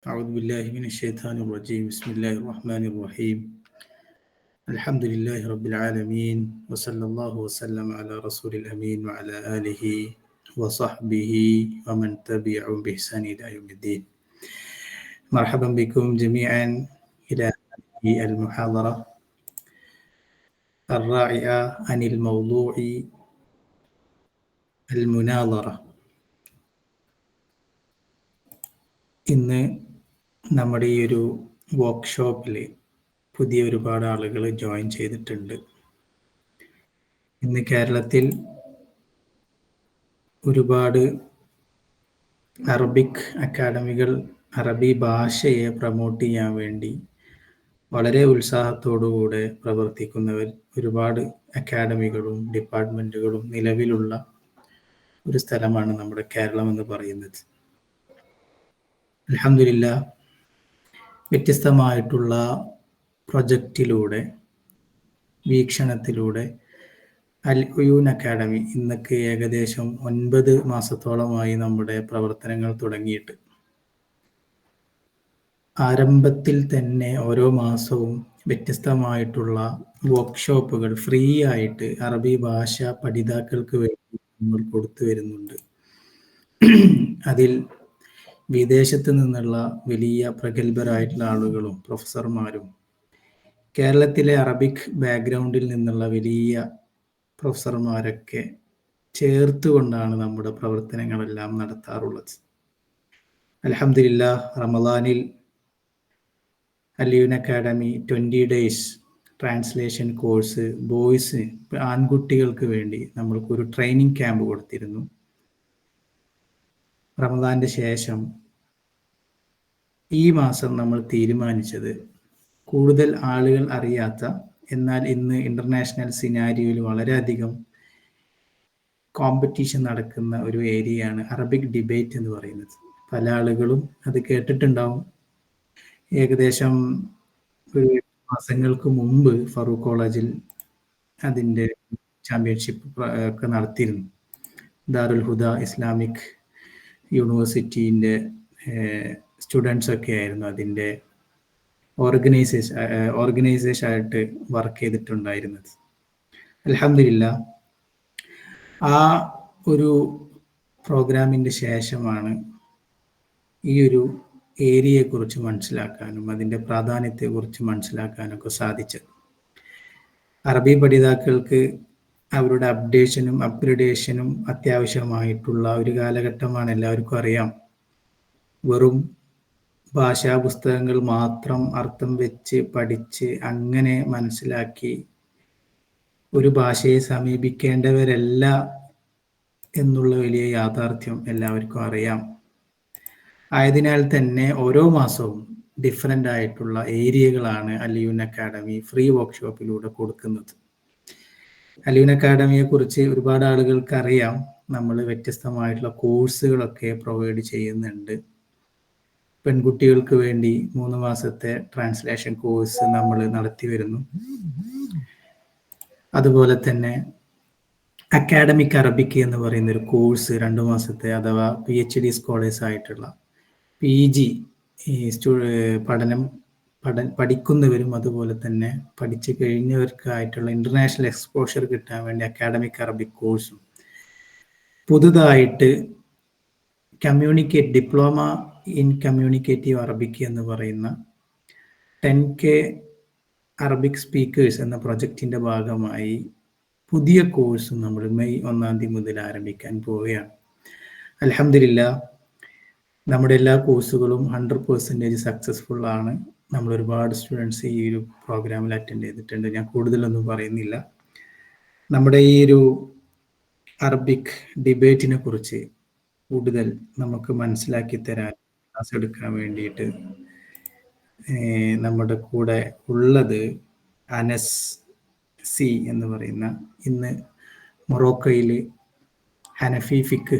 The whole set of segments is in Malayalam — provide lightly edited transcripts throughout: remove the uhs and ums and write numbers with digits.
أعوذ بالله من الشيطان الرجيم بسم الله الرحمن الرحيم الحمد لله رب العالمين وصلى الله وسلم على رسول الأمين وعلى آله وصحبه ومن تبعهم بإحسان إلى يوم الدين. مرحبا بكم جميعا إلى هذه المحاضرة الرائعة عن الموضوع المناظرة. ഇന്ന് നമ്മുടെ ഈ ഒരു വർക്ക്ഷോപ്പിൽ പുതിയ ഒരുപാട് ആളുകൾ ജോയിൻ ചെയ്തിട്ടുണ്ട്. ഇന്ന് കേരളത്തിൽ ഒരുപാട് അറബിക് അക്കാഡമികൾ അറബി ഭാഷയെ പ്രൊമോട്ട് ചെയ്യാൻ വേണ്ടി വളരെ ഉത്സാഹത്തോടുകൂടെ പ്രവർത്തിക്കുന്നവർ ഒരുപാട് അക്കാഡമികളും ഡിപ്പാർട്ട്മെൻറ്റുകളും നിലവിലുള്ള ഒരു സ്ഥലമാണ് നമ്മുടെ കേരളം എന്ന് പറയുന്നത്. അൽഹംദുലില്ലാഹ് വ്യത്യസ്തമായിട്ടുള്ള പ്രൊജക്റ്റിലൂടെ വീക്ഷണത്തിലൂടെ അൽ ഉയൂൻ അക്കാഡമി ഇന്നൊക്കെ ഏകദേശം 9 മാസത്തോളമായി നമ്മുടെ പ്രവർത്തനങ്ങൾ തുടങ്ങിയിട്ട്. ആരംഭത്തിൽ തന്നെ ഓരോ മാസവും വ്യത്യസ്തമായിട്ടുള്ള വർക്ക്ഷോപ്പുകൾ ഫ്രീ ആയിട്ട് അറബി ഭാഷ പഠിതാക്കൾക്ക് വേണ്ടി നമ്മൾ കൊടുത്തു വരുന്നുണ്ട്. അതിൽ വിദേശത്ത് നിന്നുള്ള വലിയ പ്രഗത്ഭരായിട്ടുള്ള ആളുകളും പ്രൊഫസർമാരും കേരളത്തിലെ അറബിക് ബാക്ക്ഗ്രൗണ്ടിൽ നിന്നുള്ള വലിയ പ്രൊഫസർമാരൊക്കെ ചേർത്തുകൊണ്ടാണ് നമ്മുടെ പ്രവർത്തനങ്ങളെല്ലാം നടത്താറുള്ളത്. അൽഹംദുലില്ലാഹ് റമദാനിൽ Al Uyoon academy 20 days translation course boys ആൺകുട്ടികൾക്ക് വേണ്ടി നമ്മൾക്കൊരു ട്രെയിനിങ് ക്യാമ്പ് കൊടുത്തിരുന്നു. റമദാന്റെ ശേഷം ഈ മാസം നമ്മൾ തീരുമാനിച്ചത് കൂടുതൽ ആളുകൾ അറിയാത്ത എന്നാൽ ഇന്ന് ഇന്റർനാഷണൽ സിനാരിയോയിൽ വളരെയധികം കോമ്പറ്റീഷൻ നടക്കുന്ന ഒരു ഏരിയയാണ് അറബിക് ഡിബേറ്റ് എന്ന് പറയുന്നത്. പല ആളുകളും അത് കേട്ടിട്ടുണ്ടാവും. ഏകദേശം ഒരു മാസങ്ങൾക്ക് മുമ്പ് ഫറൂഖ് കോളേജിൽ അതിൻ്റെ ചാമ്പ്യൻഷിപ്പ് ഒക്കെ നടത്തിയിരുന്നു. ദാറുൽ ഹുദ ഇസ്ലാമിക് യൂണിവേഴ്സിറ്റീൻ്റെ സ്റ്റുഡൻസ് ഒക്കെ ആയിരുന്നു അതിൻ്റെ ഓർഗനൈസേഷൻ ആയിട്ട് വർക്ക് ചെയ്തിട്ടുണ്ടായിരുന്നത്. അൽഹംദുലില്ലാഹ് ആ ഒരു പ്രോഗ്രാമിൻ്റെ ശേഷമാണ് ഈ ഒരു ഏരിയയെക്കുറിച്ച് മനസ്സിലാക്കാനും അതിൻ്റെ പ്രാധാന്യത്തെക്കുറിച്ച് മനസ്സിലാക്കാനൊക്കെ സാധിച്ചത്. അറബി പഠിതാക്കൾക്ക് അവരുടെ അപ്ഗ്രഡേഷനും അത്യാവശ്യമായിട്ടുള്ള ഒരു കാലഘട്ടമാണ്. എല്ലാവർക്കും അറിയാം. വെറും ഭാഷാ പുസ്തകങ്ങൾ മാത്രം അർത്ഥം വെച്ച് പഠിച്ച് അങ്ങനെ മനസ്സിലാക്കി ഒരു ഭാഷയെ സമീപിക്കേണ്ടവരല്ല എന്നുള്ള വലിയ യാഥാർത്ഥ്യം എല്ലാവർക്കും അറിയാം. ആയതിനാൽ തന്നെ ഓരോ മാസവും ഡിഫറൻ്റ് ആയിട്ടുള്ള ഏരിയകളാണ് അൽ ഉയൂൻ അക്കാഡമി ഫ്രീ വർക്ക്ഷോപ്പിലൂടെ കൊടുക്കുന്നത്. അൽ ഉയൂൻ അക്കാഡമിയെ കുറിച്ച് ഒരുപാട് ആളുകൾക്ക് അറിയാം. നമ്മൾ വ്യത്യസ്തമായിട്ടുള്ള കോഴ്സുകളൊക്കെ പ്രൊവൈഡ് ചെയ്യുന്നുണ്ട്. പെൺകുട്ടികൾക്ക് വേണ്ടി 3 മാസത്തെ ട്രാൻസ്ലേഷൻ കോഴ്സ് നമ്മൾ നടത്തി വരുന്നു. അതുപോലെ തന്നെ അക്കാഡമിക് അറബിക് എന്ന് പറയുന്ന ഒരു കോഴ്സ് 2 മാസത്തെ അഥവാ PhD സ്കോളേഴ്സ് ആയിട്ടുള്ള PG പഠിക്കുന്നവരും അതുപോലെ തന്നെ പഠിച്ചു കഴിഞ്ഞവർക്കായിട്ടുള്ള ഇന്റർനാഷണൽ എക്സ്പോഷർ കിട്ടാൻ വേണ്ടി അക്കാഡമിക് അറബിക് കോഴ്സും പുതുതായിട്ട് ഡിപ്ലോമ ഇൻ കമ്മ്യൂണിക്കേറ്റീവ് അറബിക് എന്ന് പറയുന്ന 10K അറബിക് സ്പീക്കേഴ്സ് എന്ന പ്രൊജക്റ്റിൻ്റെ ഭാഗമായി പുതിയ കോഴ്സും നമ്മൾ മെയ് 1-ാം തീയതി മുതൽ ആരംഭിക്കാൻ പോവുകയാണ്. അൽഹംദുലില്ലാഹ് നമ്മുടെ എല്ലാ കോഴ്സുകളും 100% സക്സസ്ഫുൾ ആണ്. നമ്മൾ ഒരുപാട് സ്റ്റുഡൻസ് ഈ ഒരു പ്രോഗ്രാമിൽ അറ്റൻഡ് ചെയ്തിട്ടുണ്ട്. ഞാൻ കൂടുതലൊന്നും പറയുന്നില്ല. നമ്മുടെ ഈ ഒരു അറബിക് ഡിബേറ്റിനെ കുറിച്ച് കൂടുതൽ നമുക്ക് മനസ്സിലാക്കി തരാൻ ക്ലാസ് എടുക്കാൻ വേണ്ടിയിട്ട് നമ്മുടെ കൂടെ ഉള്ളത് അനസ് സി എന്ന് പറയുന്ന ഇന്ന് മൊറോക്കോയിൽ ഹനഫി ഫിഖ്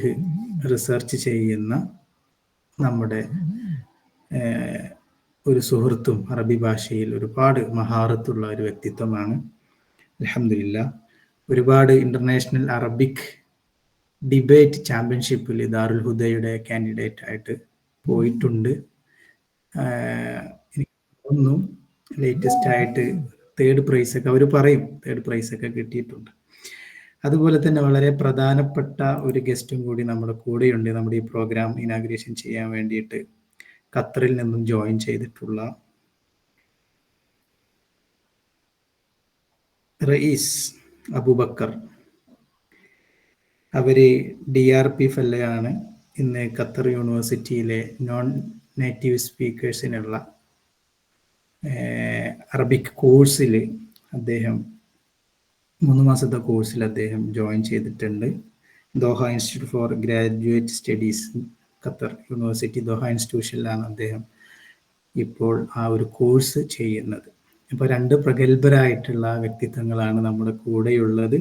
റിസർച്ച് ചെയ്യുന്ന നമ്മുടെ ഒരു സുഹൃത്തും അറബി ഭാഷയിൽ ഒരുപാട് മഹാറത്തുള്ള ഒരു വ്യക്തിത്വമാണ്. അൽഹംദുലില്ലാഹ് ഒരുപാട് ഇന്റർനാഷണൽ അറബിക് ഡിബേറ്റ് ചാമ്പ്യൻഷിപ്പിൽ ദാറുൽ ഹുദയുടെ കാൻഡിഡേറ്റ് ആയിട്ട് പോയിട്ടുണ്ട്. എനിക്ക് തോന്നുന്നു ലേറ്റസ്റ്റ് ആയിട്ട് തേർഡ് പ്രൈസൊക്കെ അവർ പറയും, തേർഡ് പ്രൈസൊക്കെ കിട്ടിയിട്ടുണ്ട്. അതുപോലെ തന്നെ വളരെ പ്രധാനപ്പെട്ട ഒരു ഗസ്റ്റും കൂടി നമ്മുടെ കൂടെയുണ്ട്, നമ്മുടെ ഈ പ്രോഗ്രാം ഇനാഗ്രേഷൻ ചെയ്യാൻ വേണ്ടിയിട്ട് ഖത്തറിൽ നിന്നും ജോയിൻ ചെയ്തിട്ടുള്ള റയീസ് അബൂബക്കർ. അവർ DRP ഫെല്ലയാണ്. ഇന്ന് ഖത്തർ യൂണിവേഴ്സിറ്റിയിലെ നോൺ നേറ്റീവ് സ്പീക്കേഴ്സിനുള്ള അറബിക് കോഴ്സിൽ അദ്ദേഹം 3 മാസത്തെ കോഴ്സിൽ അദ്ദേഹം ജോയിൻ ചെയ്തിട്ടുണ്ട്. Doha institute for graduate studies, Qatar university Doha ഇൻസ്റ്റിറ്റ്യൂഷനിലാണ് അദ്ദേഹം ഇപ്പോൾ ആ ഒരു കോഴ്സ് ചെയ്യുന്നത്. അപ്പോൾ 2 പ്രഗത്ഭരായിട്ടുള്ള വ്യക്തിത്വങ്ങളാണ് നമ്മുടെ കൂടെയുള്ളത്.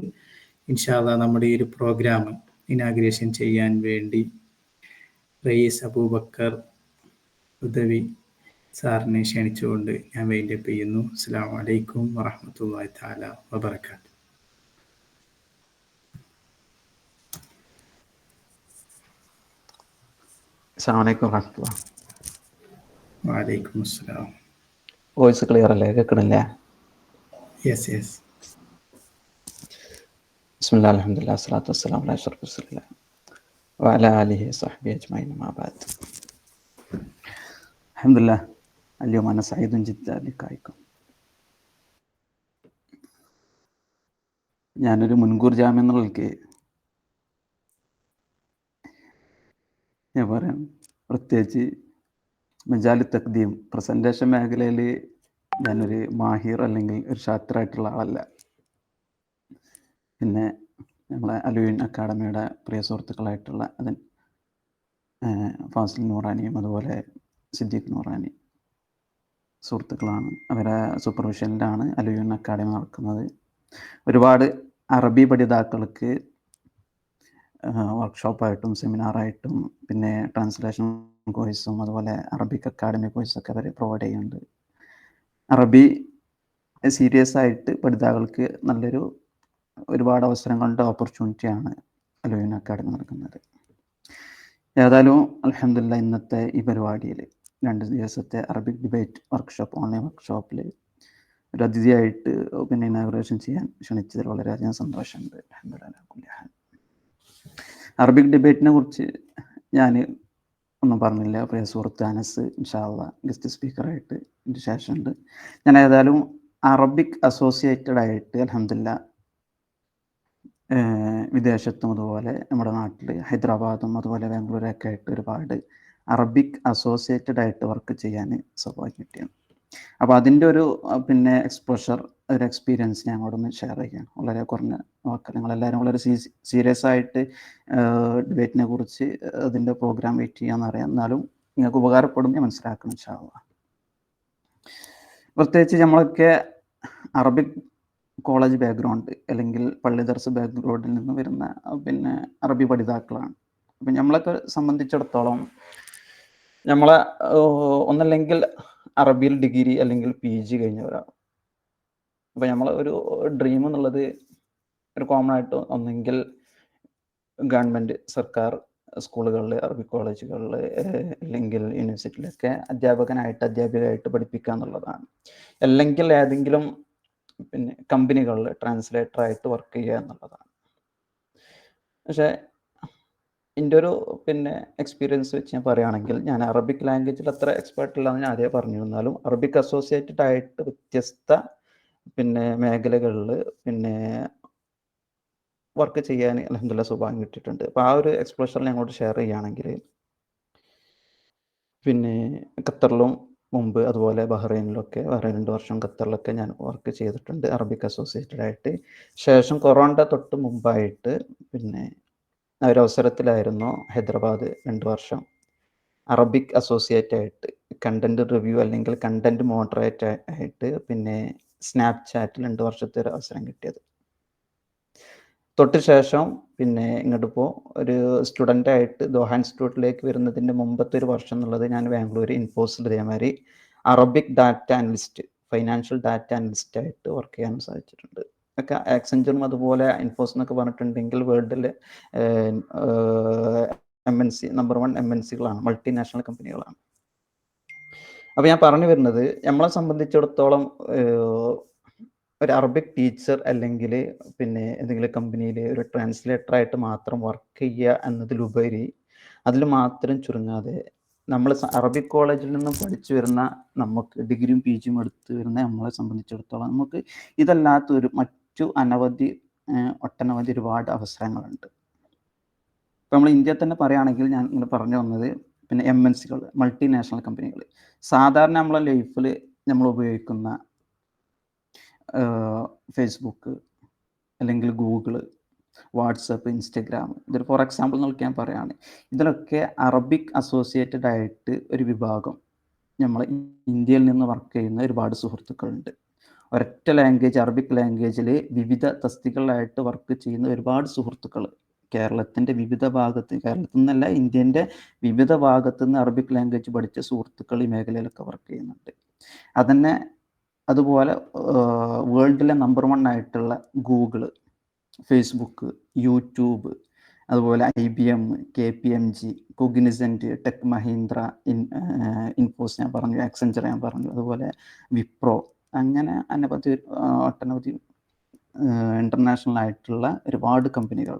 ഇൻഷാ അല്ലാഹ് നമ്മുടെ ഈ ഒരു പ്രോഗ്രാം ഇനാഗ്രേഷൻ ചെയ്യാൻ വേണ്ടി റയീസ് അബൂബക്കർ ഉദവി സാറിനെ ക്ഷണിച്ചുകൊണ്ട് ഞാൻ വൈൻഡപ്പ് ചെയ്യുന്നു. അസ്സലാമു അലൈക്കും വറഹ്മത്തുള്ളാഹി തആല വബറകാതുഹു. അസ്സലാമു അലൈക്കും വറഹ്മത്തുള്ളാഹി. വഅലൈക്കും അസ്സലാം. വോയിസ് ക്ലിയർ അല്ലേ? കേൾക്കണില്ലേ? Yes yes. ബിസ്മില്ലാഹിർ അൽഹംദുലില്ലാഹി വസ്സലാത്തു വസ്സലാമു അലാ അഷ്റഫിർ റസൂലില്ലാഹി വഅലാ ആലിഹി വസഹ്ബിഹി അജ്മഈൻ അമ്മാ ബഅദ്. അൽഹംദുലില്ലാഹ് അൽയൗമ അന സഈദുൻ ജിദ്ദൻ ലിഖാഇക്കും. ഞാനൊരു മുൻകൂർ ജാമ്യം എന്നുള്ള നിലയ്ക്ക് ഞാൻ പറയാം, പ്രത്യേകിച്ച് മജാലി തഖ്ദീം പ്രസൻറ്റേഷൻ മേഖലയിൽ ഞാനൊരു മാഹിർ അല്ലെങ്കിൽ ഒരു ഷാത്തറായിട്ടുള്ള ആളല്ല. പിന്നെ നമ്മളെ അലുവിൻ അക്കാഡമിയുടെ പ്രിയ സുഹൃത്തുക്കളായിട്ടുള്ള ഫാസിൽ നൂറാനിയും അതുപോലെ സിദ്ദീഖ് നൂറാനി സുഹൃത്തുക്കളാണ്. അവരെ സൂപ്പർവിഷനിലാണ് അലുവിൻ അക്കാഡമി നടക്കുന്നത്. ഒരുപാട് അറബി പഠിതാക്കൾക്ക് വർക്ക്ഷോപ്പായിട്ടും സെമിനാറായിട്ടും പിന്നെ ട്രാൻസ്ലേഷൻ കോഴ്സും അതുപോലെ അറബിക് അക്കാഡമി കോഴ്സൊക്കെ അവർ പ്രൊവൈഡ് ചെയ്യുന്നുണ്ട്. അറബി സീരിയസ് ആയിട്ട് പഠിതാക്കൾക്ക് നല്ലൊരു ഒരുപാട് അവസരങ്ങളുടെ ഓപ്പർച്യൂണിറ്റിയാണ് അലുവിൻ അക്കാഡമി നടക്കുന്നത്. ഏതായാലും അൽഹംദുലില്ലാഹ് ഇന്നത്തെ ഈ പരിപാടിയിൽ 2 ദിവസത്തെ അറബിക് ഡിബേറ്റ് വർക്ക്ഷോപ്പ്, ഓൺലൈൻ വർക്ക്ഷോപ്പിൽ ഒരു അതിഥിയായിട്ട് പിന്നെ ഇനാഗുറേഷൻ ചെയ്യാൻ ക്ഷണിച്ചതിൽ വളരെയധികം സന്തോഷമുണ്ട്. അൽഹംദുലില്ലാഹ്. അറബിക് ഡിബേറ്റിനെ കുറിച്ച് ഞാൻ ഒന്നും പറഞ്ഞില്ല. പ്രിയ സുഹൃത്ത് അനസ് ഇൻഷാ അല്ലാഹ് ഗസ്റ്റ് സ്പീക്കറായിട്ട് ഇതിന് ശേഷമുണ്ട്. ഞാൻ ഏതായാലും അറബിക് അസോസിയേറ്റഡ് ആയിട്ട് അൽഹംദുലില്ലാഹ് വിദേശത്തും അതുപോലെ നമ്മുടെ നാട്ടിൽ ഹൈദരാബാദും അതുപോലെ ബാംഗ്ലൂരൊക്കെ ആയിട്ട് ഒരുപാട് അറബിക് അസോസിയേറ്റഡ് ആയിട്ട് വർക്ക് ചെയ്യാൻ സൗഭാഗ്യം കിട്ടിയാണ്. അപ്പോൾ അതിൻ്റെ ഒരു പിന്നെ എക്സ്പോഷർ, ഒരു എക്സ്പീരിയൻസ് ഞാൻ അവിടെ നിന്ന് ഷെയർ ചെയ്യുകയാണ്. വളരെ കുറഞ്ഞ വാക്കുകൾ. നിങ്ങളെല്ലാവരും വളരെ സീരിയസ് ആയിട്ട് ഡിബേറ്റിനെ കുറിച്ച് അതിൻ്റെ പ്രോഗ്രാം വെയിറ്റ് ചെയ്യാമെന്നറിയാം. എന്നാലും നിങ്ങൾക്ക് ഉപകാരപ്പെടും ഞാൻ മനസ്സിലാക്കണം ഇൻഷാ അല്ലാഹ്. പ്രത്യേകിച്ച് നമ്മളൊക്കെ അറബിക് കോളേജ് ബാക്ക്ഗ്രൗണ്ട് അല്ലെങ്കിൽ പള്ളി ദർസ് ബാക്ക്ഗ്രൗണ്ടിൽ നിന്ന് വരുന്ന പിന്നെ അറബി പഠിതാക്കളാണ്. അപ്പം നമ്മളൊക്കെ സംബന്ധിച്ചിടത്തോളം നമ്മളെ ഒന്നല്ലെങ്കിൽ അറബിയിൽ ഡിഗ്രി അല്ലെങ്കിൽ PG കഴിഞ്ഞവരാണ്. അപ്പം നമ്മൾ ഒരു ഡ്രീം എന്നുള്ളത് ഒരു കോമൺ ആയിട്ട് ഒന്നെങ്കിൽ ഗവൺമെൻറ് സർക്കാർ സ്കൂളുകളിൽ, അറബി കോളേജുകളിൽ അല്ലെങ്കിൽ യൂണിവേഴ്സിറ്റിയിലൊക്കെ അധ്യാപികയായിട്ട് പഠിപ്പിക്കുക എന്നുള്ളതാണ്. അല്ലെങ്കിൽ ഏതെങ്കിലും പിന്നെ കമ്പനികളിൽ ട്രാൻസ്ലേറ്ററായിട്ട് വർക്ക് ചെയ്യുക എന്നുള്ളതാണ്. പക്ഷേ എൻ്റെ ഒരു പിന്നെ എക്സ്പീരിയൻസ് വെച്ച് ഞാൻ പറയുകയാണെങ്കിൽ, ഞാൻ അറബിക് ലാംഗ്വേജിൽ അത്ര എക്സ്പേർട്ട് ഇല്ലാന്ന് ഞാൻ ആദ്യം പറഞ്ഞിരുന്നാലും അറബിക് അസോസിയേറ്റഡ് ആയിട്ട് വ്യത്യസ്ത പിന്നെ മേഖലകളിൽ പിന്നെ വർക്ക് ചെയ്യാൻ അൽഹംദുലില്ലാഹ് സൗഭാഗ്യം കിട്ടിയിട്ടുണ്ട്. അപ്പോൾ ആ ഒരു എക്സ്പോഷർ ഞങ്ങളോട് ഷെയർ ചെയ്യുകയാണെങ്കിൽ, പിന്നെ ഖത്തറിലും മുമ്പ് അതുപോലെ ബഹ്റൈനിലൊക്കെ വേറെ 2 വർഷം ഖത്തറിലൊക്കെ ഞാൻ വർക്ക് ചെയ്തിട്ടുണ്ട് അറബിക് അസോസിയേറ്റഡ് ആയിട്ട്. ശേഷം കൊറോണ തൊട്ട് മുമ്പായിട്ട് പിന്നെ ഒരവസരത്തിലായിരുന്നു ഹൈദരാബാദ് 2 വർഷം അറബിക് അസോസിയേറ്റ് ആയിട്ട് കണ്ടൻറ് റിവ്യൂ അല്ലെങ്കിൽ കണ്ടൻറ് മോഡറേറ്റ് ആയിട്ട് പിന്നെ സ്നാപ്ചാറ്റിൽ 2 വർഷത്തെ ഒരു അവസരം കിട്ടിയത്. തൊട്ട് ശേഷം പിന്നെ ഇങ്ങോട്ടിപ്പോൾ ഒരു സ്റ്റുഡൻ്റായിട്ട് ദോഹ ഇൻസ്റ്റിറ്റ്യൂട്ടിലേക്ക് വരുന്നതിൻ്റെ മുമ്പത്തെ ഒരു വർഷം എന്നുള്ളത് ഞാൻ ബാംഗ്ലൂർ ഇൻഫോസിൽ ഇതേമാതിരി Arabic data analyst, financial data analyst ആയിട്ട് വർക്ക് ചെയ്യാൻ സാധിച്ചിട്ടുണ്ട്. ഒക്കെ ആക്സെഞ്ചറും അതുപോലെ ഇൻഫോസ് എന്നൊക്കെ പറഞ്ഞിട്ടുണ്ടെങ്കിൽ വേൾഡിലെ MNC നമ്പർ 1 MNCകളാണ്, മൾട്ടിനാഷണൽ കമ്പനികളാണ്. അപ്പോൾ ഞാൻ പറഞ്ഞു വരുന്നത്, നമ്മളെ സംബന്ധിച്ചിടത്തോളം ഒരു അറബിക് ടീച്ചർ അല്ലെങ്കിൽ പിന്നെ ഏതെങ്കിലും കമ്പനിയിൽ ഒരു ട്രാൻസ്ലേറ്റർ ആയിട്ട് മാത്രം വർക്ക് ചെയ്യുക എന്നതിലുപരി അതിൽ മാത്രം ചുരുങ്ങാതെ നമ്മൾ അറബിക് കോളേജിൽ നിന്നും പഠിച്ചു വരുന്ന, നമുക്ക് ഡിഗ്രിയും പി ജിയും എടുത്ത് വരുന്ന നമ്മളെ സംബന്ധിച്ചിടത്തോളം നമുക്ക് ഇതല്ലാത്തൊരു മറ്റു അനവധി ഒട്ടനവധി ഒരുപാട് അവസരങ്ങളുണ്ട്. ഇപ്പോൾ നമ്മൾ ഇന്ത്യയിൽ തന്നെ പറയുകയാണെങ്കിൽ, ഞാൻ ഇങ്ങനെ പറഞ്ഞു വന്നത്, പിന്നെ MNCകൾ, മൾട്ടിനാഷണൽ കമ്പനികൾ, സാധാരണ നമ്മളെ ലൈഫിൽ നമ്മൾ ഉപയോഗിക്കുന്ന ഫേസ്ബുക്ക് അല്ലെങ്കിൽ ഗൂഗിൾ, വാട്സപ്പ്, ഇൻസ്റ്റഗ്രാം, ഇതൊരു ഫോർ എക്സാമ്പിൾ നോക്കി ഞാൻ പറയുകയാണ്. ഇതിലൊക്കെ അറബിക് അസോസിയേറ്റഡ് ആയിട്ട് ഒരു വിഭാഗം നമ്മൾ ഇന്ത്യയിൽ നിന്ന് വർക്ക് ചെയ്യുന്ന ഒരുപാട് സുഹൃത്തുക്കളുണ്ട്. ഒരൊറ്റ ലാംഗ്വേജ്, അറബിക് ലാംഗ്വേജിൽ വിവിധ തസ്തികളിലായിട്ട് വർക്ക് ചെയ്യുന്ന ഒരുപാട് സുഹൃത്തുക്കൾ കേരളത്തിൻ്റെ വിവിധ ഭാഗത്ത്, കേരളത്തിൽ നിന്നല്ല ഇന്ത്യൻ്റെ വിവിധ ഭാഗത്തു നിന്ന് അറബിക് ലാംഗ്വേജ് പഠിച്ച സുഹൃത്തുക്കൾ ഈ മേഖലയിലൊക്കെ വർക്ക് ചെയ്യുന്നുണ്ട്. അതന്നെ അതുപോലെ വേൾഡിലെ നമ്പർ 1 ആയിട്ടുള്ള ഗൂഗിൾ, ഫേസ്ബുക്ക്, യൂട്യൂബ്, അതുപോലെ IBM, KPMG, കോഗ്നിസെൻറ്റ്, ടെക് മഹീന്ദ്ര, ഇൻഫോസ് ഞാൻ പറഞ്ഞു, ആക്സെഞ്ചർ ഞാൻ പറഞ്ഞു, അതുപോലെ വിപ്രോ, അങ്ങനെ അനവധി ഒട്ടനവധി ഇൻ്റർനാഷണൽ ആയിട്ടുള്ള ഒരുപാട് കമ്പനികൾ.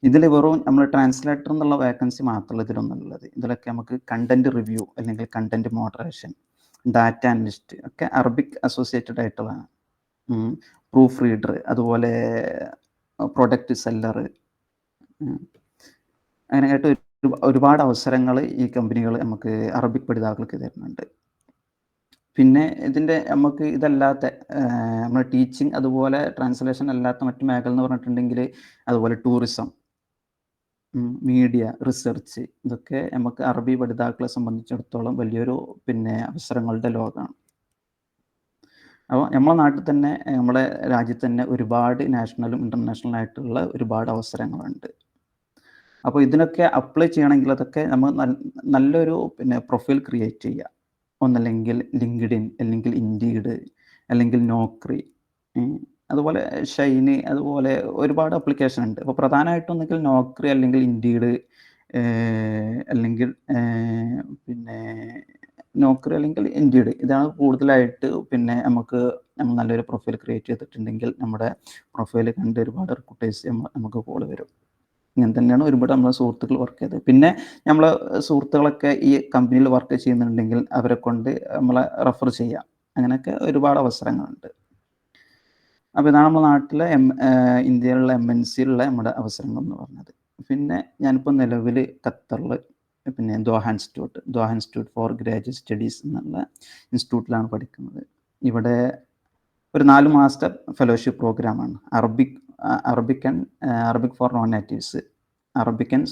ഇതിൽ വെറും നമ്മൾ ട്രാൻസ്ലേറ്റർ എന്നുള്ള വേക്കൻസി മാത്രമല്ല ഇതിലൊന്നുള്ളത്. ഇതിലൊക്കെ നമുക്ക് കണ്ടന്റ് റിവ്യൂ അല്ലെങ്കിൽ കണ്ടന്റ് മോഡറേഷൻ, ഡാറ്റ അനലിസ്റ്റ് ഒക്കെ അറബിക് അസോസിയേറ്റഡ് ആയിട്ടുള്ളതാണ്. പ്രൂഫ് റീഡർ, അതുപോലെ പ്രൊഡക്റ്റ് സെല്ലർ, അങ്ങനെയായിട്ട് ഒരുപാട് അവസരങ്ങൾ ഈ കമ്പനികൾ നമുക്ക് അറബിക് പഠിതാക്കൾക്ക് തരുന്നുണ്ട്. പിന്നെ ഇതിൻ്റെ നമുക്ക് ഇതല്ലാത്ത നമ്മൾ ടീച്ചിങ് അതുപോലെ ട്രാൻസ്ലേഷൻ അല്ലാത്ത മറ്റു മേഖല എന്ന് പറഞ്ഞിട്ടുണ്ടെങ്കിൽ, അതുപോലെ ടൂറിസം, മീഡിയ, റിസർച്ച്, ഇതൊക്കെ നമുക്ക് അറബി പഠിതാക്കളെ സംബന്ധിച്ചിടത്തോളം വലിയൊരു പിന്നെ അവസരങ്ങളുടെ ലോകമാണ്. അപ്പോൾ നമ്മളെ നാട്ടിൽ തന്നെ, നമ്മുടെ രാജ്യത്ത് തന്നെ ഒരുപാട് നാഷണലും ഇൻ്റർനാഷണലും ആയിട്ടുള്ള ഒരുപാട് അവസരങ്ങളുണ്ട്. അപ്പോൾ ഇതിനൊക്കെ അപ്ലൈ ചെയ്യണമെങ്കിൽ അതൊക്കെ നമ്മൾ നല്ലൊരു പിന്നെ പ്രൊഫൈൽ ക്രിയേറ്റ് ചെയ്യുക. ഒന്നല്ലെങ്കിൽ ലിങ്ക്ഡിൻ, അല്ലെങ്കിൽ ഇൻഡീഡ്, അല്ലെങ്കിൽ നോക്രി, അതുപോലെ ഷൈന്, അതുപോലെ ഒരുപാട് ആപ്ലിക്കേഷൻ ഉണ്ട്. അപ്പോൾ പ്രധാനമായിട്ടും ഒന്നെങ്കിൽ നോക്രി അല്ലെങ്കിൽ ഇൻഡീഡ്, അല്ലെങ്കിൽ പിന്നെ നോക്രി അല്ലെങ്കിൽ ഇൻഡീഡ്, ഇതാണ് കൂടുതലായിട്ട്. പിന്നെ നമുക്ക് നല്ലൊരു പ്രൊഫൈൽ ക്രിയേറ്റ് ചെയ്തിട്ടുണ്ടെങ്കിൽ നമ്മുടെ പ്രൊഫൈൽ കണ്ട് ഒരുപാട് റിക്രൂട്ടേഴ്സ് നമുക്ക് കോൾ വരും. ഇങ്ങനെ തന്നെയാണ് ഒരുപാട് നമ്മളെ സുഹൃത്തുക്കൾ വർക്ക് ചെയ്തത്. പിന്നെ നമ്മളെ സുഹൃത്തുക്കളൊക്കെ ഈ കമ്പനിയിൽ വർക്ക് ചെയ്യുന്നുണ്ടെങ്കിൽ അവരെ കൊണ്ട് നമ്മളെ റെഫർ ചെയ്യാം. അങ്ങനെയൊക്കെ ഒരുപാട് അവസരങ്ങളുണ്ട്. അപ്പോൾ ഇതാണ് നമ്മുടെ നാട്ടിലെ ഇന്ത്യയിലുള്ള MNCയിലുള്ള നമ്മുടെ അവസരങ്ങൾ എന്ന് പറഞ്ഞത്. പിന്നെ ഞാനിപ്പോൾ നിലവിൽ ഖത്തറിൽ പിന്നെ Doha institute for graduate studies എന്നുള്ള ഇൻസ്റ്റിറ്റ്യൂട്ടിലാണ് പഠിക്കുന്നത്. ഇവിടെ ഒരു 4 മാസത്തെ ഫെലോഷിപ്പ് പ്രോഗ്രാമാണ്. Arabic four non natives, Arabic and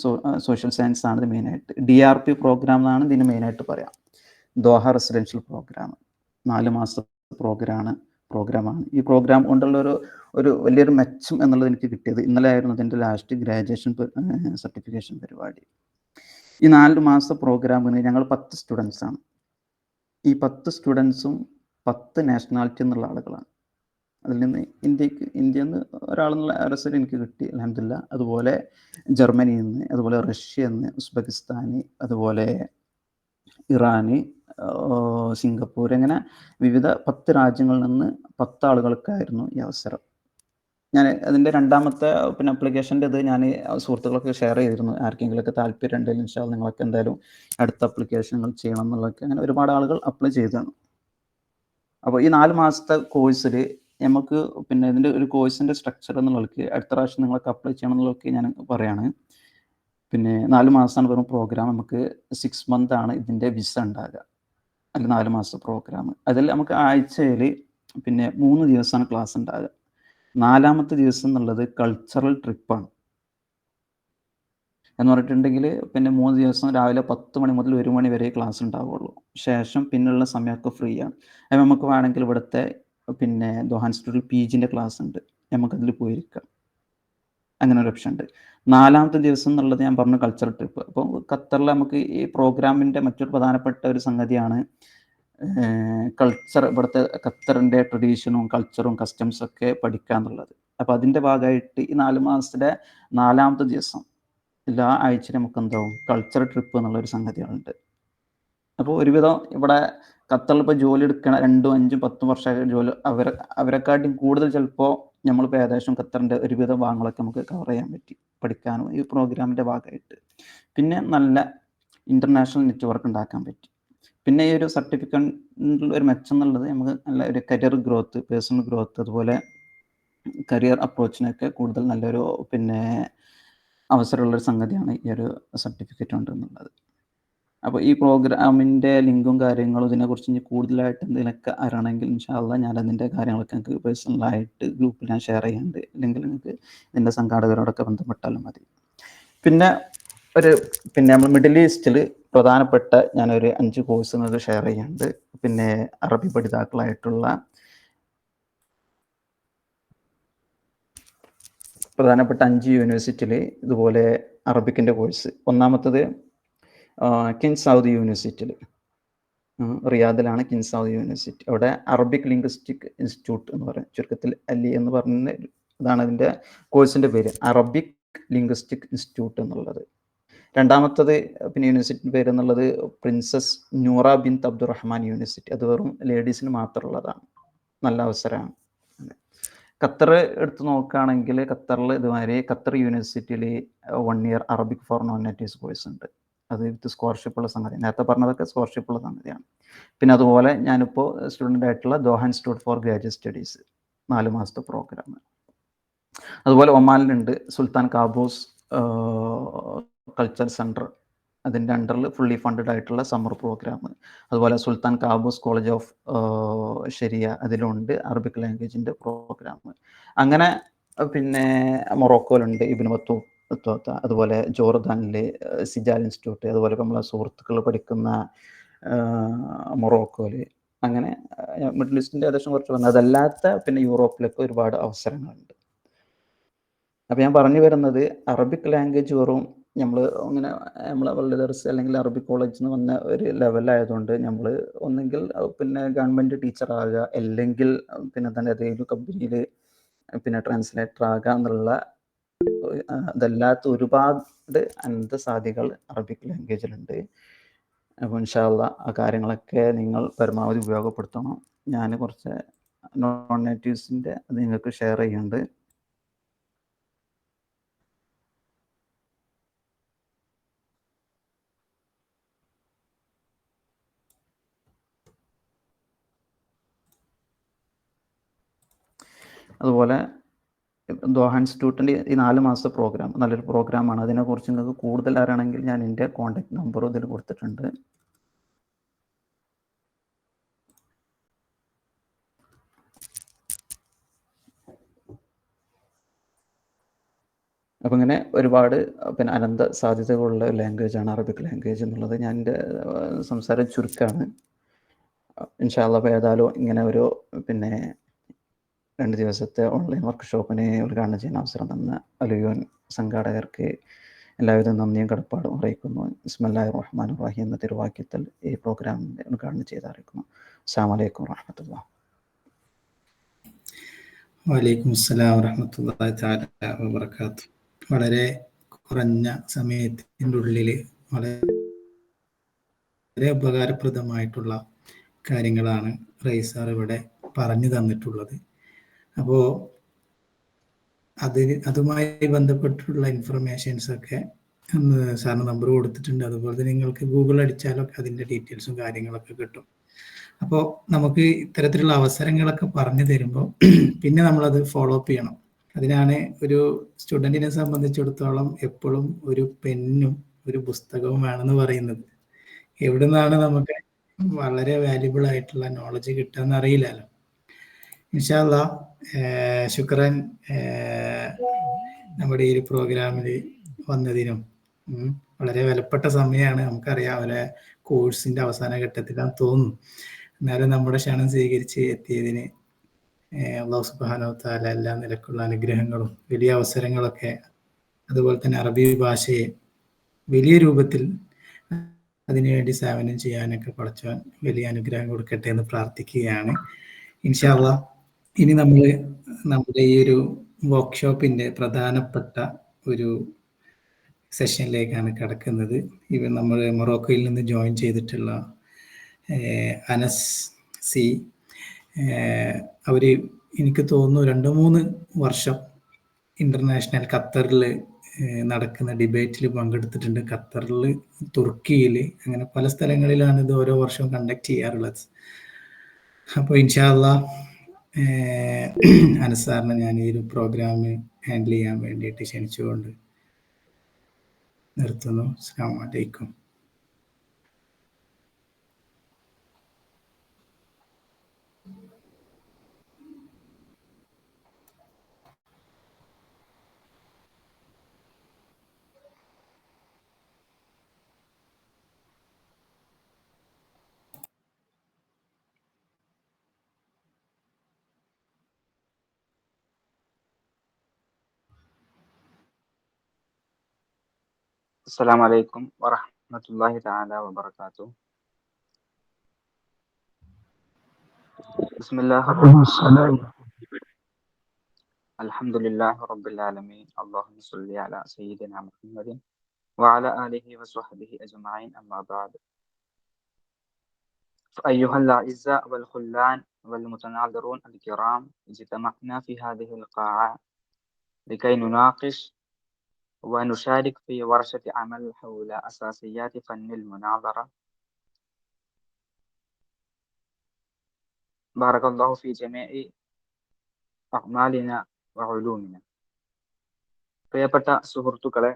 social science ആണ് ഇത് മെയിനായിട്ട്. DRP പ്രോഗ്രാം എന്നാണ് ഇതിന് മെയിനായിട്ട് പറയാം. ദോഹ റെസിഡൻഷ്യൽ പ്രോഗ്രാം 4 മാസത്തെ പ്രോഗ്രാമാണ്. ഈ പ്രോഗ്രാം കൊണ്ടുള്ള ഒരു വലിയൊരു മെച്ചം എന്നുള്ളത് എനിക്ക് കിട്ടിയത് ഇന്നലെ ആയിരുന്നു ഇതിൻ്റെ ലാസ്റ്റ് ഗ്രാജുവേഷൻ സർട്ടിഫിക്കേഷൻ പരിപാടി. ഈ 4 മാസത്തെ പ്രോഗ്രാമിന് ഞങ്ങൾ 10 സ്റ്റുഡൻസാണ്. ഈ 10 സ്റ്റുഡൻസും 10 നാഷണാലിറ്റി എന്നുള്ള ആളുകളാണ്. അതിൽ നിന്ന് ഇന്ത്യയിൽ നിന്ന് ഒരാളെന്നുള്ള അവസരം എനിക്ക് കിട്ടി, അൽഹംദുലില്ലാ. അതുപോലെ ജർമ്മനിയിൽ നിന്ന്, അതുപോലെ റഷ്യയിൽ നിന്ന്, ഉസ്ബെക്കിസ്ഥാന്, അതുപോലെ ഇറാന്, സിംഗപ്പൂർ, അങ്ങനെ വിവിധ 10 രാജ്യങ്ങളിൽ നിന്ന് 10 ആളുകൾക്കായിരുന്നു ഈ അവസരം. ഞാൻ അതിൻ്റെ രണ്ടാമത്തെ പിന്നെ അപ്ലിക്കേഷൻ്റെ ഇത് ഞാൻ സുഹൃത്തുക്കളൊക്കെ ഷെയർ ചെയ്തിരുന്നു. ആർക്കെങ്കിലുമൊക്കെ താല്പര്യം ഉണ്ടെങ്കിൽ ഇൻഷാ അല്ലാഹ് നിങ്ങളൊക്കെ എന്തായാലും അടുത്ത അപ്ലിക്കേഷനുകൾ ചെയ്യണം എന്നുള്ളതൊക്കെ അങ്ങനെ ഒരുപാട് ആളുകൾ അപ്ലൈ ചെയ്തതാണ്. അപ്പോൾ ഈ 4 മാസത്തെ കോഴ്സിൽ നമുക്ക് പിന്നെ ഇതിൻ്റെ ഒരു കോഴ്സിൻ്റെ സ്ട്രക്ചർ എന്നുള്ളവർക്ക് അടുത്ത പ്രാവശ്യം നിങ്ങൾക്ക് അപ്ലൈ ചെയ്യണം എന്നുള്ളതൊക്കെ ഞാൻ പറയാണ്. പിന്നെ 4 മാസമാണ് വെറും പ്രോഗ്രാം. നമുക്ക് 6 മന്ത് ആണ് ഇതിൻ്റെ വിസ ഉണ്ടാകുക. അതിൽ 4 മാസത്തെ പ്രോഗ്രാം. അതിൽ നമുക്ക് ആഴ്ചയിൽ പിന്നെ 3 ദിവസമാണ് ക്ലാസ് ഉണ്ടാകുക. 4ാമത്തെ ദിവസം എന്നുള്ളത് കൾച്ചറൽ ട്രിപ്പാണ്. എന്ന് പറഞ്ഞിട്ടുണ്ടെങ്കിൽ പിന്നെ 3 ദിവസം രാവിലെ 10 മണി മുതൽ 1 മണി വരെ ക്ലാസ് ഉണ്ടാവുള്ളൂ. ശേഷം പിന്നെയുള്ള സമയമൊക്കെ ഫ്രീ ആണ്. അത് നമുക്ക് വേണമെങ്കിൽ ഇവിടുത്തെ പിന്നെ ദോഹ ഇൻസ്റ്റിറ്റ്യൂട്ടിൽ PGൻ്റെ ക്ലാസ് ഉണ്ട്, നമുക്കതിൽ പോയിരിക്കാം. അങ്ങനെ ഒരു ഓപ്ഷൻ ഉണ്ട്. 4ാമത്തെ ദിവസം എന്നുള്ളത് ഞാൻ പറഞ്ഞു കൾച്ചറൽ ട്രിപ്പ്. അപ്പോൾ ഖത്തറിൽ നമുക്ക് ഈ പ്രോഗ്രാമിൻ്റെ മറ്റൊരു പ്രധാനപ്പെട്ട ഒരു സംഗതിയാണ് കൾച്ചർ. ഇവിടുത്തെ ഖത്തറിൻ്റെ ട്രഡീഷനും കൾച്ചറും കസ്റ്റംസൊക്കെ പഠിക്കുക എന്നുള്ളത്. അപ്പോൾ അതിൻ്റെ ഭാഗമായിട്ട് ഈ 4 മാസത്തിലെ 4ാമത്തെ ദിവസം എല്ലാ ആഴ്ചയിലും നമുക്ക് എന്താവും കൾച്ചറൽ ട്രിപ്പ് എന്നുള്ളൊരു സംഗതികളുണ്ട്. അപ്പോൾ ഒരുവിധം ഇവിടെ ഖത്തറിൽ ഇപ്പോൾ ജോലി എടുക്കണ 2, 5, 10 വർഷമൊക്കെ ജോലി അവരെക്കാട്ടിയും കൂടുതൽ ചിലപ്പോൾ നമ്മളിപ്പോൾ ഏകദേശം ഖത്തറിൻ്റെ ഒരുവിധ ഭാഗങ്ങളൊക്കെ നമുക്ക് കവർ ചെയ്യാൻ പറ്റി പഠിക്കാനും ഈ പ്രോഗ്രാമിൻ്റെ ഭാഗമായിട്ട്. പിന്നെ നല്ല ഇൻ്റർനാഷണൽ നെറ്റ്വർക്ക് ഉണ്ടാക്കാൻ പറ്റി. പിന്നെ ഈ ഒരു സർട്ടിഫിക്കറ്റിൽ ഒരു മെച്ചം എന്നുള്ളത് നമുക്ക് നല്ല ഒരു കരിയർ ഗ്രോത്ത്, പേഴ്സണൽ ഗ്രോത്ത്, അതുപോലെ കരിയർ അപ്രോച്ചിനൊക്കെ കൂടുതൽ നല്ലൊരു അവസരമുള്ളൊരു സംഗതിയാണ് ഈ ഒരു സർട്ടിഫിക്കറ്റ് ഉണ്ട് എന്നുള്ളത്. അപ്പോൾ ഈ പ്രോഗ്രാമിൻ്റെ ലിങ്കും കാര്യങ്ങളും ഇതിനെക്കുറിച്ച് ഇനി കൂടുതലായിട്ട് എന്തെങ്കിലുമൊക്കെ അറിയണമെങ്കിൽ ഇൻഷാ അള്ളാ ഞാൻ അതിൻ്റെ കാര്യങ്ങളൊക്കെ നിങ്ങൾക്ക് പേഴ്സണലായിട്ട് ഗ്രൂപ്പിൽ ഞാൻ ഷെയർ ചെയ്യുന്നുണ്ട്. അല്ലെങ്കിൽ നിങ്ങൾക്ക് ഇതിൻ്റെ സംഘാടകരോടൊക്കെ ബന്ധപ്പെട്ടാലും മതി. പിന്നെ നമ്മൾ മിഡിൽ ഈസ്റ്റിൽ പ്രധാനപ്പെട്ട ഞാനൊരു 5 കോഴ്സ് നിങ്ങൾക്ക് ഷെയർ ചെയ്യുന്നുണ്ട്. പിന്നെ അറബി പഠിതാക്കളായിട്ടുള്ള പ്രധാനപ്പെട്ട 5 യൂണിവേഴ്സിറ്റിയിൽ ഇതുപോലെ അറബിക്കിൻ്റെ കോഴ്സ്. ഒന്നാമത്തത് കിങ് സൗദി യൂണിവേഴ്സിറ്റിയിൽ, റിയാദിലാണ് കിങ് സൗദി യൂണിവേഴ്സിറ്റി. അവിടെ അറബിക് ലിംഗ്വിസ്റ്റിക് ഇൻസ്റ്റിറ്റ്യൂട്ട് എന്ന് പറയും, ചുരുക്കത്തിൽ അലി എന്ന് പറഞ്ഞ ഇതാണ് അതിൻ്റെ കോഴ്സിൻ്റെ പേര്, അറബിക് ലിംഗ്വിസ്റ്റിക് ഇൻസ്റ്റിറ്റ്യൂട്ട് എന്നുള്ളത്. രണ്ടാമത്തത് പിന്നെ യൂണിവേഴ്സിറ്റി പേര് എന്നുള്ളത് പ്രിൻസസ് നൂറ ബിൻത് അബ്ദുറഹ്മാൻ യൂണിവേഴ്സിറ്റി. അത് വെറും ലേഡീസിന് മാത്രമുള്ളതാണ്, നല്ല അവസരമാണ്. ഖത്തർ എടുത്ത് നോക്കുകയാണെങ്കിൽ ഖത്തറിൽ ഇതുമാതിരി ഖത്തർ യൂണിവേഴ്സിറ്റിയിൽ 1 year Arabic four non natives course ഉണ്ട്. അത് വിത്ത് സ്കോളർഷിപ്പുള്ള സംഗതി, നേരത്തെ പറഞ്ഞതൊക്കെ സ്കോളർഷിപ്പുള്ള സംഗതിയാണ്. പിന്നെ അതുപോലെ ഞാനിപ്പോൾ സ്റ്റുഡൻ്റ് ആയിട്ടുള്ള Doha institute for graduate studies 4 മാസത്തെ പ്രോഗ്രാം. അതുപോലെ ഒമാനിലുണ്ട് സുൽത്താൻ കാബൂസ് കൾച്ചർ സെൻറ്റർ, അതിൻ്റെ അണ്ടറിൽ ഫുള്ളി ഫണ്ടഡ് ആയിട്ടുള്ള സമ്മർ പ്രോഗ്രാം. അതുപോലെ സുൽത്താൻ കാബൂസ് കോളേജ് ഓഫ് ശരിയ, അതിലുണ്ട് അറബിക് ലാംഗ്വേജിൻ്റെ പ്രോഗ്രാം. അങ്ങനെ പിന്നെ മൊറോക്കോയിലുണ്ട് ഇബ്നു ബത്തൂത്ത, അതുപോലെ ജോർദാനിൽ സിജാൽ ഇൻസ്റ്റിറ്റ്യൂട്ട്, അതുപോലെ നമ്മളെ സുഹൃത്തുക്കൾ പഠിക്കുന്ന മൊറോക്കോയിൽ. അങ്ങനെ മിഡിൽ ഈസ്റ്റിൻ്റെ ഏകദേശം കുറച്ച് വന്നത്. അതല്ലാത്ത പിന്നെ യൂറോപ്പിലൊക്കെ ഒരുപാട് അവസരങ്ങളുണ്ട്. അപ്പോൾ ഞാൻ പറഞ്ഞു വരുന്നത് അറബിക് ലാംഗ്വേജ് വെറും നമ്മളെ പള്ളി ദർസ് അല്ലെങ്കിൽ അറബിക് കോളേജിൽ നിന്ന് വന്ന ഒരു ലെവലായതുകൊണ്ട് നമ്മൾ ഒന്നെങ്കിൽ പിന്നെ ഗവൺമെൻറ് ടീച്ചറാകുക, അല്ലെങ്കിൽ പിന്നെ തന്നെ ഏതെങ്കിലും കമ്പനിയിൽ പിന്നെ ട്രാൻസ്ലേറ്റർ ആകുക എന്നുള്ള അതല്ലാത്ത ഒരുപാട് അനന്തസാധ്യതകൾ അറബിക് ലാംഗ്വേജിലുണ്ട്. അപ്പോൾ ഇൻഷാ അള്ളാ ആ കാര്യങ്ങളൊക്കെ നിങ്ങൾ പരമാവധി ഉപയോഗപ്പെടുത്തണം. ഞാൻ കുറച്ച് നോൺ നേറ്റീവ്സിൻ്റെ അത് നിങ്ങൾക്ക് ഷെയർ ചെയ്യുന്നുണ്ട്. അതുപോലെ ദോഹ ഇൻസ്റ്റിറ്റ്യൂട്ടിൻ്റെ ഈ 4 മാസത്തെ പ്രോഗ്രാം നല്ലൊരു പ്രോഗ്രാമാണ്. അതിനെക്കുറിച്ച് നിങ്ങൾക്ക് കൂടുതൽ അറിയണമെങ്കിൽ ഞാൻ എൻ്റെ കോൺടാക്ട് നമ്പറും ഇതിൽ കൊടുത്തിട്ടുണ്ട്. അപ്പം ഇങ്ങനെ ഒരുപാട് പിന്നെ അനന്ത സാധ്യതകളുള്ള ലാംഗ്വേജാണ് അറബിക് ലാംഗ്വേജ് എന്നുള്ളത്. ഞാൻ എൻ്റെ സംസാരം ചുരുക്കമാണ്. ഇൻഷാ അള്ളാ ഏതായാലും ഇങ്ങനെ ഒരു പിന്നെ 2 ദിവസത്തെ ഓൺലൈൻ വർക്ക്ഷോപ്പിനെ ഉദ്ഘാടനം ചെയ്യുന്ന അവസരം തന്ന അലിയോൻ സംഘാടകർക്ക് എല്ലാവിധ നന്ദിയും കടപ്പാടും അറിയിക്കുന്നു. ബിസ്മില്ലാഹിർ റഹ്മാനിർ റഹീം എന്ന തിരുവാക്യത്തിൽ ഈ പ്രോഗ്രാമിൻ്റെ ഉദ്ഘാടനം ചെയ്ത് അറിയിക്കുന്നു. അസ്സലാമു അലൈക്കും വറഹ്മത്തുള്ളാഹി. വലൈക്കും അസ്സലാം വറഹ്മത്തുള്ളാഹി തആല വബറകാതുഹു. വളരെ കുറഞ്ഞ സമയത്തിൻ്റെ ഉള്ളിൽ വളരെ ഉപകാരപ്രദമായിട്ടുള്ള കാര്യങ്ങളാണ് റൈസാർ ഇവിടെ പറഞ്ഞു തന്നിട്ടുള്ളത്. അപ്പോൾ അതുമായി ബന്ധപ്പെട്ടിട്ടുള്ള ഇൻഫർമേഷൻസൊക്കെ സാറിന് നമ്പർ കൊടുത്തിട്ടുണ്ട്. അതുപോലെ തന്നെ നിങ്ങൾക്ക് ഗൂഗിൾ അടിച്ചാലൊക്കെ അതിൻ്റെ ഡീറ്റെയിൽസും കാര്യങ്ങളൊക്കെ കിട്ടും. അപ്പോൾ നമുക്ക് ഇത്തരത്തിലുള്ള അവസരങ്ങളൊക്കെ പറഞ്ഞു തരുമ്പോൾ പിന്നെ നമ്മളത് ഫോളോ അപ്പ് ചെയ്യണം. അതിനാണ് ഒരു സ്റ്റുഡൻറ്റിനെ സംബന്ധിച്ചിടത്തോളം എപ്പോഴും ഒരു പെന്നും ഒരു പുസ്തകവും വേണമെന്ന് പറയുന്നത്. എവിടെ നിന്നാണ് നമുക്ക് വളരെ വാല്യുബിൾ ആയിട്ടുള്ള നോളജ് കിട്ടുകയെന്ന് അറിയില്ലല്ലോ. ഇൻഷാ അല്ലാ ശുക്രൻ നമ്മുടെ ഈ പ്രോഗ്രാമിൽ വന്നതിനും. വളരെ വിലപ്പെട്ട സമയമാണ്, നമുക്കറിയാം അവരെ കോഴ്സിൻ്റെ അവസാന ഘട്ടത്തിലാണെന്ന് തോന്നുന്നു. എന്നാലും നമ്മുടെ ക്ഷണം സ്വീകരിച്ച് എത്തിയതിന് അല്ലാഹു സുബ്ഹാനഹു വ തആല എല്ലാ നിലക്കുള്ള അനുഗ്രഹങ്ങളും വലിയ അവസരങ്ങളൊക്കെ, അതുപോലെ തന്നെ അറബി ഭാഷയെ വലിയ രൂപത്തിൽ അതിനുവേണ്ടി സേവനം ചെയ്യാനൊക്കെ പടച്ചവൻ വലിയ അനുഗ്രഹം കൊടുക്കട്ടെ എന്ന് പ്രാർത്ഥിക്കുകയാണ്. ഇൻഷാ അല്ലാ ഇനി നമ്മുടെ ഈ ഒരു വർക്ക്ഷോപ്പിൻ്റെ പ്രധാനപ്പെട്ട ഒരു സെഷനിലേക്കാണ് കടക്കുന്നത്. നമ്മൾ മൊറോക്കോയിൽ നിന്ന് ജോയിൻ ചെയ്തിട്ടുള്ള അനസ് സി. അവർ എനിക്ക് തോന്നുന്നു 2-3 വർഷം ഇൻ്റർനാഷണൽ ഖത്തറിൽ നടക്കുന്ന ഡിബേറ്റിൽ പങ്കെടുത്തിട്ടുണ്ട്. ഖത്തറിൽ, തുർക്കിയിൽ, അങ്ങനെ പല സ്ഥലങ്ങളിലാണ് ഇത് ഓരോ വർഷവും കണ്ടക്ട് ചെയ്യാറുള്ളത്. അപ്പോൾ ഇൻഷാ അല്ലാഹ് അനസ് സാറിനെ ഞാൻ ഈ ഒരു പ്രോഗ്രാം ഹാൻഡിൽ ചെയ്യാൻ വേണ്ടിയിട്ട് ക്ഷണിച്ചുകൊണ്ട് നിർത്തുന്നു. അസ്സലാമു അലൈക്കും. السلام عليكم ورحمة الله تعالى وبركاته. بسم الله الرحمن الرحيم. الحمد لله رب العالمين. اللهم صل على سيدنا محمد وعلى آله وصحبه أجمعين. أما بعد، فأيها الأعزاء والخلان والمتناظرون الكرام، اجتمعنا في هذه القاعة لكي نناقش ونشارك في ورشة عمل حول أساسيات فن المناظرة. بارك الله في جميع أعمالنا وعلومنا. പ്രിയപ്പെട്ട സുഹൃത്തുക്കളെ,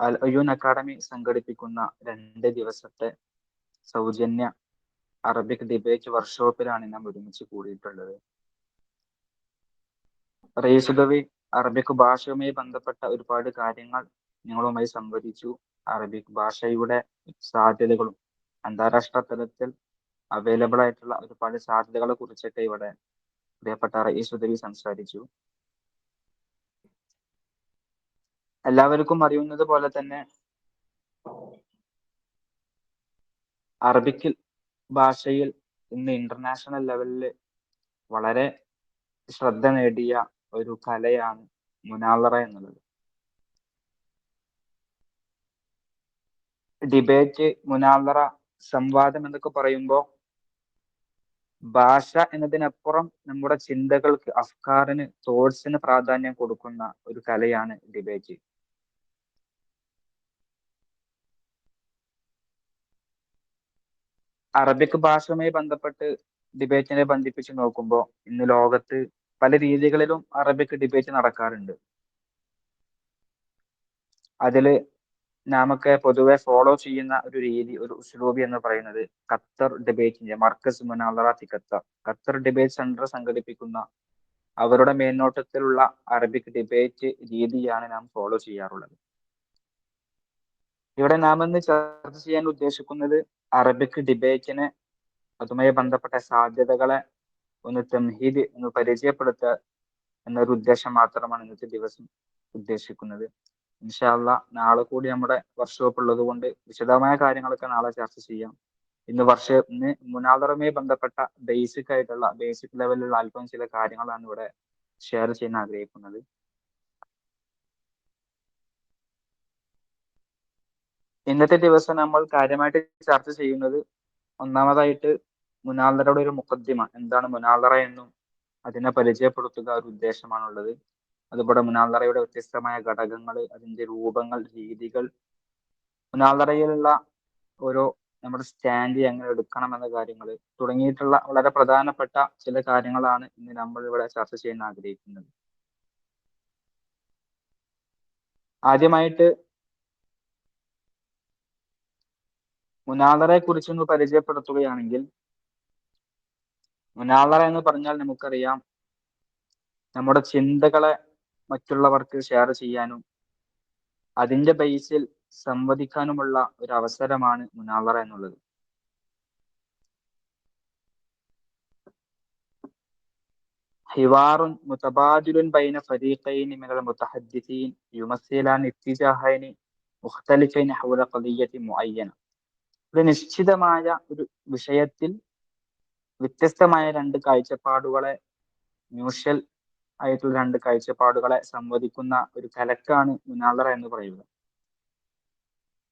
അൽ അയ്യൂൻ അക്കാദമി സംഘടിപ്പിക്കുന്ന 2 ദിവസത്തെ സൗജന്യ അറബിക് ഡിബേറ്റ് വർക്ക്ഷോപ്പിലാണ് നാം ഒരുമിച്ച് കൂടിയിട്ടുള്ളത്. റയീസുദവി അറബിക് ഭാഷയുമായി ബന്ധപ്പെട്ട ഒരുപാട് കാര്യങ്ങൾ നിങ്ങളുമായി സംവദിച്ചു. അറബിക് ഭാഷയുടെ സാധ്യതകളും അന്താരാഷ്ട്ര തലത്തിൽ അവൈലബിൾ ആയിട്ടുള്ള ഒരുപാട് സാധ്യതകളെ കുറിച്ചൊക്കെ ഇവിടെ പ്രിയപ്പെട്ട റയീസുദവി സംസാരിച്ചു. എല്ലാവർക്കും അറിയുന്നത് പോലെ തന്നെ അറബിക് ഭാഷയിൽ ഇന്ന് ഇന്റർനാഷണൽ ലെവലിൽ വളരെ ശ്രദ്ധ നേടിയ ഒരു കലയാണ് മുനാളറ എന്നുള്ളത്. ഡിബേറ്റ്, മുനാളറ, സംവാദം എന്നൊക്കെ പറയുമ്പോൾ ഭാഷ എന്നതിനപ്പുറം നമ്മുടെ ചിന്തകൾക്ക്, അഫ്കാറിന്, തോട്ട്സിന് പ്രാധാന്യം കൊടുക്കുന്ന ഒരു കലയാണ് ഡിബേറ്റ്. അറബിക് ഭാഷയുമായി ബന്ധപ്പെട്ട് ഡിബേറ്റിനെ ബന്ധിപ്പിച്ച് നോക്കുമ്പോൾ ഇന്ന് ലോകത്ത് പല രീതികളിലും അറബിക് ഡിബേറ്റ് നടക്കാറുണ്ട്. അതിൽ നാമൊക്കെ പൊതുവെ ഫോളോ ചെയ്യുന്ന ഒരു രീതി, ഒരു ഉസ്ലൂബി എന്ന് പറയുന്നത് ഖത്തർ ഡിബേറ്റിന്റെ മർക്കസ് മുനാളറാത്തി ഖത്തർ ഡിബേറ്റ് സെന്റർ സംഘടിപ്പിക്കുന്ന അവരുടെ മേൽനോട്ടത്തിലുള്ള അറബിക് ഡിബേറ്റ് രീതിയാണ് നാം ഫോളോ ചെയ്യാറുള്ളത്. ഇവിടെ നാം ഇന്ന് ചർച്ച ചെയ്യാൻ ഉദ്ദേശിക്കുന്നത് അറബിക് ഡിബേറ്റിനെ, അതുമായി ബന്ധപ്പെട്ട സാധ്യതകളെ ഒന്ന് തംഹീദ്, ഒന്ന് പരിചയപ്പെടുത്തുക എന്നൊരു ഉദ്ദേശം മാത്രമാണ് ഇന്നത്തെ ദിവസം ഉദ്ദേശിക്കുന്നത്. ഇൻഷാ അല്ലാഹ് നാളെ കൂടി നമ്മുടെ വർക്ക്ഷോപ്പ് ഉള്ളത് കൊണ്ട് വിശദമായ കാര്യങ്ങളൊക്കെ നാളെ ചർച്ച ചെയ്യാം. ഇന്ന് മുനാളറയുമായി ബന്ധപ്പെട്ട ബേസിക് ലെവലിലുള്ള അല്പം ചില കാര്യങ്ങളാണ് ഇവിടെ ഷെയർ ചെയ്യാൻ ആഗ്രഹിക്കുന്നത്. ഇന്നത്തെ ദിവസം നമ്മൾ കാര്യമായിട്ട് ചർച്ച ചെയ്യുന്നത് ഒന്നാമതായിട്ട് മുനാളറയുടെ ഒരു മുഖദ്ദിമ, എന്താണ് മുനാളറ എന്നും അതിനെ പരിചയപ്പെടുത്തുക ഒരു ഉദ്ദേശമാണുള്ളത്. അതുപോലെ മുനാളറയുടെ വ്യത്യസ്തമായ ഘടകങ്ങൾ, അതിന്റെ രൂപങ്ങൾ, രീതികൾ, മുനാളറയിലുള്ള ഓരോ നമ്മുടെ സ്റ്റാൻഡ് എങ്ങനെ എടുക്കണം എന്ന കാര്യങ്ങൾ തുടങ്ങിയിട്ടുള്ള വളരെ പ്രധാനപ്പെട്ട ചില കാര്യങ്ങളാണ് ഇന്ന് നമ്മൾ ഇവിടെ ചർച്ച ചെയ്യാൻ ആഗ്രഹിക്കുന്നത്. ആദ്യമായിട്ട് മുനാളറയെ കുറിച്ചൊന്ന് പരിചയപ്പെടുത്തുകയാണെങ്കിൽ, മുനാളറ എന്ന് പറഞ്ഞാൽ നമുക്കറിയാം, നമ്മുടെ ചിന്തകളെ മറ്റുള്ളവർക്ക് ഷെയർ ചെയ്യാനും അതിന്റെ ബേസിൽ സംവദിക്കാനുമുള്ള ഒരു അവസരമാണ് മുനാളറ എന്നുള്ളത്. ഹിവാറുൻ മുതബാദിലുൻ ബൈന ഫരീഖൈനി മിനൽ മുതഹദ്ദിസീൻ യുമസ്സിലാൻ ഇത്തിജാഹൈനി മുഖ്തലിഫൈനി ഹൗല ഖദിയ്യത്തി മുഅയ്യന. ഒരു നിശ്ചിതമായ ഒരു വിഷയത്തിൽ വ്യത്യസ്തമായ 2 കാഴ്ചപ്പാടുകളെ, മ്യൂച്വൽ ആയിട്ടുള്ള 2 കാഴ്ചപ്പാടുകളെ സംവദിക്കുന്ന ഒരു കലക്കാണ് മുനാളറ എന്ന് പറയുന്നത്.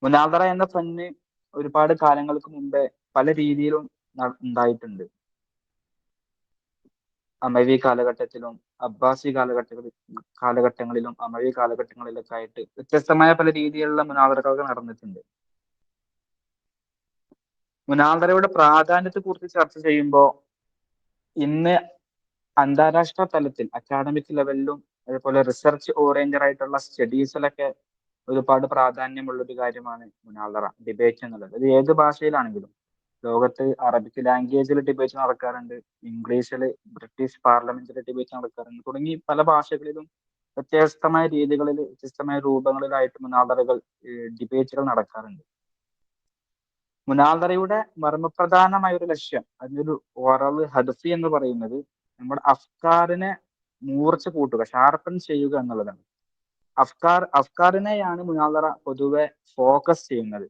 മുനാളറ എന്ന ഫന്ന് ഒരുപാട് കാലങ്ങൾക്ക് മുമ്പേ പല രീതിയിലും ഉണ്ടായിട്ടുണ്ട്. അമവി കാലഘട്ടത്തിലും അബ്ബാസി കാലഘട്ടങ്ങളിലും അമവി കാലഘട്ടങ്ങളിലൊക്കെ ആയിട്ട് വ്യത്യസ്തമായ പല രീതിയിലുള്ള മുനാദറകളൊക്കെ നടന്നിട്ടുണ്ട്. മുനാദറയുടെ പ്രാധാന്യത്തെ കുറിച്ച് ചർച്ച ചെയ്യുമ്പോൾ ഇന്ന് അന്താരാഷ്ട്ര തലത്തിൽ അക്കാഡമിക് ലെവലിലും അതുപോലെ റിസർച്ച് ഓറിയന്റഡ് ആയിട്ടുള്ള സ്റ്റഡീസിലൊക്കെ ഒരുപാട് പ്രാധാന്യമുള്ള ഒരു കാര്യമാണ് മുനാദറ, ഡിബേറ്റ് എന്നുള്ളത്. അത് ഏത് ഭാഷയിലാണെങ്കിലും ലോകത്ത് അറബിക് ലാംഗ്വേജിൽ ഡിബേറ്റ് നടക്കാറുണ്ട്, ഇംഗ്ലീഷിൽ ബ്രിട്ടീഷ് പാർലമെന്റിൽ ഡിബേറ്റ് നടക്കാറുണ്ട്, തുടങ്ങി പല ഭാഷകളിലും വ്യത്യസ്തമായ രീതികളിൽ വ്യത്യസ്തമായ രൂപങ്ങളിലായിട്ട് മുനാദറകൾ, ഡിബേറ്റുകൾ നടക്കാറുണ്ട്. മുനാദറയുടെ മർമ്മപ്രധാനമായ ഒരു ലക്ഷ്യം, അതിനൊരു ഓറൽ ഹദഫി എന്ന് പറയുന്നത് നമ്മുടെ അഫ്കാറിനെ മൂർച്ച കൂട്ടുക, ഷാർപ്പൻ ചെയ്യുക എന്നുള്ളതാണ്. അഫ്കാറിനെയാണ് മുനാദറ പൊതുവെ ഫോക്കസ് ചെയ്യുന്നത്.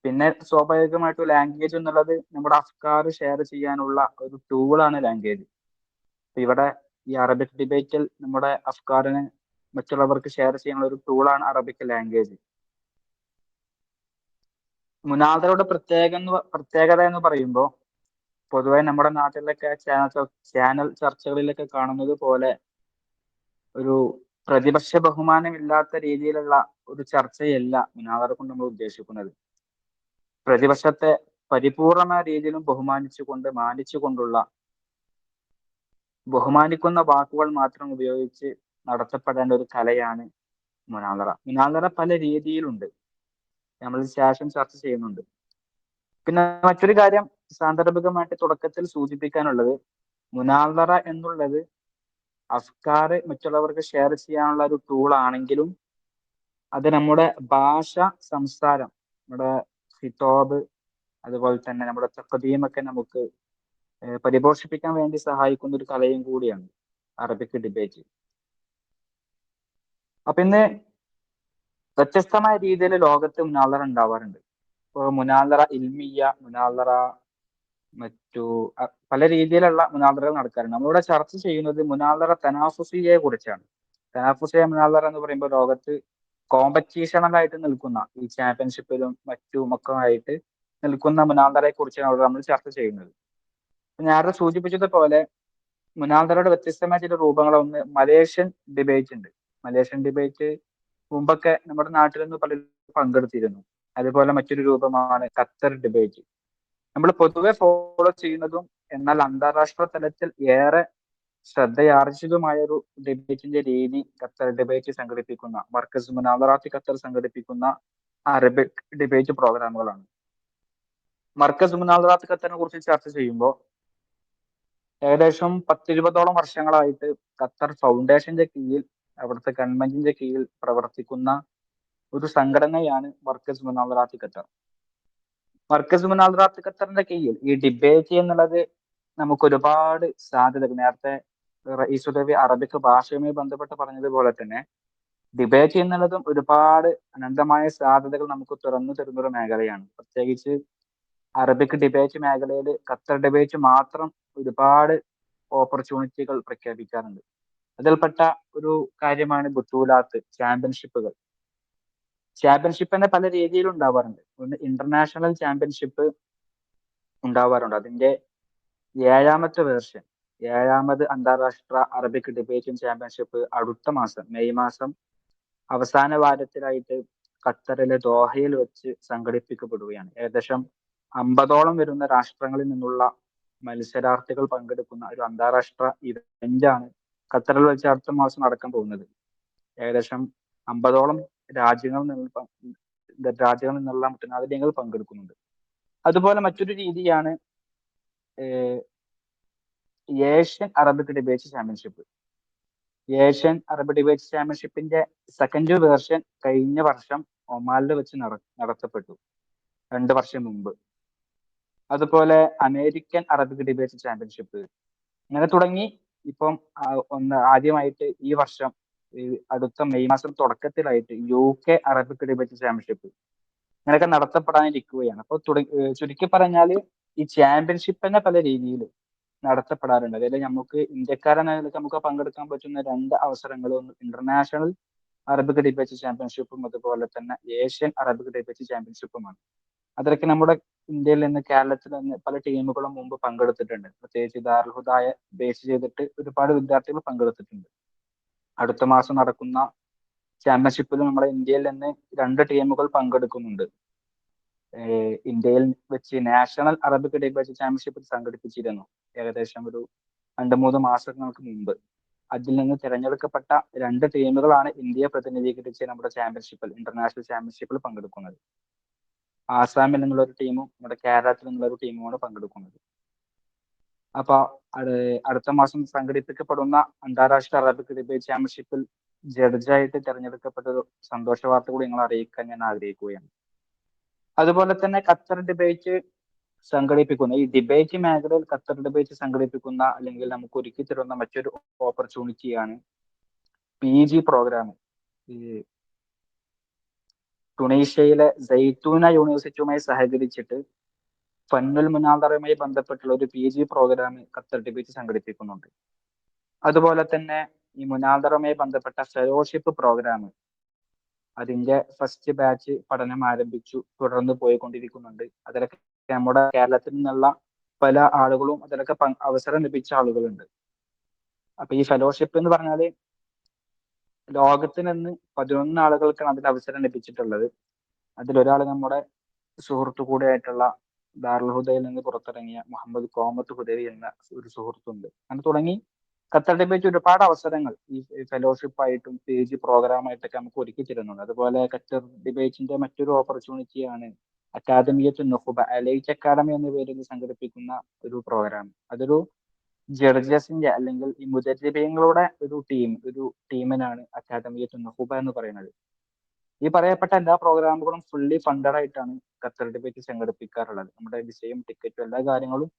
പിന്നെ സ്വാഭാവികമായിട്ടും ലാംഗ്വേജ് എന്നുള്ളത് നമ്മുടെ അഫ്കാർ ഷെയർ ചെയ്യാനുള്ള ഒരു ടൂളാണ് ലാംഗ്വേജ്. ഇവിടെ ഈ അറബിക് ഡിബേറ്റിൽ നമ്മുടെ അഫ്കാറിനെ മറ്റുള്ളവർക്ക് ഷെയർ ചെയ്യാനുള്ള ഒരു ടൂളാണ് അറബിക് ലാംഗ്വേജ്. മുനാദറയുടെ പ്രത്യേകത എന്ന് പറയുമ്പോൾ പൊതുവെ നമ്മുടെ നാട്ടിലൊക്കെ ചാനൽ ചർച്ചകളിലൊക്കെ കാണുന്നത് പോലെ ഒരു പ്രതിപക്ഷ ബഹുമാനമില്ലാത്ത രീതിയിലുള്ള ഒരു ചർച്ചയല്ല മുനാദറ കൊണ്ട് നമ്മൾ ഉദ്ദേശിക്കുന്നത്. പ്രതിപക്ഷത്തെ പരിപൂർണമായ രീതിയിലും മാനിച്ചുകൊണ്ടുള്ള ബഹുമാനിക്കുന്ന വാക്കുകൾ മാത്രം ഉപയോഗിച്ച് നടത്തപ്പെടേണ്ട ഒരു കലയാണ് മുനാദറ. മുനാദറ പല രീതിയിലുണ്ട്, നമ്മൾ ശേഷം ചർച്ച ചെയ്യുന്നുണ്ട്. പിന്നെ മറ്റൊരു കാര്യം സാന്ദർഭികമായിട്ട് തുടക്കത്തിൽ സൂചിപ്പിക്കാനുള്ളത്, മുനാദറ എന്നുള്ളത് അഫ്കാർ മറ്റുള്ളവർക്ക് ഷെയർ ചെയ്യാനുള്ള ഒരു ടൂൾ ആണെങ്കിലും അത് നമ്മുടെ ഭാഷ, സംസാരം, നമ്മുടെ ഹിതാബ്, അതുപോലെ തന്നെ നമ്മുടെ തഖദീമൊക്കെ നമുക്ക് പരിപോഷിപ്പിക്കാൻ വേണ്ടി സഹായിക്കുന്ന ഒരു കലയും കൂടിയാണ് അറബിക് ഡിബേറ്റ്. അപ്പൊ ഇന്ന് വ്യത്യസ്തമായ രീതിയിൽ ലോകത്ത് മുനാദറ ഉണ്ടാവാറുണ്ട്. ഇപ്പോൾ മുനാദറ ഇൽമിയ, മുനാദറ മറ്റു പല രീതിയിലുള്ള മുനാദറകൾ നടക്കാറുണ്ട്. നമ്മളിവിടെ ചർച്ച ചെയ്യുന്നത് മുനാദറ തനാഫുസിയെ കുറിച്ചാണ്. തനാഫുസിയ മുനാദറ എന്ന് പറയുമ്പോൾ ലോകത്ത് കോമ്പറ്റീഷണലായിട്ട് നിൽക്കുന്ന, ഈ ചാമ്പ്യൻഷിപ്പിലും മറ്റുമൊക്കെ ആയിട്ട് നിൽക്കുന്ന മുനാദറയെ കുറിച്ചാണ് നമ്മൾ ചർച്ച ചെയ്യുന്നത്. നേരത്തെ സൂചിപ്പിച്ചതുപോലെ മുനാദറയുടെ വ്യത്യസ്തമായ ചില രൂപങ്ങൾ, ഒന്ന് മലേഷ്യൻ ഡിബേറ്റ് ഉണ്ട്. മലേഷ്യൻ ഡിബേറ്റ് മുമ്പൊക്കെ നമ്മുടെ നാട്ടിൽ നിന്ന് പലരും പങ്കെടുത്തിരുന്നു. അതുപോലെ മറ്റൊരു രൂപമാണ് ഖത്തർ ഡിബേറ്റ്. നമ്മൾ പൊതുവെ ഫോളോ ചെയ്യുന്നതും എന്നാൽ അന്താരാഷ്ട്ര തലത്തിൽ ഏറെ ശ്രദ്ധയാർജിച്ചതുമായ ഒരു ഡിബേറ്റിന്റെ രീതി ഖത്തർ ഡിബേറ്റ് സംഘടിപ്പിക്കുന്ന മർക്കസ് മുനാദറാത്ത് ഖത്തർ സംഘടിപ്പിക്കുന്ന അറബിക് ഡിബേറ്റ് പ്രോഗ്രാമുകളാണ്. മർക്കസ് മുനാദറാത്ത് ഖത്തറിനെ കുറിച്ച് ചർച്ച ചെയ്യുമ്പോൾ ഏകദേശം 10-20ഓളം വർഷങ്ങളായിട്ട് ഖത്തർ ഫൗണ്ടേഷന്റെ കീഴിൽ, അവിടുത്തെ ഗവൺമെന്റിന്റെ കീഴിൽ പ്രവർത്തിക്കുന്ന ഒരു സംഘടനയാണ് മർക്കസ് മുനാദറാത്ത് ഖത്തർ. മർക്കസ് മുനാദറാത്ത് ഖത്തറിന്റെ കീഴിൽ ഈ ഡിബേറ്റ് എന്നുള്ളത് നമുക്ക് ഒരുപാട് സാധ്യതകൾ, നേരത്തെ റഈസുദവി അറബിക് ഭാഷയുമായി ബന്ധപ്പെട്ട് പറഞ്ഞതുപോലെ തന്നെ ഡിബേറ്റ് എന്നുള്ളതും ഒരുപാട് അനന്തമായ സാധ്യതകൾ നമുക്ക് തുറന്നു തരുന്ന ഒരു മേഖലയാണ്. പ്രത്യേകിച്ച് അറബിക് ഡിബേറ്റ് മേഖലയിൽ ഖത്തർ ഡിബേറ്റ് മാത്രം ഒരുപാട് ഓപ്പർച്യൂണിറ്റികൾ പ്രഖ്യാപിക്കാറുണ്ട്. അതിൽപ്പെട്ട ഒരു കാര്യമാണ് ബുത്തൂലാത്ത്, ചാമ്പ്യൻഷിപ്പുകൾ. ചാമ്പ്യൻഷിപ്പ് തന്നെ പല രീതിയിൽ ഉണ്ടാവാറുണ്ട്. ഒന്ന് ഇന്റർനാഷണൽ ചാമ്പ്യൻഷിപ്പ് ഉണ്ടാവാറുണ്ട്. അതിന്റെ 7ാമത്തെ വേർഷൻ, 7ാമത് അന്താരാഷ്ട്ര അറബിക് ഡിബേറ്റ് ചാമ്പ്യൻഷിപ്പ് അടുത്ത മാസം മെയ് മാസം അവസാന വാരത്തിലായിട്ട് ഖത്തറിലെ ദോഹയിൽ വെച്ച് സംഘടിപ്പിക്കപ്പെടുകയാണ്. ഏകദേശം 50ഓളം വരുന്ന രാഷ്ട്രങ്ങളിൽ നിന്നുള്ള മത്സരാർത്ഥികൾ പങ്കെടുക്കുന്ന ഒരു അന്താരാഷ്ട്ര ഇവന്റാണ് ഖത്തറിൽ വെച്ച് അടുത്ത മാസം നടക്കാൻ പോകുന്നത്. ഏകദേശം 50ഓളം രാജ്യങ്ങളിൽ നിന്നുള്ള മുത്തനാദിന്യങ്ങൾ പങ്കെടുക്കുന്നുണ്ട്. അതുപോലെ മറ്റൊരു രീതിയാണ് Asian Arabic debate championship. Asian Arabic debate ചാമ്പ്യൻഷിപ്പിന്റെ സെക്കൻഡ് വേർഷൻ കഴിഞ്ഞ വർഷം ഒമാനിൽ വെച്ച് നടത്തപ്പെട്ടു, 2 വർഷം മുമ്പ്. അതുപോലെ അമേരിക്കൻ അറബിക് ഡിബേറ്റ് ചാമ്പ്യൻഷിപ്പ്, അങ്ങനെ തുടങ്ങി ഇപ്പം ആദ്യമായിട്ട് ഈ വർഷം അടുത്ത മെയ് മാസം തുടക്കത്തിലായിട്ട് UK അറബിക് ഡിബേറ്റ് ചാമ്പ്യൻഷിപ്പ് അങ്ങനെയൊക്കെ നടത്തപ്പെടാനിരിക്കുകയാണ്. അപ്പോൾ ചുരുക്കി പറഞ്ഞാൽ ഈ ചാമ്പ്യൻഷിപ്പ് തന്നെ പല രീതിയിൽ നടത്തപ്പെടാറുണ്ട്. അതായത് നമുക്ക് ഇന്ത്യക്കാരെന്ന നിലയ്ക്ക് നമുക്ക് പങ്കെടുക്കാൻ പറ്റുന്ന 2 അവസരങ്ങൾ, ഒന്ന് ഇന്റർനാഷണൽ അറബിക് ഡിബേറ്റ് ചാമ്പ്യൻഷിപ്പും അതുപോലെ തന്നെ ഏഷ്യൻ അറബിക് ഡിബേറ്റ് ചാമ്പ്യൻഷിപ്പുമാണ്. അതിലൊക്കെ നമ്മുടെ ഇന്ത്യയിൽ നിന്ന് കേരളത്തിൽ നിന്ന് പല ടീമുകളും മുമ്പ് പങ്കെടുത്തിട്ടുണ്ട്. പ്രത്യേകിച്ച് ദാറുൽ ഹുദായ ബേസ് ചെയ്തിട്ട് ഒരുപാട് വിദ്യാർത്ഥികൾ പങ്കെടുത്തിട്ടുണ്ട്. അടുത്ത മാസം നടക്കുന്ന ചാമ്പ്യൻഷിപ്പിൽ നമ്മുടെ ഇന്ത്യയിൽ നിന്ന് 2 ടീമുകൾ പങ്കെടുക്കുന്നുണ്ട്. ഇന്ത്യയിൽ വെച്ച് നാഷണൽ അറബിക് ഡിബേറ്റ് ചാമ്പ്യൻഷിപ്പ് സംഘടിപ്പിച്ചിരുന്നു ഏകദേശം ഒരു 2-3 മാസങ്ങൾക്ക് മുമ്പ്. അതിൽ നിന്ന് തിരഞ്ഞെടുക്കപ്പെട്ട 2 ടീമുകളാണ് ഇന്ത്യയെ പ്രതിനിധീകരിച്ച് നമ്മുടെ ചാമ്പ്യൻഷിപ്പിൽ, ഇന്റർനാഷണൽ ചാമ്പ്യൻഷിപ്പിൽ പങ്കെടുക്കുന്നത്. ആസാമിൽ നിന്നുള്ള ഒരു ടീമും നമ്മുടെ കേരളത്തിൽ നിന്നുള്ള ഒരു ടീമുമാണ് പങ്കെടുക്കുന്നത്. അപ്പൊ അടുത്ത മാസം സംഘടിപ്പിക്കപ്പെടുന്ന അന്താരാഷ്ട്ര അറബിക് ഡിബേറ്റ് ചാമ്പ്യൻഷിപ്പിൽ ജഡ്ജായിട്ട് തിരഞ്ഞെടുക്കപ്പെട്ട ഒരു സന്തോഷ വാർത്ത കൂടി നിങ്ങൾ അറിയിക്കാൻ ഞാൻ ആഗ്രഹിക്കുകയാണ്. അതുപോലെ തന്നെ ഖത്തർ ഡിബേറ്റ് സംഘടിപ്പിക്കുന്ന, ഈ ഡിബേറ്റ് മേഖലയിൽ ഖത്തർ ഡിബേറ്റ് സംഘടിപ്പിക്കുന്ന അല്ലെങ്കിൽ നമുക്ക് ഒരുക്കി തരുന്ന മറ്റൊരു ഓപ്പർച്യൂണിറ്റിയാണ് PG പ്രോഗ്രാം. ഈ ടുണീഷ്യയിലെ സൈത്തൂന യൂണിവേഴ്സിറ്റിയുമായി സഹകരിച്ചിട്ട് ഫന്നുൽ മുനാദറയുമായി ബന്ധപ്പെട്ടുള്ള ഒരു PG പ്രോഗ്രാം ഖത്തർ ഡിബേറ്റ് സംഘടിപ്പിക്കുന്നുണ്ട്. അതുപോലെ തന്നെ ഈ മുനാദറയുമായി ബന്ധപ്പെട്ട ഫെലോഷിപ്പ് പ്രോഗ്രാം, അതിന്റെ ഫസ്റ്റ് ബാച്ച് പഠനം ആരംഭിച്ചു, തുടർന്ന് പോയിക്കൊണ്ടിരിക്കുന്നുണ്ട്. അതിലൊക്കെ നമ്മുടെ കേരളത്തിൽ നിന്നുള്ള പല ആളുകളും അതിലൊക്കെ അവസരം ലഭിച്ച ആളുകളുണ്ട്. അപ്പൊ ഈ ഫെലോഷിപ്പ് എന്ന് പറഞ്ഞാല് ലോകത്തിൽ നിന്ന് 11 ആളുകൾക്കാണ് അതിൽ അവസരം ലഭിച്ചിട്ടുള്ളത്. അതിലൊരാൾ നമ്മുടെ സുഹൃത്തു കൂടെ ആയിട്ടുള്ള ദാറുൽ ഹുദയിൽ നിന്ന് പുറത്തിറങ്ങിയ മുഹമ്മദ് കോമത്ത് ഹുദവി എന്ന ഒരു സുഹൃത്തുണ്ട്. അങ്ങനെ തുടങ്ങി ഖത്തർ ഡിബേറ്റ് ഒരുപാട് അവസരങ്ങൾ ഈ ഫെലോഷിപ്പ് ആയിട്ടും PG പ്രോഗ്രാമായിട്ടൊക്കെ നമുക്ക് ഒരുക്കി തരുന്നുണ്ട്. അതുപോലെ ഖത്തർ ഡിബേറ്റിന്റെ മറ്റൊരു ഓപ്പർച്യൂണിറ്റിയാണ് അക്കാദമിയത്ത് നുഖുബ, എലൈറ്റ് അക്കാദമി എന്ന പേരിൽ സംഘടിപ്പിക്കുന്ന ഒരു പ്രോഗ്രാം. അതൊരു ജഡ്ജസിന്റെ അല്ലെങ്കിൽ ഈ മുദരിബീങ്ങളുടെ ഒരു ടീമിനാണ് അക്കാദമിയത്ത് നുഖുബ എന്ന് പറയുന്നത്. ഈ പറയപ്പെട്ട എല്ലാ പ്രോഗ്രാമുകളും ഫുള്ളി ഫണ്ടഡ് ആയിട്ടാണ് ഖത്തർ ഡിബേറ്റ് സംഘടിപ്പിക്കാറുള്ളത്. നമ്മുടെ വിസയും ടിക്കറ്റും എല്ലാ കാര്യങ്ങളും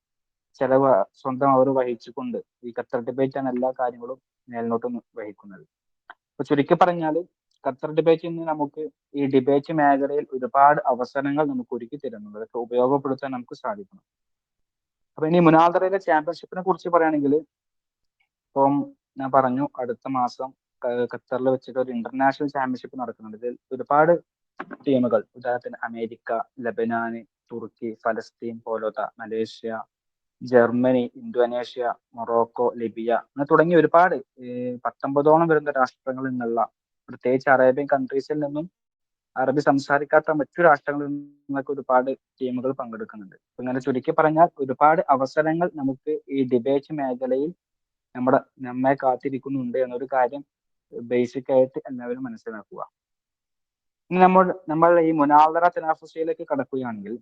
ചെലവ് സ്വന്തം അവർ വഹിച്ചുകൊണ്ട് ഈ ഖത്തർ ഡിബേറ്റ് ആണ് എല്ലാ കാര്യങ്ങളും മേൽനോട്ട് വഹിക്കുന്നത്. അപ്പൊ ചുരുക്കി പറഞ്ഞാല് ഖത്തർ ഡിബേറ്റിൽ നിന്ന് നമുക്ക് ഈ ഡിബേറ്റ് മേഖലയിൽ ഒരുപാട് അവസരങ്ങൾ നമുക്ക് ഒരുക്കി തരുന്നുണ്ട്. അതൊക്കെ ഉപയോഗപ്പെടുത്താൻ നമുക്ക് സാധിക്കണം. അപ്പൊ ഇനി മുനാദറയിലെ ചാമ്പ്യൻഷിപ്പിനെ കുറിച്ച് പറയുകയാണെങ്കിൽ, ഇപ്പം ഞാൻ പറഞ്ഞു അടുത്ത മാസം ഖത്തറിൽ വെച്ചിട്ട് ഒരു ഇന്റർനാഷണൽ ചാമ്പ്യൻഷിപ്പ് നടക്കുന്നുണ്ട്. ഇതിൽ ഒരുപാട് ടീമുകൾ, ഉദാഹരണത്തിന് അമേരിക്ക, ലബനാന്, തുർക്കി, ഫലസ്തീൻ പോലത്തെ, Malaysia, Germany, Indonesia, Morocco, Libya അങ്ങനെ തുടങ്ങി ഒരുപാട് 19ഓളം വരുന്ന രാഷ്ട്രങ്ങളിൽ നിന്നുള്ള, പ്രത്യേകിച്ച് അറേബ്യൻ കൺട്രീസിൽ നിന്നും അറബി സംസാരിക്കാത്ത മറ്റു രാഷ്ട്രങ്ങളിൽ നിന്നൊക്കെ ഒരുപാട് ടീമുകൾ പങ്കെടുക്കുന്നുണ്ട്. ഇങ്ങനെ ചുരുക്കി പറഞ്ഞാൽ ഒരുപാട് അവസരങ്ങൾ നമുക്ക് ഈ ഡിബേറ്റ് മേഖലയിൽ നമ്മെ കാത്തിരിക്കുന്നുണ്ട് എന്നൊരു കാര്യം ബേസിക് ആയിട്ട് എല്ലാവരും മനസ്സിലാക്കുക. ഇനി നമ്മൾ ഈ മുനാദറ തനാഫുസിയിലേക്ക് കടക്കുകയാണെങ്കിൽ,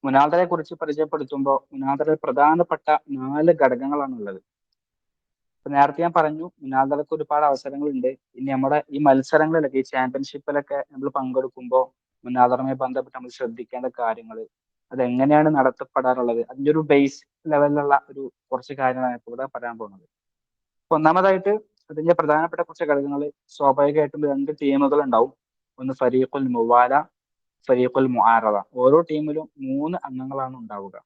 മുനാദറയെ കുറിച്ച് പരിചയപ്പെടുത്തുമ്പോൾ മുനാദറയിൽ പ്രധാനപ്പെട്ട 4 ഘടകങ്ങളാണ് ഉള്ളത്. ഇപ്പൊ നേരത്തെ ഞാൻ പറഞ്ഞു മുനാദറക്ക് ഒരുപാട് അവസരങ്ങളുണ്ട്. ഇനി നമ്മുടെ ഈ മത്സരങ്ങളിലൊക്കെ, ഈ ചാമ്പ്യൻഷിപ്പിലൊക്കെ നമ്മൾ പങ്കെടുക്കുമ്പോൾ മുനാദറയുമായി ബന്ധപ്പെട്ട് നമ്മൾ ശ്രദ്ധിക്കേണ്ട കാര്യങ്ങൾ, അതെങ്ങനെയാണ് നടത്തപ്പെടാറുള്ളത്, അതിന്റെ ഒരു ബേസ് ലെവലിലുള്ള കുറച്ച് കാര്യങ്ങളാണ് ഇപ്പോൾ ഇവിടെ പറയാൻ പോകുന്നത്. അപ്പൊ ഒന്നാമതായിട്ട് അതിന്റെ പ്രധാനപ്പെട്ട കുറച്ച് ഘടകങ്ങൾ, സ്വാഭാവികമായിട്ടും 2 ടീമുകൾ ഉണ്ടാവും. ഒന്ന് ഫരീഖുൽ മുവാല, ഫരീഖുൽ മുആറദ. ഓരോ ടീമിലും 3 അംഗങ്ങളാണ് ഉണ്ടാവുക.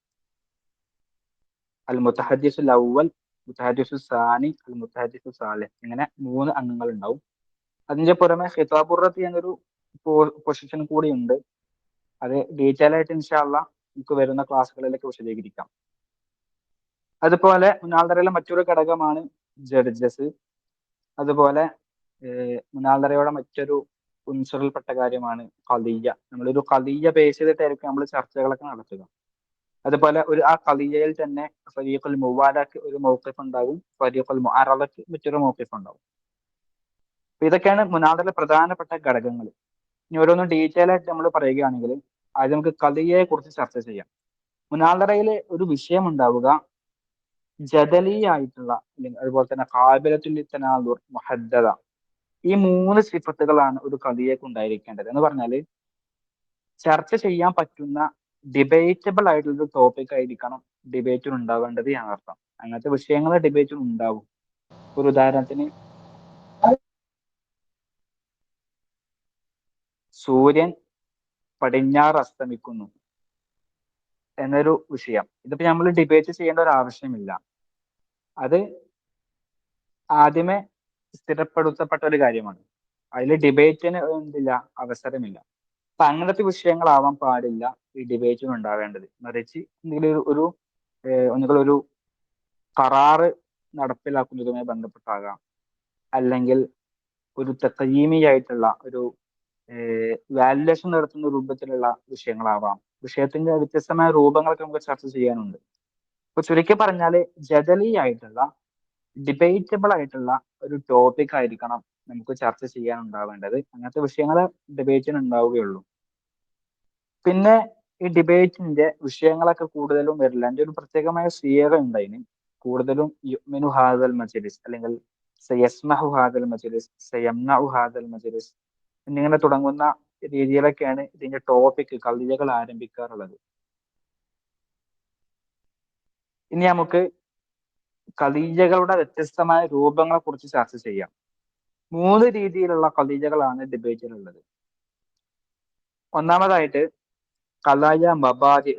അൽ മുത്തഹദ്ദിസുൽ അവ്വൽ, മുത്തഹദ്ദിസു സാനി, അൽ മുത്തഹദ്ദിസു സാലിഹ്, ഇങ്ങനെ 3 അംഗങ്ങൾ ഉണ്ടാവും. അതിന്റെ പുറമെ ഖിതാബുർ എന്നൊരു പൊസിഷൻ കൂടി ഉണ്ട്. അത് ഡീറ്റെയിൽ ആയിട്ട് ഇൻഷാ അല്ലാഹ് നമുക്ക് വരുന്ന ക്ലാസ്സുകളിലേക്ക് വിശദീകരിക്കാം. അതുപോലെ മുനാദറയിലെ മറ്റൊരു ഘടകമാണ് ജഡ്ജസ്. അതുപോലെ മുനാദറയുടെ മറ്റൊരു ഉൻസുറിൽപ്പെട്ട കാര്യമാണ് ഖളിയ്യ. നമ്മളൊരു ഖളിയ്യ ബേസ് ചെയ്തിട്ടായിരിക്കും നമ്മൾ ചർച്ചകളൊക്കെ നടത്തുക. അതുപോലെ ആ ഖളിയ്യയിൽ തന്നെ ഫരീഖുൽ മുവാലക്ക് ഒരു മൗഖിഫ് ഉണ്ടാകും, ഫരീഖുൽ മുആറദക്ക് മറ്റൊരു മൗഖിഫ് ഉണ്ടാകും. അപ്പൊ ഇതൊക്കെയാണ് മുനാദറയിലെ പ്രധാനപ്പെട്ട ഘടകങ്ങൾ. ഇനി ഓരോന്നും ഡീറ്റെയിൽ ആയിട്ട് നമ്മൾ പറയുകയാണെങ്കിൽ, ആദ്യം നമുക്ക് ഖളിയ്യയെ കുറിച്ച് ചർച്ച ചെയ്യാം. മുനാദറയിൽ ഒരു വിഷയം ഉണ്ടാവുക ജദലിയായിട്ടുള്ള, അല്ലെങ്കിൽ അതുപോലെ തന്നെ ഖാബിലത്തുൽ തനാദുർ, മുഹദ്ദദ, ഈ 3 സിഫത്തുകളാണ് ഒരു ഖളിയ്യക്ക് ഉണ്ടായിരിക്കേണ്ടത്. എന്ന് പറഞ്ഞാൽ ചർച്ച ചെയ്യാൻ പറ്റുന്ന ഡിബേറ്റബിൾ ആയിട്ടുള്ള ഒരു ടോപ്പിക് ആയിരിക്കണം ഡിബേറ്റിൽ ഉണ്ടാവേണ്ടത് എന്നർത്ഥം. അങ്ങനത്തെ വിഷയങ്ങൾ ഡിബേറ്റിൽ ഉണ്ടാവും. ഒരു ഉദാഹരണത്തിന് സൂര്യൻ പടിഞ്ഞാറ് അസ്തമിക്കുന്നു എന്നൊരു വിഷയം. ഇതിപ്പോ നമ്മൾ ഡിബേറ്റ് ചെയ്യേണ്ട ഒരു ആവശ്യമില്ല. അത് ആദ്യമേ സ്ഥിരപ്പെടുത്തപ്പെട്ട ഒരു കാര്യമാണ്. അതിൽ ഡിബേറ്റിന് എന്തില്ല, അവസരമില്ല. അപ്പൊ അങ്ങനത്തെ വിഷയങ്ങളാവാൻ പാടില്ല ഈ ഡിബേറ്റിന് ഉണ്ടാവേണ്ടത്. മറിച്ച് എന്തെങ്കിലും ഒന്നുകിൽ ഒരു കരാറ് നടപ്പിലാക്കുന്നതുമായി ബന്ധപ്പെട്ടാകാം, അല്ലെങ്കിൽ ഒരു തഖയീമിയായിട്ടുള്ള ഒരു വാലിഡേഷൻ നടത്തുന്ന രൂപത്തിലുള്ള വിഷയങ്ങളാവാം. വിഷയത്തിന്റെ വ്യത്യസ്തമായ രൂപങ്ങളൊക്കെ നമുക്ക് ചർച്ച ചെയ്യാനുണ്ട്. ഇപ്പൊ ചുരുക്കി പറഞ്ഞാല് ജദലി ആയിട്ടുള്ള, ഡിബേറ്റബിൾ ആയിട്ടുള്ള ഒരു ടോപ്പിക് ആയിരിക്കണം നമുക്ക് ചർച്ച ചെയ്യാൻ ഉണ്ടാവേണ്ടത്. അങ്ങനത്തെ വിഷയങ്ങൾ ഡിബേറ്റിന് ഉണ്ടാവുകയുള്ളൂ. പിന്നെ ഈ ഡിബേറ്റിന്റെ വിഷയങ്ങളൊക്കെ കൂടുതലും വരില്ല. എൻ്റെ ഒരു പ്രത്യേകമായ സിയറ ഉണ്ടായിന്. കൂടുതലും യുഅ്മിനു ഹാദൽ മജ്ലിസ്, അല്ലെങ്കിൽ സയസ്മഹു ഹാദൽ മജ്ലിസ്, സയംനഉ ഹാദൽ മജ്ലിസ് എന്നിങ്ങനെ തുടങ്ങുന്ന രീതിയിലൊക്കെയാണ് ഇതിന്റെ ടോപ്പിക് കവിതകൾ ആരംഭിക്കാറുള്ളത്. ഇനി നമുക്ക് ഖദീജകളുടെ വ്യത്യസ്തമായ രൂപങ്ങളെ കുറിച്ച് ചർച്ച ചെയ്യാം. 3 രീതിയിലുള്ള ഖദീജകളാണ് ഡിബേറ്റിലുള്ളത്. ഒന്നാമതായിട്ട് ഖലായ മബാദി.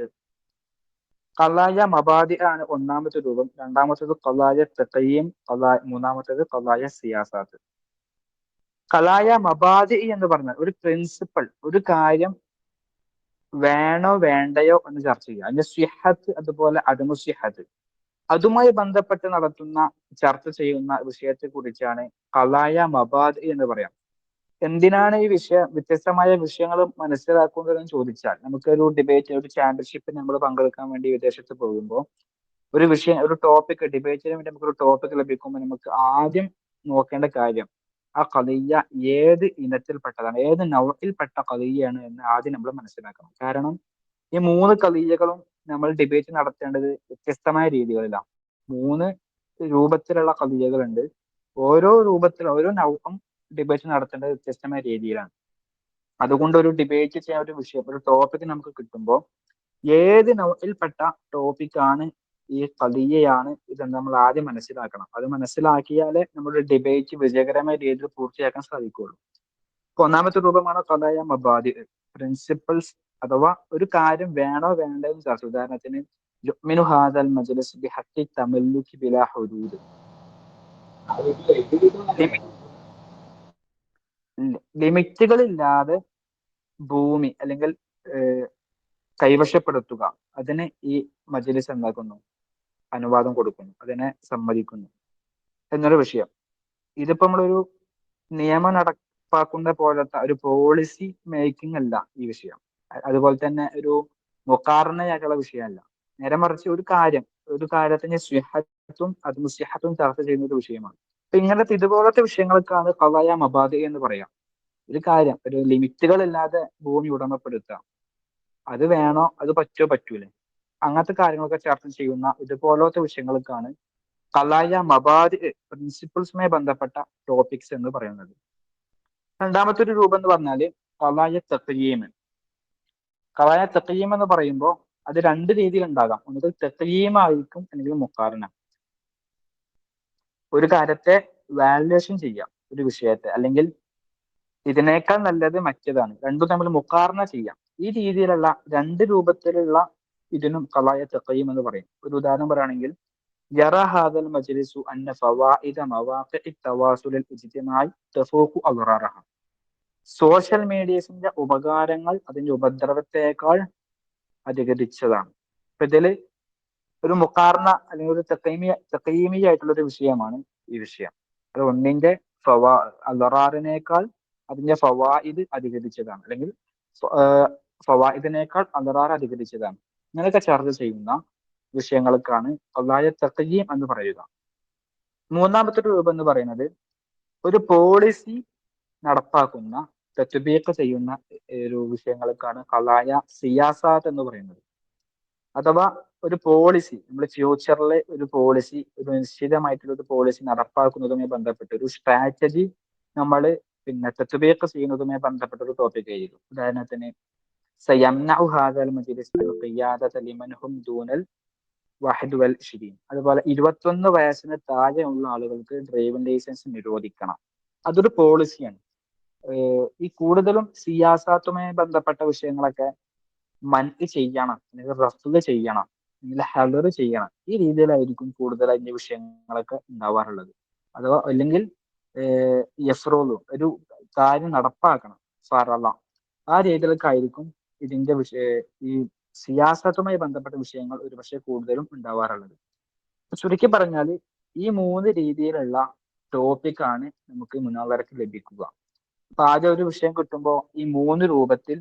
ഖലായ മബാദി ആണ് ഒന്നാമത്തെ രൂപം. രണ്ടാമത്തേത് ഖലായ തഖയീം, മൂന്നാമത്തേത് ഖലായ സിയാസാത്ത്. ഖലായ മബാദി എന്ന് പറഞ്ഞാൽ ഒരു പ്രിൻസിപ്പൽ, ഒരു കാര്യം വേണോ വേണ്ടയോ എന്ന് ചർച്ച ചെയ്യുക. അതിന്റെ സിഹത്ത്, അതുപോലെ അദമു സിഹത്ത്, അതുമായി ബന്ധപ്പെട്ട് നടത്തുന്ന ചർച്ച ചെയ്യുന്ന വിഷയത്തെ കുറിച്ചാണ് ഖലായ മബാദി എന്ന് പറയാം. എന്തിനാണ് ഈ വ്യത്യസ്തമായ വിഷയങ്ങൾ മനസ്സിലാക്കുന്നതെന്ന് ചോദിച്ചാൽ, നമുക്കൊരു ഡിബേറ്റ്, ഒരു ചാമ്പ്യൻഷിപ്പിൽ നമ്മൾ പങ്കെടുക്കാൻ വേണ്ടി വിദേശത്ത് പോകുമ്പോൾ ഒരു വിഷയം, ഒരു ടോപ്പിക്, ഡിബേറ്റിന് വേണ്ടി നമുക്കൊരു ടോപ്പിക് ലഭിക്കുമ്പോൾ നമുക്ക് ആദ്യം നോക്കേണ്ട കാര്യം ആ ഖദിയ്യ ഏത് ഇനത്തിൽപ്പെട്ടതാണ്, ഏത് നൗഇൽപ്പെട്ട ഖദിയ്യയാണ് എന്ന് ആദ്യം നമ്മൾ മനസ്സിലാക്കണം. കാരണം ഈ 3 ഖദിയ്യകളും നമ്മൾ ഡിബേറ്റ് നടത്തേണ്ടത് വ്യത്യസ്തമായ രീതികളിലാണ്. 3 രൂപത്തിലുള്ള ഖദിയ്യകളുണ്ട്. ഓരോ നൗഉം ഡിബേറ്റ് നടത്തേണ്ടത് വ്യത്യസ്തമായ രീതിയിലാണ്. അതുകൊണ്ട് ഒരു ഡിബേറ്റ് ചെയ്യാൻ ഒരു വിഷയം, ഒരു ടോപ്പിക് നമുക്ക് കിട്ടുമ്പോൾ ഏത് നൗഇൽപ്പെട്ട ടോപ്പിക്കാണ്, ഈ ഖദിയ്യയാണ് ഇതെന്ന് നമ്മൾ ആദ്യം മനസ്സിലാക്കണം. അത് മനസ്സിലാക്കിയാലേ നമ്മുടെ ഡിബേറ്റ് വിജയകരമായ രീതിയിൽ പൂർത്തിയാക്കാൻ സാധിക്കുകയുള്ളൂ. ഒന്നാമത്തെ രൂപമാണ് ഖലായ മബാദി, പ്രിൻസിപ്പിൾസ്, അഥവാ ഒരു കാര്യം വേണോ വേണ്ടോ എന്ന് ചർച്ച. ഉദാഹരണത്തിന് യുഅ്മിനു ഹാദൽ മജ്ലിസ് ബിഹഖി തമല്ലുകി ബിലാ ഹുദൂദ്. ലിമിറ്റുകളില്ലാതെ ഭൂമി അല്ലെങ്കിൽ കൈവശപ്പെടുത്തുക, അതിന് ഈ മജ്ലിസ് എന്താക്കുന്നു, അനുവാദം കൊടുക്കുന്നു, അതിനെ സമ്മതിക്കുന്നു എന്നൊരു വിഷയം. ഇതിപ്പോ നമ്മളൊരു നിയമം നടപ്പാക്കുന്ന പോലത്തെ ഒരു പോളിസി മേക്കിംഗ് അല്ല ഈ വിഷയം. അതുപോലെ തന്നെ ഒരു മുഖാർണയായിട്ടുള്ള വിഷയമല്ല. നേരെ മറിച്ച് ഒരു കാര്യത്തിന്റെ സിഹത്തും അദ്മുസിഹത്തും ചർച്ച ചെയ്യുന്ന ഒരു വിഷയമാണ്. അപ്പൊ ഇങ്ങനത്തെ ഇതുപോലത്തെ വിഷയങ്ങൾക്കാണ് ഖലായ മബാദി എന്ന് പറയാം. ഒരു കാര്യം, ഒരു ലിമിറ്റുകളില്ലാതെ ഭൂമി ഉടമപ്പെടുത്തുക, അത് വേണോ, അത് പറ്റൂലേ, അങ്ങനത്തെ കാര്യങ്ങളൊക്കെ ചർച്ച ചെയ്യുന്ന ഇതുപോലത്തെ വിഷയങ്ങൾക്കാണ് ഖലായ മബാദി, പ്രിൻസിപ്പിൾസുമായി ബന്ധപ്പെട്ട ടോപ്പിക്സ് എന്ന് പറയുന്നത്. രണ്ടാമത്തെ ഒരു രൂപം എന്ന് പറഞ്ഞാല് ഖലായ തഖയീം. ഖലായ തഖയീം എന്ന് പറയുമ്പോൾ അത് 2 രീതിയിൽ ഉണ്ടാകാം. ഒന്നുകിൽ തഖയീം ആയിരിക്കും, അല്ലെങ്കിൽ മുഖാറന. ഒരു കാര്യത്തെ വാല്യുവേഷൻ ചെയ്യാം, ഒരു വിഷയത്തെ, അല്ലെങ്കിൽ ഇതിനേക്കാൾ നല്ലത് മറ്റേതാണ്, രണ്ടും തമ്മിൽ മുഖാറന ചെയ്യാം. ഈ രീതിയിലുള്ള 2 രൂപത്തിലുള്ള ഇതിനും ഖലായ തഖയീം എന്ന് പറയും. ഒരു ഉദാഹരണം പറയുകയാണെങ്കിൽ യറാ ഹാദൽ മജ്ലിസു അന്ന ഫവാഇദ മവാഖിഇ തവാസുൽ ഇജ്തിമാഇ തഫൂഖു അദ്റാറഹ. സോഷ്യൽ മീഡിയസിന്റെ ഉപകാരങ്ങൾ അതിന്റെ ഉപദ്രവത്തേക്കാൾ അധികരിച്ചതാണ്. അപ്പൊ ഇതില് ഒരു മുഖാർണ അല്ലെങ്കിൽ ഒരു തഖയീമിയായിട്ടുള്ള ഒരു വിഷയമാണ് ഈ വിഷയം. അത് ഒന്നിന്റെ അദ്റാറിനേക്കാൾ അതിന്റെ ഫവായിദ് അധികരിച്ചതാണ്, അല്ലെങ്കിൽ ഫവായിദിനേക്കാൾ അദ്റാർ അധികരിച്ചതാണ്. ഇങ്ങനെയൊക്കെ ചർച്ച ചെയ്യുന്ന വിഷയങ്ങൾക്കാണ് ഖലായ തഖയീം എന്ന് പറയുക. മൂന്നാമത്തെ രൂപം എന്ന് പറയുന്നത് ഒരു പോളിസി നടപ്പാക്കുന്ന, തത്ബീഖ് ചെയ്യുന്ന ഒരു വിഷയങ്ങൾക്കാണ് ഖലായ സിയാസാത്ത് എന്ന് പറയുന്നത്. അഥവാ ഒരു പോളിസി, നമ്മൾ ഫ്യൂച്ചറിലെ ഒരു പോളിസി, ഒരു നിശ്ചിതമായിട്ടുള്ള ഒരു പോളിസി നടപ്പാക്കുന്നതുമായി ബന്ധപ്പെട്ട് ഒരു സ്ട്രാറ്റജി നമ്മൾ തത്ബീഖ് ചെയ്യുന്നതുമായി ബന്ധപ്പെട്ട ഒരു ടോപ്പിക് ആയിരിക്കും. ഉദാഹരണത്തിന് സയംനഉ ഹാദൽ മജ്ലിസ് അൽ ഖിയാദത ലിമൻ ഹും ദൂനൽ 21. അതുപോലെ 21 വയസ്സിന് താഴെയുള്ള ആളുകൾക്ക് ഡ്രൈവിംഗ് ലൈസൻസ് നിരോധിക്കണം. അതൊരു പോളിസിയാണ്. ഈ കൂടുതലും സിയാസാത്തുമായി ബന്ധപ്പെട്ട വിഷയങ്ങളൊക്കെ മൻഇ ചെയ്യണം, അല്ലെങ്കിൽ റഫ്ദ് ചെയ്യണം, അല്ലെങ്കിൽ ഹദർ ചെയ്യണം. ഈ രീതിയിലായിരിക്കും കൂടുതൽ അതിന്റെ വിഷയങ്ങളൊക്കെ ഉണ്ടാവാറുള്ളത്. അഥവാ അല്ലെങ്കിൽ യഫ്റൂദു, ഒരു കാര്യം നടപ്പാക്കണം, ഫറള, ആ രീതികൾക്കായിരിക്കും ഇതിന്റെ ഈ സിയാസത്തുമായി ബന്ധപ്പെട്ട വിഷയങ്ങൾ ഒരുപക്ഷെ കൂടുതലും ഉണ്ടാവാറുള്ളത്. ചുരുക്കി പറഞ്ഞാൽ ഈ 3 രീതിയിലുള്ള ടോപ്പിക്കാണ് നമുക്ക് മുനാവറയ്ക്ക് ലഭിക്കുക. അപ്പൊ ആദ്യം ഒരു വിഷയം കിട്ടുമ്പോൾ ഈ 3 രൂപത്തിൽ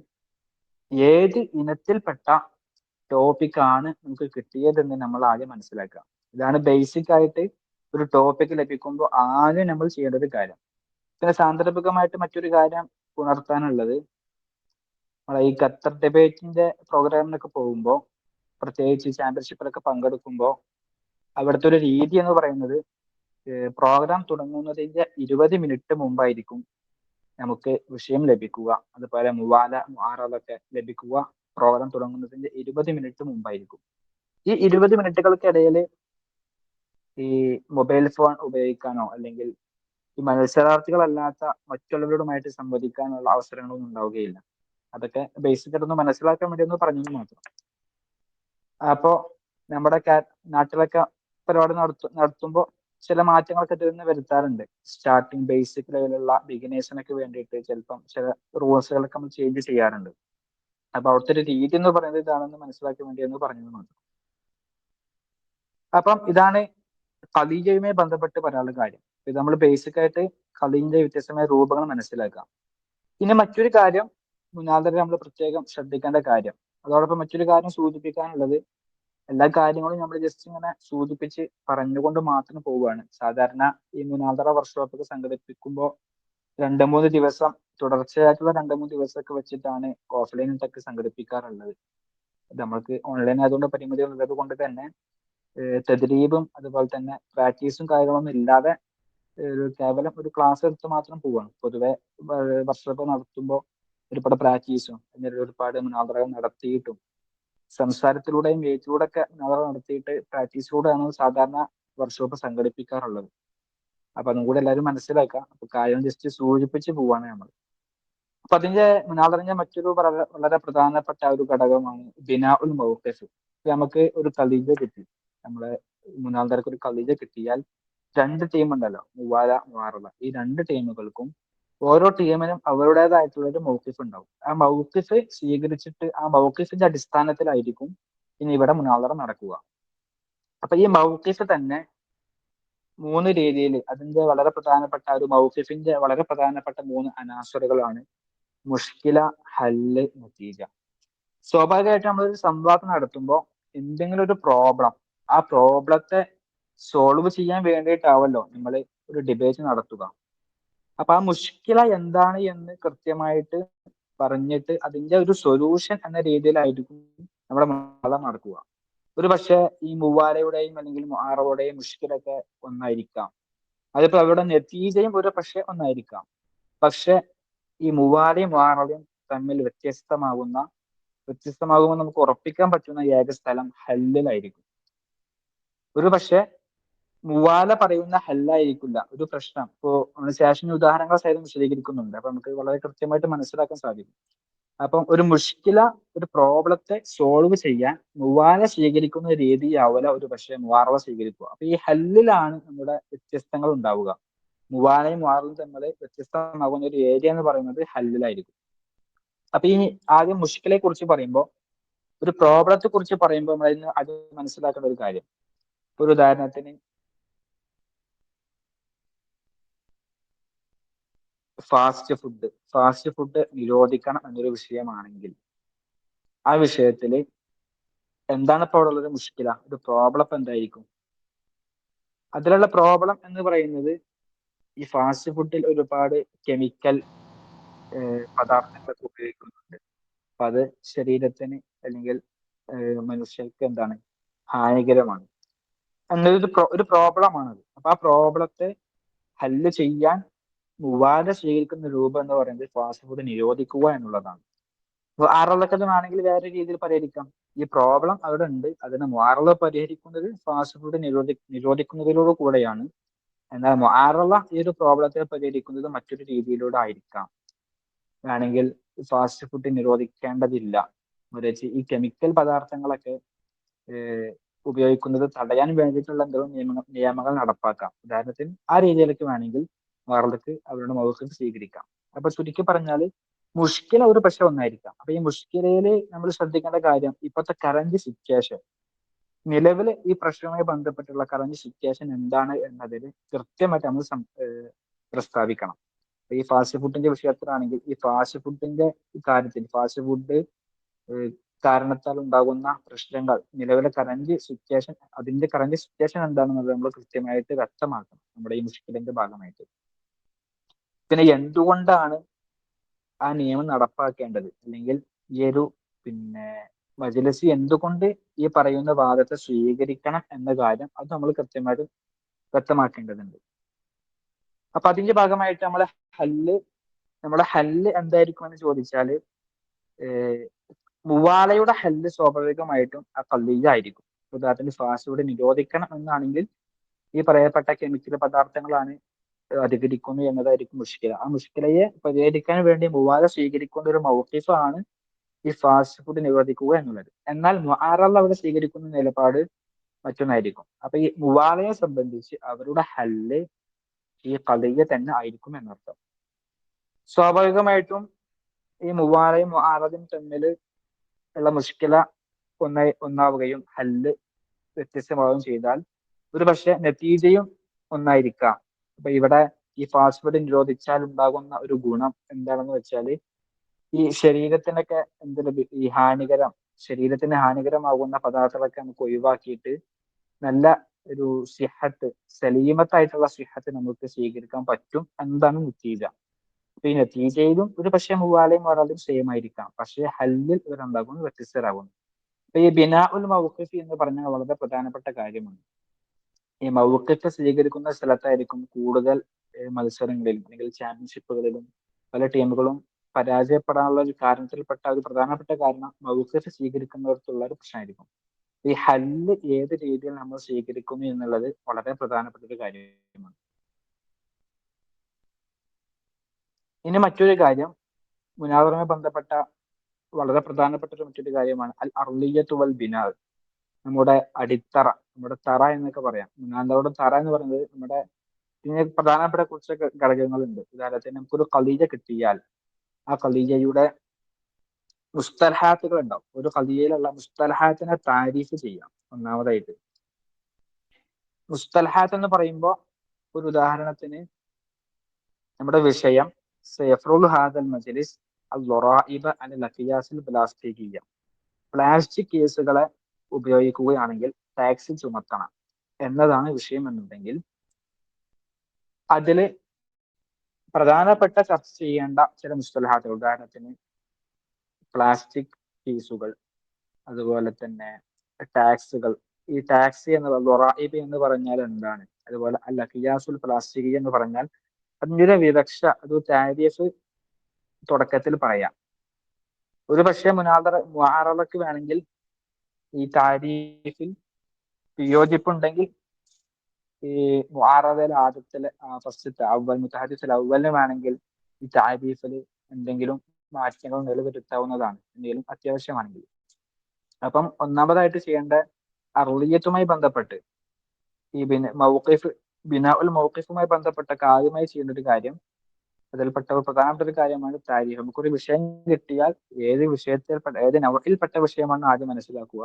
ഏത് ഇനത്തിൽപ്പെട്ട ടോപ്പിക്കാണ് നമുക്ക് കിട്ടിയതെന്ന് നമ്മൾ ആദ്യം മനസ്സിലാക്കുക. ഇതാണ് ബേസിക് ആയിട്ട് ഒരു ടോപ്പിക് ലഭിക്കുമ്പോൾ ആദ്യം നമ്മൾ ചെയ്യേണ്ട ഒരു കാര്യം. പിന്നെ സാന്ദർഭികമായിട്ട് മറ്റൊരു കാര്യം ഉണർത്താനുള്ളത്, ഈ ഖത്തർ ഡിബേറ്റിന്റെ പ്രോഗ്രാമിനൊക്കെ പോകുമ്പോൾ, പ്രത്യേകിച്ച് ചാമ്പ്യൻഷിപ്പിലൊക്കെ പങ്കെടുക്കുമ്പോൾ അവിടുത്തെ ഒരു രീതി എന്ന് പറയുന്നത് പ്രോഗ്രാം തുടങ്ങുന്നതിന്റെ 20 മിനിറ്റ് മുമ്പായിരിക്കും നമുക്ക് വിഷയം ലഭിക്കുക. അതുപോലെ മുവാല മുആറളൊക്കെ ലഭിക്കുക പ്രോഗ്രാം തുടങ്ങുന്നതിന്റെ 20 മിനിറ്റ് മുമ്പായിരിക്കും. ഈ 20 മിനിറ്റുകൾക്കിടയിൽ ഈ മൊബൈൽ ഫോൺ ഉപയോഗിക്കാനോ അല്ലെങ്കിൽ ഈ മത്സരാർത്ഥികളല്ലാത്ത മറ്റുള്ളവരുമായിട്ട് സംവദിക്കാനുള്ള അവസരങ്ങളൊന്നും ഉണ്ടാവുകയില്ല. അതൊക്കെ ബേസിക് ആയിട്ടൊന്ന് മനസ്സിലാക്കാൻ വേണ്ടി ഒന്ന് പറഞ്ഞത് മാത്രം. അപ്പോ നമ്മുടെ നാട്ടിലൊക്കെ പരിപാടി നടത്തുമ്പോൾ ചില മാറ്റങ്ങളൊക്കെ ഇതിൽ വരുത്താറുണ്ട്. സ്റ്റാർട്ടിങ് ബേസിക് ലെവലുള്ള ബിഗിനേഴ്സിനൊക്കെ വേണ്ടിയിട്ട് ചിലപ്പം ചില റൂൾസുകളൊക്കെ നമ്മൾ ചേഞ്ച് ചെയ്യാറുണ്ട്. അപ്പൊ അവിടുത്തെ ഒരു രീതി എന്ന് പറയുന്നത് ഇതാണെന്ന് മനസ്സിലാക്കാൻ വേണ്ടി എന്ന് പറഞ്ഞത് മാത്രം. അപ്പം ഇതാണ് ഖദീജയുമായി ബന്ധപ്പെട്ട് പറയാനുള്ള കാര്യം. ഇത് നമ്മൾ ബേസിക് ആയിട്ട് ഖദീജയുടെ വ്യത്യസ്തമായ രൂപങ്ങൾ മനസ്സിലാക്കാം. പിന്നെ മറ്റൊരു കാര്യം മുനാദറ നമ്മൾ പ്രത്യേകം ശ്രദ്ധിക്കേണ്ട കാര്യം, അതോടൊപ്പം മറ്റൊരു കാര്യം സൂചിപ്പിക്കാനുള്ളത്, എല്ലാ കാര്യങ്ങളും നമ്മൾ ജസ്റ്റ് ഇങ്ങനെ സൂചിപ്പിച്ച് പറഞ്ഞുകൊണ്ട് മാത്രം പോവുകയാണ്. സാധാരണ ഈ മുനാദറ വർക്ക്ഷോപ്പൊക്കെ സംഘടിപ്പിക്കുമ്പോൾ 2-3 ദിവസം തുടർച്ചയായിട്ടുള്ള 2-3 ദിവസമൊക്കെ വെച്ചിട്ടാണ് ഓഫ്ലൈനായിട്ടൊക്കെ സംഘടിപ്പിക്കാറുള്ളത്. നമ്മൾക്ക് ഓൺലൈൻ ആയതുകൊണ്ട് പരിമിതികൾ ഉള്ളത് കൊണ്ട് തന്നെ തദ്രീബും അതുപോലെ തന്നെ പ്രാക്ടീസും കാര്യങ്ങളൊന്നും ഇല്ലാതെ കേവലം ഒരു ക്ലാസ് എടുത്ത് മാത്രം പോവുകയാണ്. പൊതുവെ വർക്ക്ഷോപ്പ് നടത്തുമ്പോൾ ഒരുപാട് പ്രാക്ടീസും ഒരുപാട് മുനാദറകൾ നടത്തിയിട്ടും സംസാരത്തിലൂടെയും എഴുത്തിലൂടെ ഒക്കെ നടത്തിയിട്ട് പ്രാക്ടീസിലൂടെയാണ് സാധാരണ വർക്ക്ഷോപ്പ് സംഘടിപ്പിക്കാറുള്ളത്. അപ്പൊ അതും കൂടെ എല്ലാവരും മനസ്സിലാക്കാം. അപ്പൊ കാര്യം ജസ്റ്റ് സൂചിപ്പിച്ച് പോവാണ് നമ്മൾ. അപ്പൊ അതിന്റെ മുനാദറിന്റെ മറ്റൊരു വളരെ പ്രധാനപ്പെട്ട ഒരു ഘടകമാണ് ബിനാ ഉൽ മൗഖിഫ്. നമുക്ക് ഒരു ഖദീജ കിട്ടി, നമ്മളെ മുനാദർക്ക് ഒരു ഖദീജ കിട്ടിയാൽ 2 ടീം ഉണ്ടല്ലോ, മുവാല മുആറള. ഈ 2 ടീമുകൾക്കും ഓരോ ടീമിനും അവരുടേതായിട്ടുള്ള ഒരു മൗഖിഫ് ഉണ്ടാവും. ആ മൗഖിഫ് സ്വീകരിച്ചിട്ട് ആ മൗഖിഫിന്റെ അടിസ്ഥാനത്തിലായിരിക്കും ഇനി ഇവിടെ മുനാദറ നടക്കുക. അപ്പൊ ഈ മൗഖിഫ് തന്നെ 3 രീതിയിൽ, അതിന്റെ വളരെ പ്രധാനപ്പെട്ട ഒരു മൗഖിഫിന്റെ വളരെ പ്രധാനപ്പെട്ട 3 അനാസറുകളാണ് മുഷ്കില, ഹല്ല്, നതീജ. സ്വാഭാവികമായിട്ട് നമ്മളൊരു സംവാദം നടത്തുമ്പോൾ എന്തെങ്കിലും ഒരു പ്രോബ്ലം, ആ പ്രോബ്ലത്തെ സോൾവ് ചെയ്യാൻ വേണ്ടിയിട്ടാവല്ലോ നമ്മൾ ഒരു ഡിബേറ്റ് നടത്തുക. അപ്പൊ ആ മുഷ്കില എന്താണ് എന്ന് കൃത്യമായിട്ട് പറഞ്ഞിട്ട് അതിന്റെ ഒരു സൊല്യൂഷൻ എന്ന രീതിയിലായിരിക്കും നമ്മുടെ മലയാളം നടക്കുക. ഒരു പക്ഷെ ഈ മുവാലയുടെയും അല്ലെങ്കിൽ മുആറയുടെയും മുഷ്കിലൊക്കെ ഒന്നായിരിക്കാം. അതിപ്പോ അവരുടെ നതീജയും ഒരു പക്ഷെ ഒന്നായിരിക്കാം. പക്ഷെ ഈ മുവാലയും മുആറയും തമ്മിൽ വ്യത്യസ്തമാകുമ്പോൾ നമുക്ക് ഉറപ്പിക്കാൻ പറ്റുന്ന ഏക സ്ഥലം ഹല്ലിലായിരിക്കും. ഒരു പക്ഷെ മുവാല പറയുന്ന ഹല്ലായിരിക്കില്ല ഒരു പ്രശ്നം. ഇപ്പോ നമ്മൾ ശേഷം ഉദാഹരണങ്ങൾ സഹിതം വിശദീകരിക്കുന്നുണ്ട്. അപ്പൊ നമുക്ക് വളരെ കൃത്യമായിട്ട് മനസ്സിലാക്കാൻ സാധിക്കും. അപ്പം ഒരു മുഷ്കില, ഒരു പ്രോബ്ലത്തെ സോൾവ് ചെയ്യാൻ മുവാല സ്വീകരിക്കുന്ന രീതിയാവില്ല ഒരു പക്ഷേ മുആറള സ്വീകരിക്കുക. അപ്പൊ ഈ ഹല്ലിലാണ് നമ്മുടെ വ്യത്യസ്തങ്ങൾ ഉണ്ടാവുക. മുവാലയും മുആറളയും തമ്മിൽ വ്യത്യസ്തമാകുന്ന ഒരു ഏരിയ എന്ന് പറയുന്നത് ഹല്ലിലായിരിക്കും. അപ്പൊ ഈ ആദ്യം മുഷ്കിലയെ കുറിച്ച് പറയുമ്പോൾ, ഒരു പ്രോബ്ലത്തെ കുറിച്ച് പറയുമ്പോൾ നമ്മൾ അത് മനസ്സിലാക്കേണ്ട ഒരു കാര്യം, ഒരു ഉദാഹരണത്തിന് ഫാസ്റ്റ് ഫുഡ് നിരോധിക്കണം എന്നൊരു വിഷയമാണെങ്കിൽ ആ വിഷയത്തിൽ എന്താണ് ഇപ്പോൾ അവിടെ ഉള്ളത് മുഷ്കില, ഒരു പ്രോബ്ലം ഇപ്പൊ എന്തായിരിക്കും? അതിലുള്ള പ്രോബ്ലം എന്ന് പറയുന്നത് ഈ ഫാസ്റ്റ് ഫുഡിൽ ഒരുപാട് കെമിക്കൽ പദാർത്ഥങ്ങളൊക്കെ ഉപയോഗിക്കുന്നുണ്ട്. അപ്പൊ അത് ശരീരത്തിന് അല്ലെങ്കിൽ മനുഷ്യർക്ക് എന്താണ് ഹാനികരമാണ് എന്നൊരു ഒരു പ്രോബ്ലമാണത്. അപ്പൊ ആ പ്രോബ്ലത്തെ ഹല്ല് ചെയ്യാൻ മുവാല സ്വീകരിക്കുന്ന രൂപം എന്ന് പറയുന്നത് ഫാസ്റ്റ് ഫുഡ് നിരോധിക്കുക എന്നുള്ളതാണ്. മുആറളക്കതുമാണെങ്കിൽ വേറെ രീതിയിൽ പരിഹരിക്കാം. ഈ പ്രോബ്ലം അവിടെ ഉണ്ട്, അതിനെ മുആറള പരിഹരിക്കുന്നത് ഫാസ്റ്റ് ഫുഡ് നിരോധിക്കുന്നതിലൂടെ കൂടെയാണ്. എന്നാൽ മുആറള ഈ ഒരു പ്രോബ്ലത്തെ പരിഹരിക്കുന്നത് മറ്റൊരു രീതിയിലൂടെ ആയിരിക്കാം. വേണമെങ്കിൽ ഫാസ്റ്റ് ഫുഡ് നിരോധിക്കേണ്ടതില്ല, മറിച്ച് ഈ കെമിക്കൽ പദാർത്ഥങ്ങളൊക്കെ ഉപയോഗിക്കുന്നത് തടയാൻ വേണ്ടിയിട്ടുള്ള എന്തെങ്കിലും നിയമങ്ങൾ നടപ്പാക്കാം. ഉദാഹരണത്തിന് ആ രീതിയിലേക്ക് വേണമെങ്കിൽ മുആറളക്ക് അവരുടെ മൗഖിഫ് സ്വീകരിക്കാം. അപ്പൊ ചുരുക്കി പറഞ്ഞാൽ മുഷ്കില ഒരു പക്ഷെ ഒന്നായിരിക്കാം. അപ്പൊ ഈ മുഷ്കിലയില് നമ്മൾ ശ്രദ്ധിക്കേണ്ട കാര്യം ഇപ്പോഴത്തെ കറന്റ് സിറ്റുവേഷൻ, നിലവിൽ ഈ പ്രശ്നവുമായി ബന്ധപ്പെട്ടുള്ള കറന്റ് സിറ്റുവേഷൻ എന്താണ് എന്നതിൽ കൃത്യമായിട്ട് നമ്മൾ പ്രസ്താവിക്കണം. ഈ ഫാസ്റ്റ് ഫുഡിന്റെ വിഷയത്തിലാണെങ്കിൽ ഈ ഫാസ്റ്റ് ഫുഡിന്റെ കാര്യത്തിൽ ഫാസ്റ്റ് ഫുഡ് കാരണത്താൽ ഉണ്ടാകുന്ന പ്രശ്നങ്ങൾ, നിലവിലെ കറന്റ് സിറ്റുവേഷൻ, അതിന്റെ കറന്റ് സിറ്റുവേഷൻ എന്താണെന്നത് നമ്മൾ കൃത്യമായിട്ട് വ്യക്തമാക്കണം നമ്മുടെ ഈ മുഷ്കിലിന്റെ ഭാഗമായിട്ട്. പിന്നെ എന്തുകൊണ്ടാണ് ആ നിയമം നടപ്പാക്കേണ്ടത്, അല്ലെങ്കിൽ ഈ ഒരു മജ്‌ലിസ് എന്തുകൊണ്ട് ഈ പറയുന്ന വാദത്തെ സ്വീകരിക്കണം എന്ന കാര്യം അത് നമ്മൾ കൃത്യമായിട്ട് വ്യക്തമാക്കേണ്ടതുണ്ട്. അപ്പൊ അതിന്റെ ഭാഗമായിട്ട് നമ്മുടെ ഹല്ല് എന്തായിരിക്കും എന്ന് ചോദിച്ചാല്, മുവാലയുടെ ഹല്ല് സ്വാഭാവികമായിട്ടും ആ ഖളിയ്യ ആയിരിക്കും. ഉദാഹരണത്തിന് ഫാസ്റ്റ് ഫുഡ് നിരോധിക്കണം എന്നാണെങ്കിൽ ഈ പറയപ്പെട്ട കെമിക്കൽ പദാർത്ഥങ്ങളാണ് അധികരിക്കുന്നു എന്നതായിരിക്കും മുഷ്കില. ആ മുഷ്കിലയെ പരിഹരിക്കാൻ വേണ്ടി മുവാല സ്വീകരിക്കുന്ന ഒരു മൗഖിഫാണ് ഈ ഫാസ്റ്റ് ഫുഡ് നിരോധിക്കുക എന്നുള്ളത്. എന്നാൽ മുആറള അവിടെ സ്വീകരിക്കുന്ന നിലപാട് മറ്റൊന്നായിരിക്കും. അപ്പൊ ഈ മുവാലയെ സംബന്ധിച്ച് അവരുടെ ഹല്ല് ഈ ഖളിയ്യ തന്നെ ആയിരിക്കും എന്നർത്ഥം. സ്വാഭാവികമായിട്ടും ഈ മുവാലയും മുആറളയും തമ്മിൽ ഉള്ള മുഷ്കില ഒന്നാവുകയും ഹല്ല് വ്യത്യസ്തമാവുകയും ചെയ്താൽ ഒരു പക്ഷെ നതീജയും ഒന്നായിരിക്കാം. അപ്പൊ ഇവിടെ ഈ ഫാസ്റ്റ് ഫുഡ് നിരോധിച്ചാൽ ഉണ്ടാകുന്ന ഒരു ഗുണം എന്താണെന്ന് വെച്ചാല്, ഈ ശരീരത്തിനൊക്കെ ഈ ശരീരത്തിന് ഹാനികരമാകുന്ന പദാർത്ഥങ്ങളൊക്കെ നമുക്ക് ഒഴിവാക്കിയിട്ട് നല്ല ഒരു സലീമത്തായിട്ടുള്ള സിഹത്ത് നമുക്ക് സ്വീകരിക്കാൻ പറ്റും എന്നതാണ് നതീജ. അപ്പൊ ഈ നതീജയിലും ഒരു പക്ഷെ മുവാലയും മുആറളയും സെയിം ആയിരിക്കാം, പക്ഷെ ഹല്ലിൽ ഇവരുണ്ടാകുന്നു വ്യത്യസ്തരാകുന്നു. അപ്പൊ ഈ ബിനാ ഉൽ മൗഖിഫ് എന്ന് പറഞ്ഞാൽ വളരെ പ്രധാനപ്പെട്ട കാര്യമാണ്. ഈ മൗഖിഫ് സ്വീകരിക്കുന്ന സ്ഥലത്തായിരിക്കും കൂടുതൽ മത്സരങ്ങളിലും അല്ലെങ്കിൽ ചാമ്പ്യൻഷിപ്പുകളിലും പല ടീമുകളും പരാജയപ്പെടാനുള്ള ഒരു കാരണത്തിൽപ്പെട്ട ഒരു പ്രധാനപ്പെട്ട കാരണം മൗഖിഫ് സ്വീകരിക്കുന്നവർക്കുള്ള ഒരു പ്രശ്നമായിരിക്കും. ഈ ഹല്ല് ഏത് രീതിയിൽ നമ്മൾ സ്വീകരിക്കുന്നു എന്നുള്ളത് വളരെ പ്രധാനപ്പെട്ട ഒരു കാര്യമാണ്. ഇനി മറ്റൊരു കാര്യം, മുനാദറുമായി ബന്ധപ്പെട്ട വളരെ പ്രധാനപ്പെട്ട മറ്റൊരു കാര്യമാണ് അൽ അർളിയ്യത്തു വൽ ബിനാ, നമ്മുടെ അടിത്തറ, നമ്മുടെ തറ എന്നൊക്കെ പറയാം. മുനാദറുടെ തറ എന്ന് പറയുന്നത് നമ്മുടെ ഇതിന് പ്രധാനപ്പെട്ട കുറച്ച് ഘടകങ്ങളുണ്ട്. ഉദാഹരണത്തിന് നമുക്കൊരു ഖളിയ്യ കിട്ടിയാൽ ആ ഖളിയ്യയുടെ മുസ്തലഹാത്തുകൾ ഉണ്ടാവും. ഒരു ഖളിയ്യയിലുള്ള മുസ്തലഹാത്തിനെ താരീഫ് ചെയ്യാം. ഒന്നാമതായിട്ട് മുസ്തലഹാത്ത് എന്ന് പറയുമ്പോൾ, ഒരു ഉദാഹരണത്തിന് നമ്മുടെ വിഷയം സയഫ്റുൽ ഹാദൽ മജ്ലിസ് അൽ-ളറാഇബ അനിൽ അഖിയാസിൽ പ്ലാസ്റ്റിക്കിയ്യ, പ്ലാസ്റ്റിക് കേസുകളെ ഉപയോഗിക്കുകയാണെങ്കിൽ ടാക്സ് ചുമത്തണം എന്നതാണ് വിഷയം എന്നുണ്ടെങ്കിൽ, അതില് പ്രധാനപ്പെട്ട ചർച്ച ചെയ്യേണ്ട ചില മുസ്തലഹാത്തുകൾ, ഉദാഹരണത്തിന് പ്ലാസ്റ്റിക് കേസുകൾ, അതുപോലെ തന്നെ ടാക്സുകൾ. ഈ ടാക്സ് എന്നത് ളറാഇബ് എന്ന് പറഞ്ഞാൽ എന്താണ്, അതുപോലെ അൽ അഖിയാസുൽ പ്ലാസ്റ്റിക്കി എന്ന് പറഞ്ഞാൽ അതിന്റെ ഒരു താരീഫ് തുടക്കത്തിൽ പറയാം. ഒരു പക്ഷേ മുആറളക്ക് വേണമെങ്കിൽ ഈ താരീഫിൽ വിയോജിപ്പുണ്ടെങ്കിൽ ഈ മുആറളയിൽ ആദ്യത്തിലെ ഫസ്റ്റത്തെ മുതഹദ്ദിസിൽ അവ്വലിന് വേണമെങ്കിൽ ഈ താരീഫിൽ എന്തെങ്കിലും മാറ്റങ്ങൾ നിലനിർത്താവുന്നതാണ്, എന്തെങ്കിലും അത്യാവശ്യമാണെങ്കിൽ. അപ്പം ഒന്നാമതായിട്ട് ചെയ്യേണ്ട അർളിയത്തുമായി ബന്ധപ്പെട്ട് ഈ ബിനാ ഉൽ മൗഖിഫുമായി ബന്ധപ്പെട്ട കാര്യമായി ചെയ്യേണ്ട ഒരു കാര്യം, അതിൽപ്പെട്ട പ്രധാനപ്പെട്ട ഒരു കാര്യമാണ് താരീഫ്. നമുക്കൊരു വിഷയം കിട്ടിയാൽ ഏത് നവയിൽപ്പെട്ട വിഷയമാണെന്ന് ആദ്യം മനസ്സിലാക്കുക.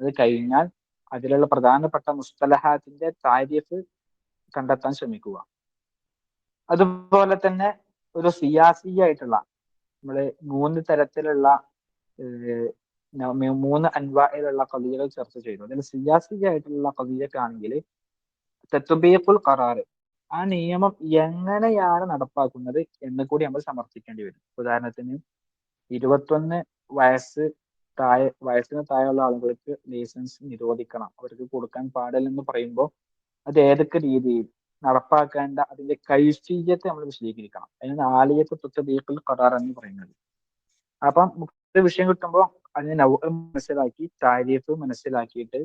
അത് കഴിഞ്ഞാൽ അതിലുള്ള പ്രധാനപ്പെട്ട മുസ്തലഹാത്തിന്റെ താരീഫ് കണ്ടെത്താൻ ശ്രമിക്കുക. അതുപോലെ തന്നെ ഒരു സിയാസിയായിട്ടുള്ള, നമ്മള് 3 തരത്തിലുള്ള 3 അൻവാഇലുള്ള ഖളിയ്യകൾ ചർച്ച ചെയ്തു. അതിൽ സിയാസിയായിട്ടുള്ള ഖളിയ്യക്കാണെങ്കിൽ തത്ബീഖുൽ ഖറാർ, ആ നിയമം എങ്ങനെയാണ് നടപ്പാക്കുന്നത് എന്ന് കൂടി നമ്മൾ സമർത്ഥിക്കേണ്ടി വരും. ഉദാഹരണത്തിന് 21 വയസ്സിന് താഴെയുള്ള ആളുകൾക്ക് ലൈസൻസ് നിരോധിക്കണം, അവർക്ക് കൊടുക്കാൻ പാടില്ലെന്ന് പറയുമ്പോൾ അത് ഏതൊക്കെ രീതിയിൽ നടപ്പാക്കേണ്ട അതിന്റെ കൈഫിയ്യത്ത് നമ്മൾ വിശദീകരിക്കണം. അതിനാണ് ആലിയത്ത് തത്ബീഖുൽ ഖറാർ എന്ന് പറയുന്നത്. അപ്പം ഒരു വിഷയം കിട്ടുമ്പോൾ അതിനെ മനസ്സിലാക്കി താരീഫ് മനസ്സിലാക്കിയിട്ട്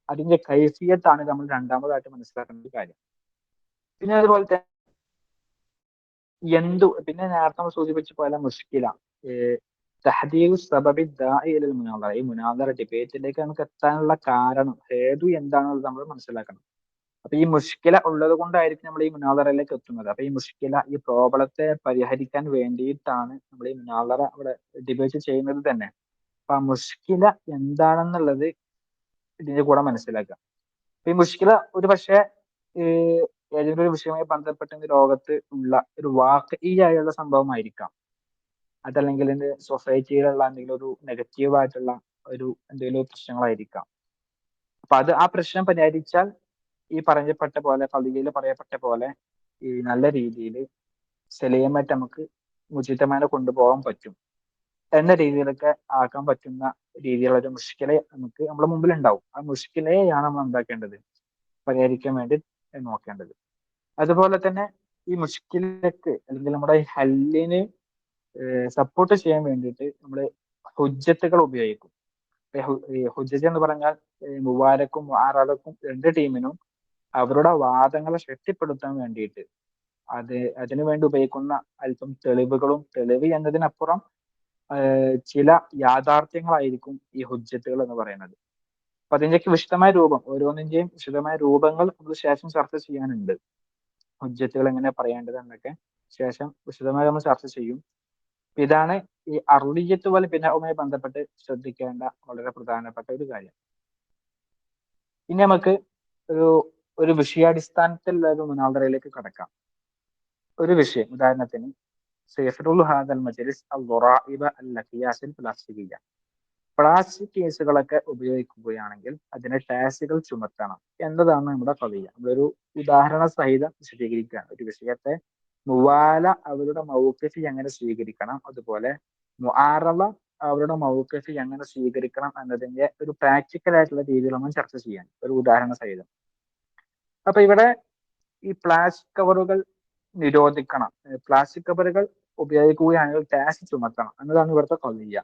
അതിന്റെ കൈഫിയ്യത്താണ് നമ്മൾ രണ്ടാമതായിട്ട് മനസ്സിലാക്കേണ്ട ഒരു കാര്യം. പിന്നെ അതുപോലെ തന്നെ പിന്നെ നേരത്തെ നമ്മൾ സൂചിപ്പിച്ച പോലെ മുഷ്കില, തഹദീദു സബബി ദാഇ ഇലൽ മുനാദറ, ഈ മുനാദറ ഡിബേറ്റിലേക്ക് നമുക്ക് എത്താനുള്ള കാരണം ഹേതു എന്താണെന്നുള്ളത് നമ്മൾ മനസ്സിലാക്കണം. അപ്പൊ ഈ മുഷ്കില ഉള്ളത് കൊണ്ടായിരിക്കും നമ്മൾ ഈ മുനാദറയിലേക്ക് എത്തുന്നത്. അപ്പൊ ഈ മുഷ്കില, ഈ പ്രോബ്ലത്തെ പരിഹരിക്കാൻ വേണ്ടിയിട്ടാണ് നമ്മൾ ഈ മുനാദറ അവിടെ ഡിബേറ്റ് ചെയ്യുന്നത് തന്നെ. അപ്പൊ ആ മുഷ്കില എന്താണെന്നുള്ളത് ഇതിന്റെ കൂടെ മനസ്സിലാക്കുക. അപ്പൊ ഈ മുഷ്കില ഒരു പക്ഷേ ഏതെങ്കിലും ഒരു വിഷയവുമായി ബന്ധപ്പെട്ട് ഇന്ന് ലോകത്ത് ഉള്ള ഒരു വാക്കീയായുള്ള സംഭവമായിരിക്കാം. അതല്ലെങ്കിൽ സൊസൈറ്റിയിലുള്ള എന്തെങ്കിലും ഒരു നെഗറ്റീവ് ആയിട്ടുള്ള എന്തെങ്കിലും പ്രശ്നങ്ങളായിരിക്കാം. അപ്പൊ ആ പ്രശ്നം പരിഹരിച്ചാൽ ഈ പറയപ്പെട്ട പോലെ, കവിതയിൽ പറയപ്പെട്ട പോലെ ഈ നല്ല രീതിയിൽ സലീമായിട്ട് നമുക്ക് ഉചിതമായി കൊണ്ടുപോകാൻ പറ്റും എന്ന രീതിയിലൊക്കെ ആക്കാൻ പറ്റുന്ന രീതിയിലുള്ള ഒരു മുഷ്കില നമുക്ക് നമ്മുടെ മുമ്പിൽ ഉണ്ടാവും. ആ മുഷ്കിലയെയാണ് നമ്മൾ എന്താക്കേണ്ടത്, പരിഹരിക്കാൻ വേണ്ടി നോക്കേണ്ടത്. അതുപോലെ തന്നെ ഈ മുഷ്കിലക്ക് അല്ലെങ്കിൽ നമ്മുടെ ഈ ഹല്ലിന് സപ്പോർട്ട് ചെയ്യാൻ വേണ്ടിയിട്ട് നമ്മൾ ഹുജ്ജത്തുകൾ ഉപയോഗിക്കും. ഈ ഹുജ്ജത്ത് എന്ന് പറഞ്ഞാൽ മുബാരക്കും ആറാലക്കും രണ്ട് ടീമിനും അവരുടെ വാദങ്ങളെ ശക്തിപ്പെടുത്താൻ വേണ്ടിയിട്ട് അതിനു വേണ്ടി ഉപയോഗിക്കുന്ന അല്പം തെളിവുകളും, തെളിവ് എന്നതിനപ്പുറം ചില യാഥാർത്ഥ്യങ്ങളായിരിക്കും ഈ ഹുജ്ജത്തുകൾ എന്ന് പറയുന്നത്. അപ്പൊ അതിന്റെയൊക്കെ വിശദമായ രൂപം, ഓരോന്നിന്റെയും വിശദമായ രൂപങ്ങൾ നമുക്ക് ശേഷം ചർച്ച ചെയ്യാനുണ്ട്. ഹുജ്ജത്തുകൾ എങ്ങനെ പറയേണ്ടത് എന്നൊക്കെ ശേഷം വിശദമായി നമ്മൾ ചർച്ച ചെയ്യും. ഇതാണ് ഈ അർളിയത്ത് വൽ ബിനാഉമായി ബന്ധപ്പെട്ട് ശ്രദ്ധിക്കേണ്ട വളരെ പ്രധാനപ്പെട്ട ഒരു കാര്യം. ഇനി നമുക്ക് ഒരു വിഷയാടിസ്ഥാനത്തിലുള്ള ഒരു മുനാദറയിലേക്ക് കടക്കാം. ഒരു വിഷയം, ഉദാഹരണത്തിന് സയഫ്റുൽ ഹാദൽ മജ്ലിസ് അൽ-ദുറാഇബ അൽ-അഖിയാസ് അൽ-പ്ലാസ്റ്റിക്കിയ. പ്ലാസ്റ്റിക് കേസുകളൊക്കെ ഉപയോഗിക്കുകയാണെങ്കിൽ അതിന് ടാക്സുകൾ ചുമത്തണം എന്നതാണ് നമ്മുടെ ഖളിയ. നമ്മളൊരു ഉദാഹരണ സഹിതം വിശദീകരിക്കുകയാണ്. ഒരു വിഷയത്തെ മുവാല അവരുടെ മൗഖിഫ് എങ്ങനെ സ്വീകരിക്കണം, അതുപോലെ മുആറള അവരുടെ മൗഖിഫ് എങ്ങനെ സ്വീകരിക്കണം എന്നതിന്റെ ഒരു പ്രാക്ടിക്കൽ ആയിട്ടുള്ള രീതിയിൽ നമ്മൾ ചർച്ച ചെയ്യാൻ ഒരു ഉദാഹരണ സഹിതം. അപ്പൊ ഇവിടെ ഈ പ്ലാസ്റ്റിക് കവറുകൾ നിരോധിക്കണം, പ്ലാസ്റ്റിക് കവറുകൾ ഉപയോഗിക്കുകയാണെങ്കിൽ ടാക്സ് ചുമത്തണം എന്നതാണ് ഇവിടുത്തെ ഖളിയ.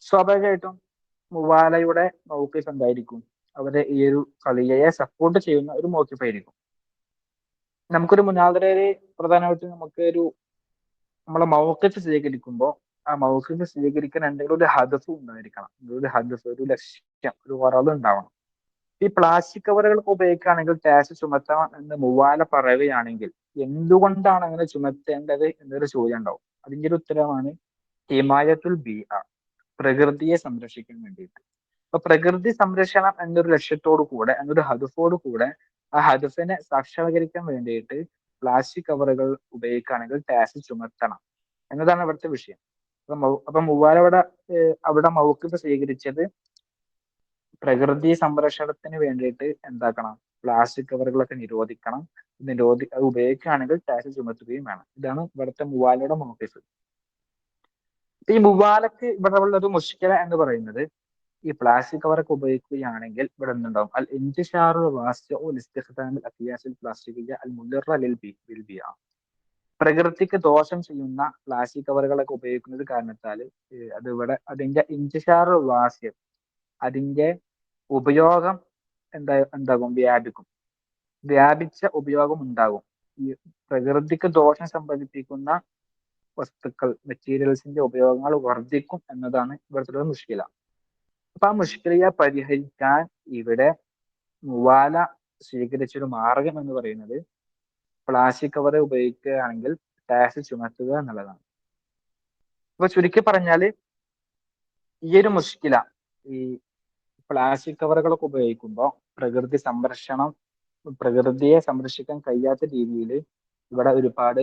സ്വാഭാവികമായിട്ടും മുവാലയുടെ മൗഖിഫ് എന്തായിരിക്കും, അവരെ ഈ ഒരു ഖളിയയെ സപ്പോർട്ട് ചെയ്യുന്ന ഒരു മൗഖിഫായിരിക്കും. നമുക്കൊരു മുനാദറയില് പ്രധാനമായിട്ടും നമ്മളെ മൗഖിഫ് സ്വീകരിക്കുമ്പോൾ ആ മൗഖിഫ് സ്വീകരിക്കാൻ എന്തെങ്കിലും ഒരു ഹദഫ് ഉണ്ടായിരിക്കണം, ഒരു ഹദഫ്, ഒരു ലക്ഷ്യം, ഒരു വറവ് ഉണ്ടാവണം. ഈ പ്ലാസ്റ്റിക് കവറുകൾ ഉപയോഗിക്കുകയാണെങ്കിൽ ടാക്സ് ചുമത്തണം എന്ന് മുവാല പറയുകയാണെങ്കിൽ എന്തുകൊണ്ടാണ് അങ്ങനെ ചുമത്തേണ്ടത് എന്നൊരു ചോദ്യം ഉണ്ടാവും. അതിന്റെ ഒരു ഉത്തരമാണ് ഹിമായത്തുൽ ബിഅ, പ്രകൃതിയെ സംരക്ഷിക്കാൻ വേണ്ടിയിട്ട്. അപ്പൊ പ്രകൃതി സംരക്ഷണം എന്നൊരു ലക്ഷ്യത്തോടു കൂടെ, എന്നൊരു ഹദഫോടു കൂടെ ആ ഹദഫിനെ സാക്ഷാത്കരിക്കാൻ വേണ്ടിയിട്ട് പ്ലാസ്റ്റിക് കവറുകൾ ഉപയോഗിക്കുകയാണെങ്കിൽ ടാക്സ് ചുമത്തണം എന്നതാണ് ഇവിടുത്തെ വിഷയം. അപ്പൊ മുവാല അവിടെ മൗഖിഫ് സ്വീകരിച്ചത് പ്രകൃതി സംരക്ഷണത്തിന് വേണ്ടിയിട്ട് എന്താക്കണം, പ്ലാസ്റ്റിക് കവറുകളൊക്കെ നിരോധിക്കണം, അത് ഉപയോഗിക്കുകയാണെങ്കിൽ ടാക്സ് ചുമത്തുകയും വേണം. ഇതാണ് ഇവിടുത്തെ മുവാലയുടെ മൗഖിഫ്. ഈ മുവാലക്ക് ഇവിടെ ഉള്ള ഒരു മുഷ്കില എന്ന് പറയുന്നത്, ഈ പ്ലാസ്റ്റിക് കവറൊക്കെ ഉപയോഗിക്കുകയാണെങ്കിൽ ഇവിടെ എന്തുണ്ടാവും, അൽ ഇന്തിശാറു വാസിഉൽ ഇസ്തിഖ്ദാമിൽ അഖിയാസിൽ പ്ലാസ്റ്റിക്കിയ അൽ മുദിറ ലിൽ ബിഅ. പ്രകൃതിക്ക് ദോഷം ചെയ്യുന്ന പ്ലാസ്റ്റിക് കവറുകളൊക്കെ ഉപയോഗിക്കുന്നത് കാരണത്താൽ അത് ഇവിടെ അതിന്റെ ഇന്തിശാറു വാസ്യ, അതിന്റെ ഉപയോഗം എന്താകും, വ്യാപിച്ച ഉപയോഗം ഉണ്ടാകും. ഈ പ്രകൃതിക്ക് ദോഷം സംഭവിപ്പിക്കുന്ന വസ്തുക്കൾ, മെറ്റീരിയൽസിന്റെ ഉപയോഗങ്ങൾ വർദ്ധിക്കും എന്നതാണ് ഇവിടുത്തെ മുഷ്കില. അപ്പൊ ആ മുഷ്കിലയെ പരിഹരിക്കാൻ ഇവിടെ മുവാല സ്വീകരിച്ചൊരു മാർഗം എന്ന് പറയുന്നത് പ്ലാസ്റ്റിക് കവർ ഉപയോഗിക്കുകയാണെങ്കിൽ ടാക്സ് ചുമത്തുക എന്നുള്ളതാണ്. അപ്പൊ ചുരുക്കി പറഞ്ഞാല് ഈ ഒരു മുഷ്കില, ഈ പ്ലാസ്റ്റിക് കവറുകളൊക്കെ ഉപയോഗിക്കുമ്പോൾ പ്രകൃതിയെ സംരക്ഷിക്കാൻ കഴിയാത്ത രീതിയിൽ ഇവിടെ ഒരുപാട്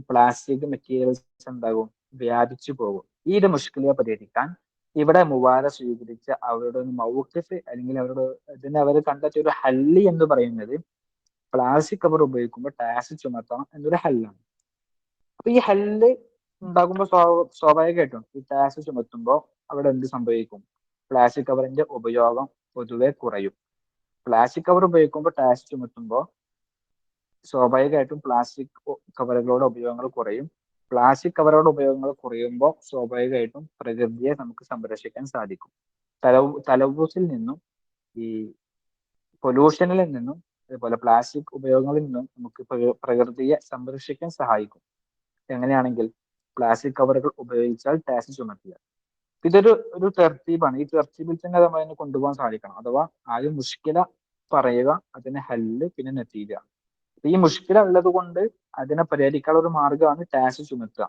പ്ലാസ്റ്റിക് മെറ്റീരിയൽസ് എന്താകും, വ്യാപിച്ചു പോകും. ഈ ഒരു മുഷ്കിലയെ പരിഹരിക്കാൻ ഇവിടെ മുവാല സ്വീകരിച്ച അവരുടെ മൗഖിഫ്, അല്ലെങ്കിൽ അവർ കണ്ടെത്തിയ ഒരു ഹല്ലി എന്ന് പറയുന്നത് പ്ലാസ്റ്റിക് കവർ ഉപയോഗിക്കുമ്പോൾ ടാക്സ് ചുമത്തണം എന്നൊരു ഹല്ലാണ്. അപ്പൊ ഈ ഹല്ല് ഉണ്ടാകുമ്പോൾ സ്വാഭാവികമായിട്ടും ഈ ടാക്സ് ചുമത്തുമ്പോൾ അവിടെ എന്ത് സംഭവിക്കും, പ്ലാസ്റ്റിക് കവറിന്റെ ഉപയോഗം പൊതുവെ കുറയും. പ്ലാസ്റ്റിക് കവർ ഉപയോഗിക്കുമ്പോൾ ടാക്സ് ചുമത്തുമ്പോൾ സ്വാഭാവികമായിട്ടും പ്ലാസ്റ്റിക് കവറുകളുടെ ഉപയോഗങ്ങൾ കുറയും. പ്ലാസ്റ്റിക് കവറുകളുടെ ഉപയോഗങ്ങൾ കുറയുമ്പോൾ സ്വാഭാവികമായിട്ടും പ്രകൃതിയെ നമുക്ക് സംരക്ഷിക്കാൻ സാധിക്കും. തലവൂസിൽ നിന്നും ഈ പൊല്യൂഷനിൽ നിന്നും അതുപോലെ പ്ലാസ്റ്റിക് ഉപയോഗങ്ങളിൽ നിന്നും നമുക്ക് പ്രകൃതിയെ സംരക്ഷിക്കാൻ സഹായിക്കും. എങ്ങനെയാണെങ്കിൽ പ്ലാസ്റ്റിക് കവറുകൾ ഉപയോഗിച്ചാൽ ടാക്സ് ചുമത്തുക. ഇതൊരു തെർത്തീബാണ്. ഈ തെർത്തീബിൽ തന്നെ നമ്മൾ അതിനെ കൊണ്ടുപോകാൻ സാധിക്കണം. അഥവാ ആദ്യം മുഷ്കില പറയുക, അതിന് ഹല്ല്, പിന്നെ നതീജ. ഈ മുഷ്കില ഉള്ളത് കൊണ്ട് അതിനെ പരിഹരിക്കാനുള്ള ഒരു മാർഗമാണ് ടാക്സ് ചുമത്തുക.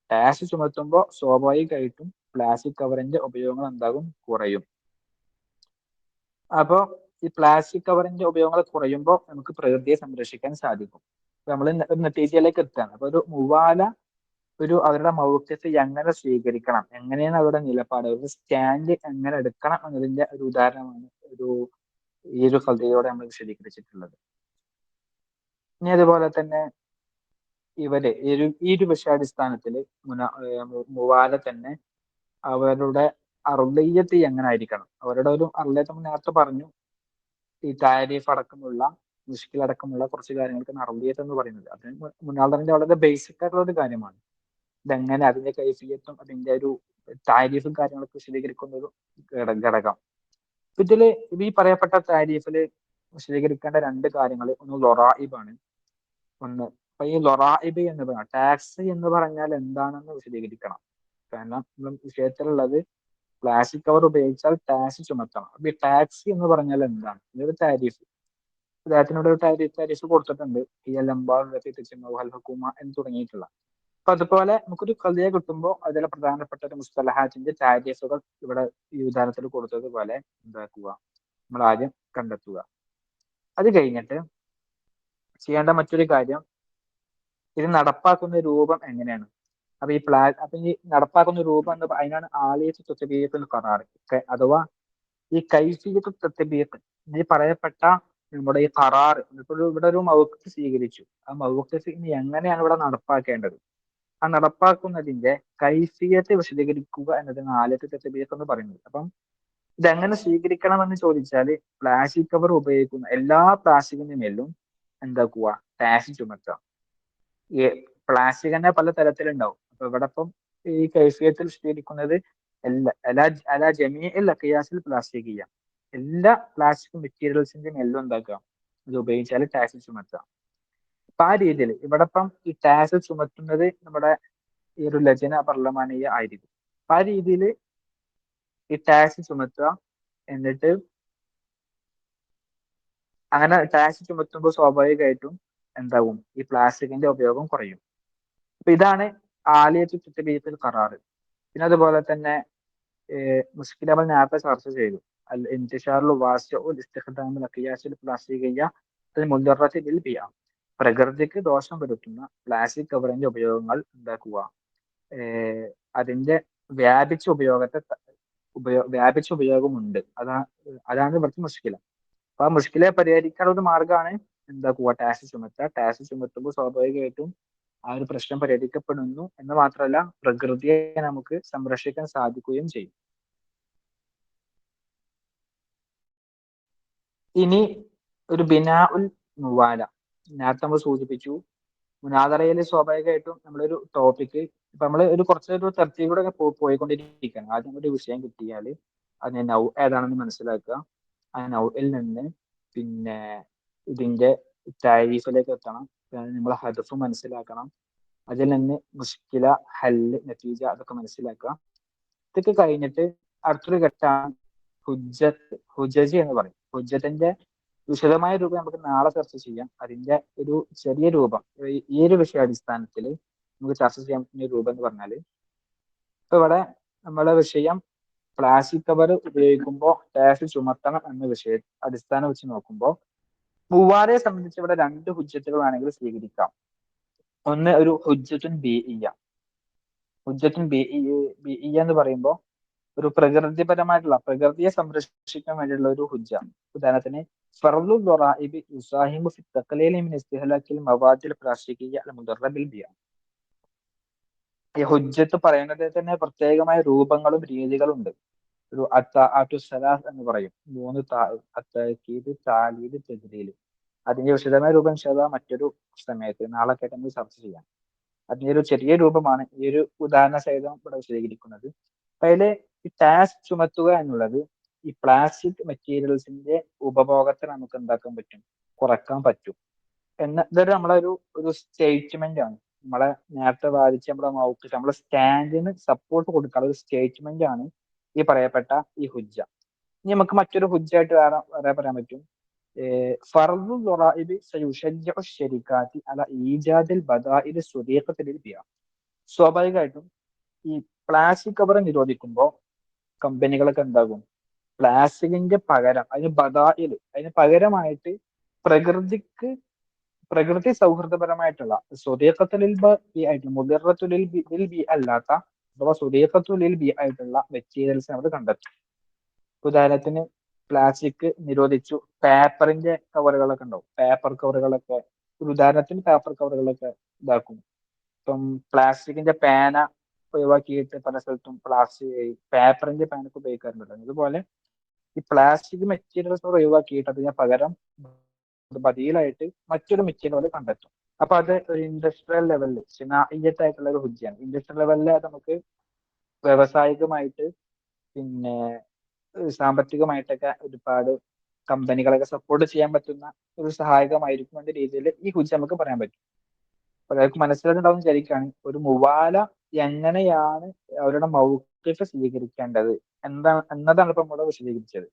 ടാക്സ് ചുമത്തുമ്പോൾ സ്വാഭാവികമായിട്ടും പ്ലാസ്റ്റിക് കവറിന്റെ ഉപയോഗങ്ങൾ എന്താകും? കുറയും. അപ്പോൾ ഈ പ്ലാസ്റ്റിക് കവറിന്റെ ഉപയോഗങ്ങൾ കുറയുമ്പോൾ നമുക്ക് പ്രകൃതിയെ സംരക്ഷിക്കാൻ സാധിക്കും. നമ്മൾ ഒരു നതീജയിലേക്ക് എത്തുകയാണ്. അപ്പൊ ഒരു മുവാല അവരുടെ മൗഖ്യത്തെ എങ്ങനെ സ്വീകരിക്കണം, എങ്ങനെയാണ് അവരുടെ നിലപാട്, അവരുടെ സ്റ്റാൻഡ് എങ്ങനെ എടുക്കണം എന്നതിന്റെ ഒരു ഉദാഹരണമാണ് ഈ ഒരു കഥയോടെ നമ്മൾ വിശദീകരിച്ചിട്ടുള്ളത്. ഇനി അതുപോലെ തന്നെ ഇവര് ഈ ഒരു വിഷയാടിസ്ഥാനത്തിൽ മുവാല തന്നെ അവരുടെ അർലയ്യത്ത് എങ്ങനെ ആയിരിക്കണം, അവരുടെ ഒരു അർലയ്യത്ത് നമ്മൾ നേരത്തെ പറഞ്ഞു, ഈ താരീഫ് അടക്കമുള്ള മുഷ്കിലടക്കമുള്ള കുറച്ച് കാര്യങ്ങൾക്ക് അർലയ്യത്ത് എന്ന് പറയുന്നത് അത് മുനാദറിന്റെ വളരെ ബേസിക് ആയിട്ടുള്ള ഒരു കാര്യമാണ്. ഇതെങ്ങനെ അതിന്റെ കൈഫിയത്തും അതിന്റെ ഒരു താരീഫും കാര്യങ്ങളൊക്കെ വിശദീകരിക്കുന്ന ഒരു ഘടകം. ഇതില് ഈ പറയപ്പെട്ട താരീഫില് വിശദീകരിക്കേണ്ട രണ്ട് കാര്യങ്ങൾ, ഒന്ന് ലൊറായിബാണ്. അപ്പൊ ഈ ലൊറായിബ് എന്ന് പറഞ്ഞാൽ ടാക്സ് എന്ന് പറഞ്ഞാൽ എന്താണെന്ന് വിശദീകരിക്കണം. കാരണം നമ്മൾ വിഷയത്തിലുള്ളത് പ്ലാസ്റ്റിക് കവർ ഉപയോഗിച്ചാൽ ടാക്സ് ചുമത്തണം. അപ്പൊ ഈ ടാക്സ് എന്ന് പറഞ്ഞാൽ എന്താണ്? ഇതൊരു താരീഫ്. അദ്ദേഹത്തിനോട് ഒരു താരീഫ് കൊടുത്തിട്ടുണ്ട്, ഈ ഹുക്കുമ എന്ന് തുടങ്ങിയിട്ടുള്ള. അപ്പൊ അതുപോലെ നമുക്കൊരു കഥയെ കിട്ടുമ്പോൾ അതിലെ പ്രധാനപ്പെട്ട ഒരു മുസ്തലഹാത്തിന്റെ താരീഫുകൾ ഇവിടെ ഈ ഉദാഹരണത്തിൽ കൊടുത്തതുപോലെ എന്താക്കുക, നമ്മൾ ആദ്യം കണ്ടെത്തുക. അത് കഴിഞ്ഞിട്ട് ചെയ്യേണ്ട മറ്റൊരു കാര്യം, ഇത് നടപ്പാക്കുന്ന രൂപം എങ്ങനെയാണ്. അപ്പൊ ഈ നടപ്പാക്കുന്ന രൂപം എന്ന് അതിനാണ് ആലിയത്ത് തത്ബീഖുൽ ഖറാർ, അഥവാ ഈ കൈഫിയത്ത് തത്ബീഖ്. ഈ പറയപ്പെട്ട നമ്മുടെ ഈ ഖറാർ, ഇവിടെ ഒരു മൗഖിഫ് സ്വീകരിച്ചു, ആ മൗഖിഫ് ഇനി എങ്ങനെയാണ് ഇവിടെ നടപ്പാക്കേണ്ടത്, ആ നടപ്പാക്കുന്നതിന്റെ കൈഫിയത്ത് വിശദീകരിക്കുക എന്നതാണ് ആലിയത്ത് തത്ബീഖ് എന്ന് പറയുന്നത്. അപ്പം ഇതെങ്ങനെ സ്വീകരിക്കണമെന്ന് ചോദിച്ചാൽ പ്ലാസ്റ്റിക് കവർ ഉപയോഗിക്കുന്ന എല്ലാ പ്ലാസ്റ്റിക്കിന്റെ മേലും എന്താക്കുക, ടാക്സ് ചുമത്തുക. ഈ പ്ലാസ്റ്റിക് തന്നെ പല തരത്തിലുണ്ടാവും. അപ്പൊ ഇവിടെ ഇപ്പം ഈ കൈഫിയത്തിൽ വിശദീകരിക്കുന്നത് എല്ലാ ജമീഇൽ അഖിയാസിൽ പ്ലാസ്റ്റിക് ചെയ്യാം, എല്ലാ പ്ലാസ്റ്റിക് മെറ്റീരിയൽസിന്റെ മേലും എന്താക്കുക, ഇത് ഉപയോഗിച്ചാൽ ടാക്സ് ചുമത്തുക. അപ്പൊ ആ രീതിയിൽ ഇവിടെ ഇപ്പം ഈ ടാക്സ് ചുമത്തുന്നത് നമ്മുടെ ഈ ഒരു ലജന പർലമാനീയ ആയിരിക്കും. അപ്പൊ ആ രീതിയിൽ ഈ ടാക്സ് ചുമത്തുക, എന്നിട്ട് അങ്ങനെ ടാക്സ് ചുമത്തുമ്പോൾ സ്വാഭാവികമായിട്ടും എന്താവും, ഈ പ്ലാസ്റ്റിക്കിന്റെ ഉപയോഗം കുറയും. അപ്പൊ ഇതാണ് ആലിയത്ത് തത്ബീഖുൽ ഖറാർ. പിന്നെ അതുപോലെ തന്നെ മുഷ്കിൽ നമ്മൾ നേരത്തെ ചർച്ച ചെയ്തു, അൽ ഇന്തിഷാറുൽ വാസിഉൽ ഇസ്തിഖ്ദാമുൽ അഖിയാസിൽ പ്ലാസ്റ്റിക്കിയ മുദററത്തി ബിൽ ബിഅ, പ്രകൃതിക്ക് ദോഷം വരുത്തുന്ന പ്ലാസ്റ്റിക് കവറിന്റെ ഉപയോഗങ്ങൾ എന്താക്കുക, അതിന്റെ വ്യാപിച്ച ഉപയോഗമുണ്ട്. അതാണ് ഇവിടുത്തെ മുഷ്കില. അപ്പൊ ആ മുഷ്കിലെ പരിഹരിക്കാനുള്ള ഒരു മാർഗമാണ് എന്താക്കുക, ടാക്സ് ചുമത്തുക. ടാക്സ് ചുമത്തുമ്പോൾ സ്വാഭാവികമായിട്ടും ആ ഒരു പ്രശ്നം പരിഹരിക്കപ്പെടുന്നു എന്ന് മാത്രമല്ല, പ്രകൃതിയെ നമുക്ക് സംരക്ഷിക്കാൻ സാധിക്കുകയും ചെയ്യും. ഇനി ഒരു ബിനാ ഉൽ മുവാല, നേരത്തെ നമ്മൾ സൂചിപ്പിച്ചു, മുനാദറയിൽ സ്വാഭാവികമായിട്ടും നമ്മളൊരു ടോപ്പിക്ക് ഇപ്പൊ നമ്മൾ കുറച്ചൊരു തർത്തീബിലൂടെ പോയിക്കൊണ്ടിരിക്കുകയാണ്. ആദ്യം ഒരു വിഷയം കിട്ടിയാൽ അതിന്റെ നൗ ഏതാണെന്ന് മനസ്സിലാക്കുക, ആ നൗയിൽ നിന്ന് പിന്നെ ഇതിന്റെ താരീഫിലേക്ക് എത്തണം, നമ്മൾ ഹദഫ് മനസ്സിലാക്കണം, അതിൽ നിന്ന് മുഷ്കില, ഹല്ല്, നതീജ അതൊക്കെ മനസ്സിലാക്കുക. ഇതൊക്കെ കഴിഞ്ഞിട്ട് അടുത്തൊരു ഘട്ടമാണ് ഹുജജ് എന്ന് പറയും. ഹുജ്ജത്തിന്റെ വിശദമായ രൂപം നമുക്ക് നാളെ ചർച്ച ചെയ്യാം. അതിന്റെ ഒരു ചെറിയ രൂപം ഈ ഒരു വിഷയാടിസ്ഥാനത്തിൽ നമുക്ക് ചർച്ച ചെയ്യാൻ പറ്റുന്ന രൂപം എന്ന് പറഞ്ഞാല്, ഇപ്പൊ ഇവിടെ നമ്മളെ വിഷയം പ്ലാസ്റ്റിക് കവർ ഉപയോഗിക്കുമ്പോൾ ടാക്സ് ചുമത്തണം എന്ന വിഷയം അടിസ്ഥാനം വെച്ച് നോക്കുമ്പോൾ മുവാലയെ സംബന്ധിച്ച് ഇവിടെ രണ്ട് ഹുജ്ജത്തുകൾ വേണമെങ്കിൽ സ്വീകരിക്കാം. ഒന്ന് ഒരു ഹുജ്ജത്തുൻ ബിഇയ്യ. ഹുജ്ജത്തുൻ ബിഇയ്യ എന്ന് പറയുമ്പോൾ ഒരു പ്രകൃതിപരമായിട്ടുള്ള, പ്രകൃതിയെ സംരക്ഷിക്കാൻ വേണ്ടിയുള്ള ഒരു ഹുജ്ജ. ഉദാഹരണത്തിന് ഫർളു ദറാഇബി യുസാഹിമു ഫി തഖ്ലീലി മിൻ ഇസ്തിഹ്ലാക്കിൽ മവാദിൽ പ്ലാസ്റ്റിക്കിയ്യ അൽ മുദററ ബിൽ ബിഅ. ഈ ഹുജ്ജത്ത് പറയുന്നത് തന്നെ പ്രത്യേകമായ രൂപങ്ങളും രീതികളും ഉണ്ട്. ഒരു സലാസ് എന്ന് പറയും, 3 അത്തഅക്കീദ്, താലീദ്, തജ്ലീൽ. അതിന്റെ വിശദമായ രൂപം ഇൻഷാല്ലാഹ് മറ്റൊരു സമയത്ത് നാളെ നമുക്ക് ചർച്ച ചെയ്യാം. അതിന്റെ ഒരു ചെറിയ രൂപമാണ് ഈ ഒരു ഉദാഹരണ സഹിതം ഇവിടെ വിശദീകരിക്കുന്നത്. അതില് ഈ ടാക്സ് ചുമത്തുക എന്നുള്ളത് ഈ പ്ലാസ്റ്റിക് മെറ്റീരിയൽസിന്റെ ഉപഭോഗത്തെ നമുക്ക് എന്താക്കാൻ പറ്റും, കുറക്കാൻ പറ്റും ഇതൊരു ഒരു സ്റ്റേറ്റ്മെന്റ് ആണ്. നമ്മളെ നേരത്തെ വാദിച്ച് നമ്മളെ സ്റ്റാൻഡിന് സപ്പോർട്ട് കൊടുക്കാനുള്ള ഒരു സ്റ്റേറ്റ്മെന്റ് ആണ് ഈ പറയപ്പെട്ട ഈ ഹുജ്ജ. ഇനി നമുക്ക് മറ്റൊരു ഹുജ്ജായിട്ട് വേറെ പറയാൻ പറ്റും, فرض الضرائب سيشجع الشركات على إيجاد البدائل الصديقة للبيئة. സ്വാഭാവികമായിട്ടും ഈ പ്ലാസ്റ്റിക് കവർ നിരോധിക്കുമ്പോൾ കമ്പനികളൊക്കെ എന്താകും, പ്ലാസ്റ്റിക്കിന്റെ പകരം അതിന് പകരമായിട്ട് പ്രകൃതി സൗഹൃദപരമായിട്ടുള്ള അല്ലാത്ത അഥവാ ആയിട്ടുള്ള മെറ്റീരിയൽസ് നമ്മൾ കണ്ടെത്തും. ഉദാഹരണത്തിന് പ്ലാസ്റ്റിക് നിരോധിച്ചു, പേപ്പറിന്റെ കവറുകളൊക്കെ ഉണ്ടാവും. പേപ്പർ കവറുകളൊക്കെ ഇതാക്കും. ഇപ്പം പ്ലാസ്റ്റിക്കിന്റെ പേന ഒഴിവാക്കിയിട്ട് പല സ്ഥലത്തും പേപ്പറിന്റെ പേനൊക്കെ ഉപയോഗിക്കാറുണ്ടല്ലോ. അതുപോലെ ഈ പ്ലാസ്റ്റിക് മെറ്റീരിയൽസ് ഒഴിവാക്കിയിട്ട് അതിന് പകരം ബദീലായിട്ട് മറ്റൊരു മെറ്റീരിയൽ കണ്ടെത്തും. അപ്പൊ അത് ഒരു ഇൻഡസ്ട്രിയൽ ലെവലിൽ ആയിട്ടുള്ള ഒരു ഹുജ്ജയാണ്. ഇൻഡസ്ട്രിയൽ ലെവലിൽ നമുക്ക് വ്യാവസായികമായിട്ട് പിന്നെ സാമ്പത്തികമായിട്ടൊക്കെ ഒരുപാട് കമ്പനികളൊക്കെ സപ്പോർട്ട് ചെയ്യാൻ പറ്റുന്ന ഒരു സഹായകമായിരിക്കും എന്ന രീതിയിൽ ഈ ഹുജ്ജ നമുക്ക് പറയാൻ പറ്റും. അപ്പൊ മനസ്സിലായിട്ടുണ്ടാവും വിചാരിക്കുകയാണ് ഒരു മുവാല എങ്ങനെയാണ് അവരുടെ മൗഖിഫ് സ്വീകരിക്കേണ്ടത് എന്നതാണ് ഇപ്പൊ നമ്മൾ വിശദീകരിച്ചത്.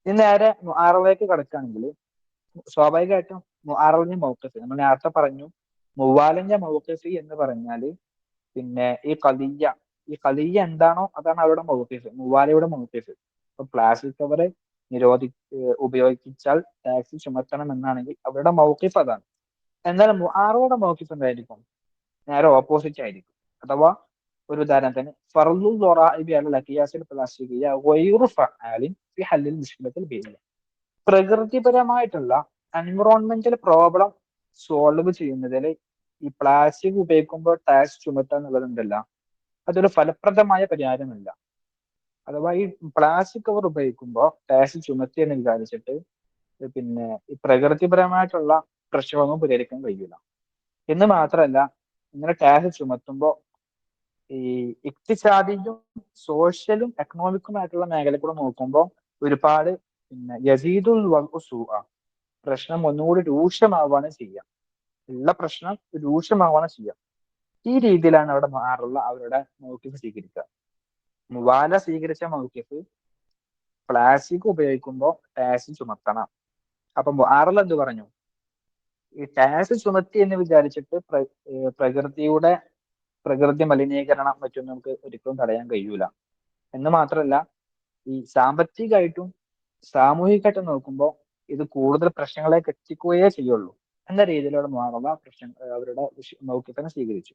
ഇനി നേരെ മുആറളയിലേക്ക് കടക്കുകയാണെങ്കിൽ സ്വാഭാവികമായിട്ടും മുആറളിന്റെ മൗഖിഫ് നമ്മൾ നേരത്തെ പറഞ്ഞു. മുവാലിന്റെ മൗഖിഫ് എന്ന് പറഞ്ഞാല് പിന്നെ ഈ ഖലിയ്യ എന്താണോ അതാണ് അവരുടെ മൗഖിഫ്, മുവാലയുടെ മൗഖിഫ്. ഇപ്പൊ പ്ലാസ്റ്റിക് കവർ ഉപയോഗിച്ചാൽ ടാക്സ് ചുമത്തണം എന്നാണെങ്കിൽ അവരുടെ മൗഖിഫ് അതാണ്. എന്നാൽ മുആറയുടെ മൗഖിഫ് എന്തായിരിക്കും? നേരെ ഓപ്പോസിറ്റ് ആയിരിക്കും. അഥവാ ഒരു ഉദാഹരണത്തിന് ഫർളുൽ ദറാഇബി അലൽ അഖിയാസിൽ പ്ലാസ്റ്റിക്കിയ ഗൈറു ഫഅാലിൻ ഫി ഹല്ലിൽ മുശ്കിലത്തിൽ ബിഇല്ല. പ്രകൃതിപരമായിട്ടുള്ള എൻവിറോൺമെന്റൽ പ്രോബ്ലം സോൾവ് ചെയ്യുന്നതിൽ ഈ പ്ലാസ്റ്റിക് ഉപയോഗിക്കുമ്പോൾ ടാക്സ് ചുമത്തുക എന്നുള്ളതുണ്ടല്ല, അതൊരു ഫലപ്രദമായ പരിഹാരമല്ല. അഥവാ ഈ പ്ലാസ്റ്റിക് കവർ ഉപയോഗിക്കുമ്പോൾ ടാക്സ് ചുമത്തി എന്ന് വിചാരിച്ചിട്ട് പിന്നെ ഈ പ്രകൃതിപരമായിട്ടുള്ള പ്രശ്നമൊന്നും പരിഹരിക്കാൻ കഴിയില്ല. എന്ന് മാത്രമല്ല, ഇങ്ങനെ ടാക്സ് ചുമത്തുമ്പോൾ ഈ ഇക്തിസാദിയും സോഷ്യലും എക്കണോമിക്കുമായിട്ടുള്ള മേഖല കൂടെ നോക്കുമ്പോൾ ഒരുപാട് പിന്നെ യസീദുൽ സൂഅ, പ്രശ്നം ഒന്നുകൂടി രൂക്ഷമാവാണ് ചെയ്യുക. ഉള്ള പ്രശ്നം രൂക്ഷമാവാണ് ചെയ്യുക. ഈ രീതിയിലാണ് അവിടെ മാറുള്ള അവരുടെ മൗഖിഫ് സ്വീകരിക്കുക. മുവാല സ്വീകരിച്ച മൗഖിഫ് പ്ലാസ്റ്റിക് ഉപയോഗിക്കുമ്പോൾ ടാക്സ് ചുമത്തണം. അപ്പൊ മുആറള എന്ത് പറഞ്ഞു? ഈ ടാക്സ് ചുമത്തി എന്ന് വിചാരിച്ചിട്ട് പ്രകൃതി മലിനീകരണം മറ്റൊന്നും നമുക്ക് ഒരിക്കലും തടയാൻ കഴിയൂല. എന്ന് മാത്രമല്ല, ഈ സാമ്പത്തികമായിട്ടും സാമൂഹികമായിട്ടും നോക്കുമ്പോൾ ഇത് കൂടുതൽ പ്രശ്നങ്ങളെ എത്തിക്കുകയേ ചെയ്യുള്ളൂ എന്ന രീതിയിലുള്ള മുആറള അവരുടെ മൗഖിഫിനെ സ്വീകരിച്ചു.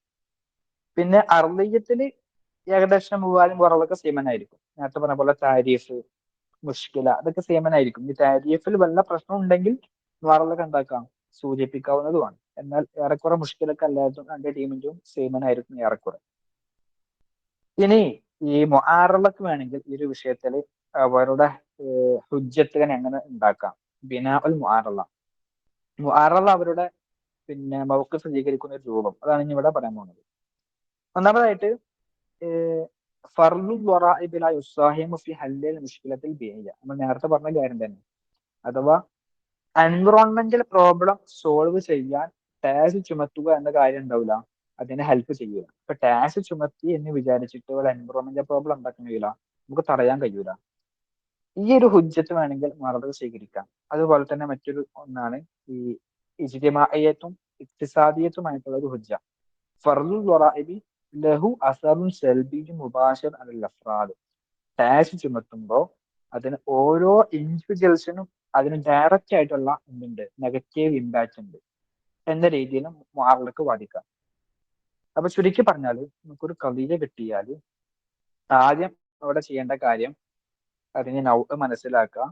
പിന്നെ അർളിയത്തില് ഏകദേശം മുവാലും കുറവൊക്കെ സെയിമനായിരിക്കും. നേരത്തെ പറഞ്ഞ പോലെ താരിഫ്, മുഷ്കില അതൊക്കെ സെയിമനായിരിക്കും. ഈ താരിഫിൽ വല്ല പ്രശ്നം ഉണ്ടെങ്കിൽ മുആറളൊക്കെ ഉണ്ടാക്കാം, സൂചിപ്പിക്കാവുന്നതുമാണ്. എന്നാൽ ഏറെക്കുറെ മുഷ്കിലൊക്കെ എല്ലാവരും രണ്ട് ടീമിന്റെയും സെയിമനായിരിക്കും ഏറെക്കുറെ. ഇനി ഈ മുആറളക്ക് വേണമെങ്കിൽ ഈ ഒരു വിഷയത്തിൽ അവരുടെ ഹുജ്ജത്തുകൾ എങ്ങനെ ഉണ്ടാക്കാം? ബിനാഉൽ മുആറള അവരുടെ പിന്നെ മൗഖിഫ് സ്വീകരിക്കുന്ന ഒരു രൂപം, അതാണ് ഇനി ഇവിടെ പറയാൻ പോകുന്നത്. ഒന്നാമതായിട്ട് ഫർളു ദറാഇബി ലാ യുസാഹിമു ഫി ഹല്ലിൽ മുശ്കിലത്തിൽ ബിഇയ. നമ്മൾ നേരത്തെ പറഞ്ഞ കാര്യം തന്നെ. അഥവാ എൻവിറോൺമെന്റൽ പ്രോബ്ലം സോൾവ് ചെയ്യാൻ ടാക്സ് ചുമത്തുക എന്ന കാര്യം ഉണ്ടാവില്ല, അതിനെ ഹെൽപ്പ് ചെയ്യൂല. ഇപ്പൊ ടാക്സ് ചുമത്തി എന്ന് വിചാരിച്ചിട്ട് ഒരു എൻവിറോൺമെന്റൽ പ്രോബ്ലം ഉണ്ടാക്കാൻ കഴിയൂല, നമുക്ക് തടയാൻ കഴിയൂല. ഈ ഒരു ഹുജ്ജത്ത് വേണമെങ്കിൽ മറുപടി സ്വീകരിക്കാം. അതുപോലെ തന്നെ മറ്റൊരു ഒന്നാണ് ഈ ഇജ്തിമാഇയ്യത്തും ഇഖ്തിസാദിയത്തുമായിട്ടുള്ള ഒരു ഹുജ്ജ. ഫർളു ദറാഇബി ലഹു അസറുൻ സൽബിയ്യുൻ മുബാശിർ അലൽ അഫ്റാദ്. ടാക്സ് ചുമത്തുമ്പോൾ അതിന് ഓരോ ഇൻഡിവിജ്വൽസിനും അതിന് ഡയറക്റ്റ് ആയിട്ടുള്ള എന്തുണ്ട്, നെഗറ്റീവ് ഇമ്പാക്റ്റ് ഉണ്ട് എന്ന രീതിയിലും മുആറളക്ക് വാദിക്കാം. അപ്പൊ ചുരുക്കി പറഞ്ഞാൽ നമുക്കൊരു ഖളിയ്യ കിട്ടിയാൽ ആദ്യം അവിടെ ചെയ്യേണ്ട കാര്യം അതിന് നൗഅ് മനസ്സിലാക്കുക.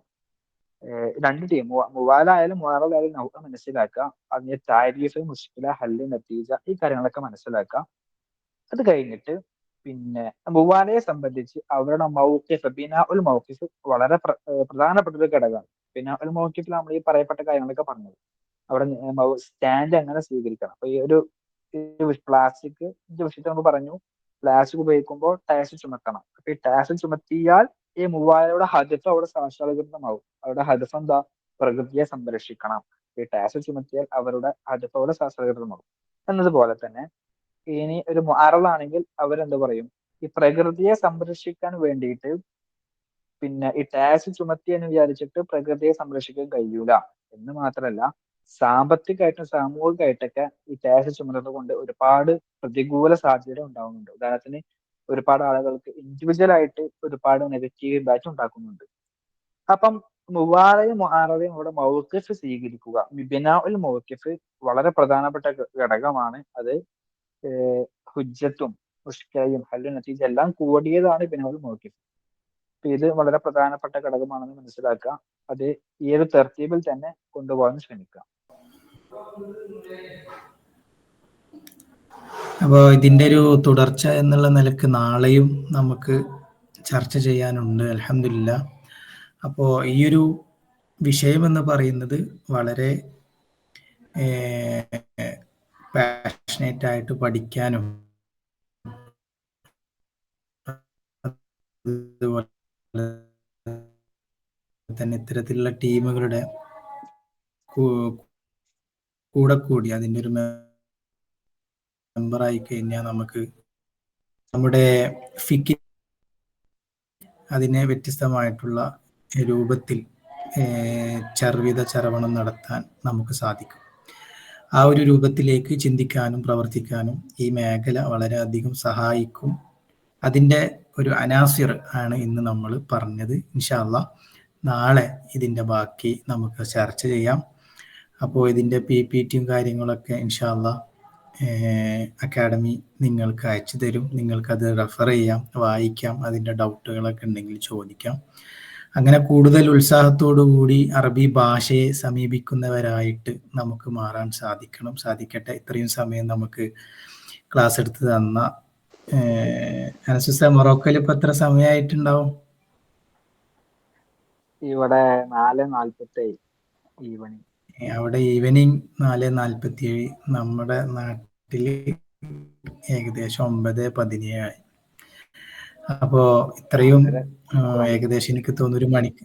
രണ്ട് ടീം മുവാലായാലും മുആറളായാലും നൗഅ് മനസ്സിലാക്കുക. അതിന്റെ താരീഫ്, മുശ്കില, ഹല്ല്, നതീജ ഈ കാര്യങ്ങളൊക്കെ മനസ്സിലാക്കുക. അത് കഴിഞ്ഞിട്ട് പിന്നെ മുവാലയെ സംബന്ധിച്ച് അവരുടെ മൗഖിഫ്, ബിനാഉൽ മൗഖിഫ് വളരെ പ്രധാനപ്പെട്ട ഒരു ഘടകമാണ്. ബിനാഉൽ മൗഖിഫിൽ നമ്മൾ ഈ പറയപ്പെട്ട കാര്യങ്ങളൊക്കെ പറഞ്ഞത് അവിടെ സ്റ്റാൻഡ് എങ്ങനെ സ്വീകരിക്കണം. അപ്പൊ ഈ ഒരു പ്ലാസ്റ്റിക് വിഷയത്തിൽ നമ്മൾ പറഞ്ഞു, പ്ലാസ്റ്റിക് ഉപയോഗിക്കുമ്പോൾ ടാക്സ് ചുമത്തണം. അപ്പൊ ഈ ടാക്സ് ചുമത്തിയാൽ ഈ മുവാലയുടെ ഹദഫ് അവിടെ സാക്ഷാത്കൃതമാവും. അവരുടെ ഹദഫ് എന്താ? പ്രകൃതിയെ സംരക്ഷിക്കണം. ഈ ടാക്സ് ചുമത്തിയാൽ അവരുടെ ഹദഫ് അവിടെ സാക്ഷാത്കൃതമാവും. എന്നതുപോലെ തന്നെ ഇനി ഒരു മുആറള ആണെങ്കിൽ അവരെന്ത് പറയും? ഈ പ്രകൃതിയെ സംരക്ഷിക്കാൻ വേണ്ടിയിട്ട് പിന്നെ ഈ ടാക്സ് ചുമത്തി എന്ന് വിചാരിച്ചിട്ട് പ്രകൃതിയെ സംരക്ഷിക്കാൻ കഴിയൂല എന്ന് മാത്രമല്ല, സാമ്പത്തികമായിട്ടും സാമൂഹികമായിട്ടൊക്കെ ഈ ടാക്സ് ചുമത്തുന്നത് കൊണ്ട് ഒരുപാട് പ്രതികൂല സാധ്യത ഉണ്ടാവുന്നുണ്ട്. ഉദാഹരണത്തിന് ഒരുപാട് ആളുകൾക്ക് ഇൻഡിവിജ്വൽ ആയിട്ട് ഒരുപാട് നെഗറ്റീവ് ഇമ്പാക്റ്റ് ഉണ്ടാക്കുന്നുണ്ട്. അപ്പം മുവാറയും മുആറയും ഇവിടെ മൗഖിഫ് സ്വീകരിക്കുക, ബിനാഉൽ മൗഖിഫ് വളരെ പ്രധാനപ്പെട്ട ഘടകമാണ്. അത് ഹുജ്ജത്തും മുഷ്കിലയും ഹല്ലു നതീജ എല്ലാം കൂടിയതാണ് ബിനാഉൽ മൗഖിഫ്. ഇത് വളരെ പ്രധാനപ്പെട്ട ഘടകമാണെന്ന് മനസ്സിലാക്കുക. അത് ഈ ഒരു തർത്തീബിൽ തന്നെ കൊണ്ടുപോകാൻ ശ്രമിക്കുക. അപ്പോൾ ഇതിൻ്റെ ഒരു തുടർച്ച എന്നുള്ള നിലക്ക് നാളെയും നമുക്ക് ചർച്ച ചെയ്യാനുണ്ട് അൽഹംദുലില്ലാ. അപ്പോൾ ഈ ഒരു വിഷയം എന്ന് പറയുന്നത് വളരെ പാഷനേറ്റ് ആയിട്ട് പഠിക്കാനും അതുപോലെ തന്നെ ഇത്തരത്തിലുള്ള ടീമുകളുടെ കൂടെ കൂടി അതിൻ്റെ ഒരു മെമ്പറായി കഴിഞ്ഞാൽ നമുക്ക് നമ്മുടെ ഫിക്കി അതിനെ വ്യത്യസ്തമായിട്ടുള്ള രൂപത്തിൽ ചർവിത ചരവണം നടത്താൻ നമുക്ക് സാധിക്കും. ആ ഒരു രൂപത്തിലേക്ക് ചിന്തിക്കാനും പ്രവർത്തിക്കാനും ഈ മേഖല വളരെയധികം സഹായിക്കും. അതിൻ്റെ ഒരു അനാസിർ ആണ് ഇന്ന് നമ്മൾ പറഞ്ഞത്. ഇൻഷാ അല്ലാഹ് നാളെ ഇതിൻ്റെ ബാക്കി നമുക്ക് ചർച്ച ചെയ്യാം. അപ്പോൾ ഇതിൻ്റെ PPTയും കാര്യങ്ങളൊക്കെ ഇൻഷാ അല്ലാഹ് അക്കാഡമി നിങ്ങൾക്ക് അയച്ചു തരും. നിങ്ങൾക്കത് റെഫർ ചെയ്യാം, വായിക്കാം, അതിൻ്റെ ഡൗട്ടുകളൊക്കെ ഉണ്ടെങ്കിൽ ചോദിക്കാം. അങ്ങനെ കൂടുതൽ ഉത്സാഹത്തോടു കൂടി അറബി ഭാഷയെ സമീപിക്കുന്നവരായിട്ട് നമുക്ക് മാറാൻ സാധിക്കട്ടെ. ഇത്രയും സമയം നമുക്ക് ക്ലാസ് എടുത്ത് തന്ന അനസുസ, മൊറോക്കോയിൽ ഇപ്പൊ എത്ര സമയമായിട്ടുണ്ടാവും? ഇവിടെ 4:47 ഈവനിങ്. അവിടെ ഈവനിങ് 4:47. നമ്മുടെ നാട്ടില് ഏകദേശം 9:17 അപ്പോ ഇത്രയും ഏകദേശം എനിക്ക് തോന്നുന്നു 1 മണിക്ക്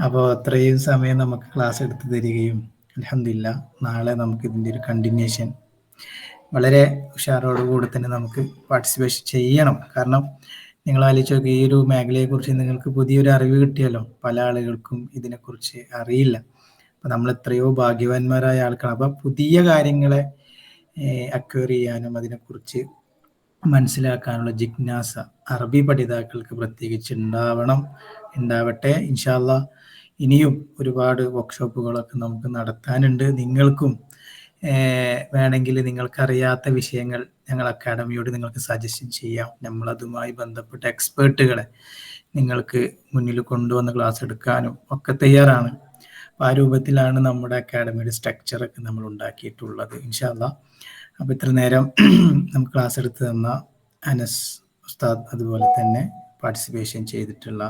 അപ്പോൾ അത്രയും സമയം നമുക്ക് ക്ലാസ് എടുത്ത് തരികയും അൽഹംദുലില്ലാ നാളെ നമുക്ക് ഇതിൻ്റെ ഒരു കണ്ടിന്യൂഷൻ വളരെ ഉഷാറോടുകൂടി തന്നെ നമുക്ക് പാർട്ടിസിപ്പേഷൻ ചെയ്യണം. കാരണം നിങ്ങൾ ആലോചിച്ച് നോക്കി, ഈ ഒരു മേഖലയെക്കുറിച്ച് നിങ്ങൾക്ക് പുതിയൊരു അറിവ് കിട്ടിയല്ലോ. പല ആളുകൾക്കും ഇതിനെക്കുറിച്ച് അറിയില്ല. അപ്പം നമ്മൾ എത്രയോ ഭാഗ്യവാന്മാരായ ആൾക്കാണ്. അപ്പം പുതിയ കാര്യങ്ങളെ അക്വയർ ചെയ്യാനും അതിനെക്കുറിച്ച് മനസ്സിലാക്കാനുള്ള ജിജ്ഞാസ അറബി പഠിതാക്കൾക്ക് പ്രത്യേകിച്ച് ഉണ്ടാവട്ടെ. ഇൻഷാ അല്ലാഹ് ഇനിയും ഒരുപാട് വർക്ക്ഷോപ്പുകളൊക്കെ നമുക്ക് നടത്താനുണ്ട്. നിങ്ങൾക്കും വേണമെങ്കിൽ നിങ്ങൾക്കറിയാത്ത വിഷയങ്ങൾ ഞങ്ങൾ അക്കാഡമിയോട് നിങ്ങൾക്ക് സജഷൻ ചെയ്യാം. നമ്മളതുമായി ബന്ധപ്പെട്ട എക്സ്പേർട്ടുകളെ നിങ്ങൾക്ക് മുന്നിൽ കൊണ്ടുവന്ന് ക്ലാസ് എടുക്കാനും ഒക്കെ തയ്യാറാണ്. അപ്പോൾ ആ രൂപത്തിലാണ് നമ്മുടെ അക്കാഡമിയുടെ സ്ട്രക്ചറൊക്കെ നമ്മൾ ഉണ്ടാക്കിയിട്ടുള്ളത് ഇൻഷാ അല്ലാഹ്. അപ്പോൾ ഇത്ര നേരം നമുക്ക് ക്ലാസ് എടുത്ത് തന്ന അനസ് ഉസ്താദ്, അതുപോലെ തന്നെ പാർട്ടിസിപ്പേഷൻ ചെയ്തിട്ടുള്ള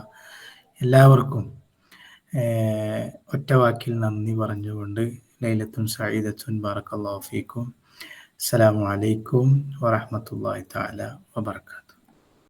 എല്ലാവർക്കും ഒറ്റ വാക്കിൽ നന്ദി പറഞ്ഞുകൊണ്ട് ലൈലത്തുൻ സഈദത്തുൻ ബാറക്കല്ലാഹു ഫീക്കും. അസ്സലാമു അലൈക്കും വറഹ്മത്തുള്ളാഹി തആല വബറകാതുഹു.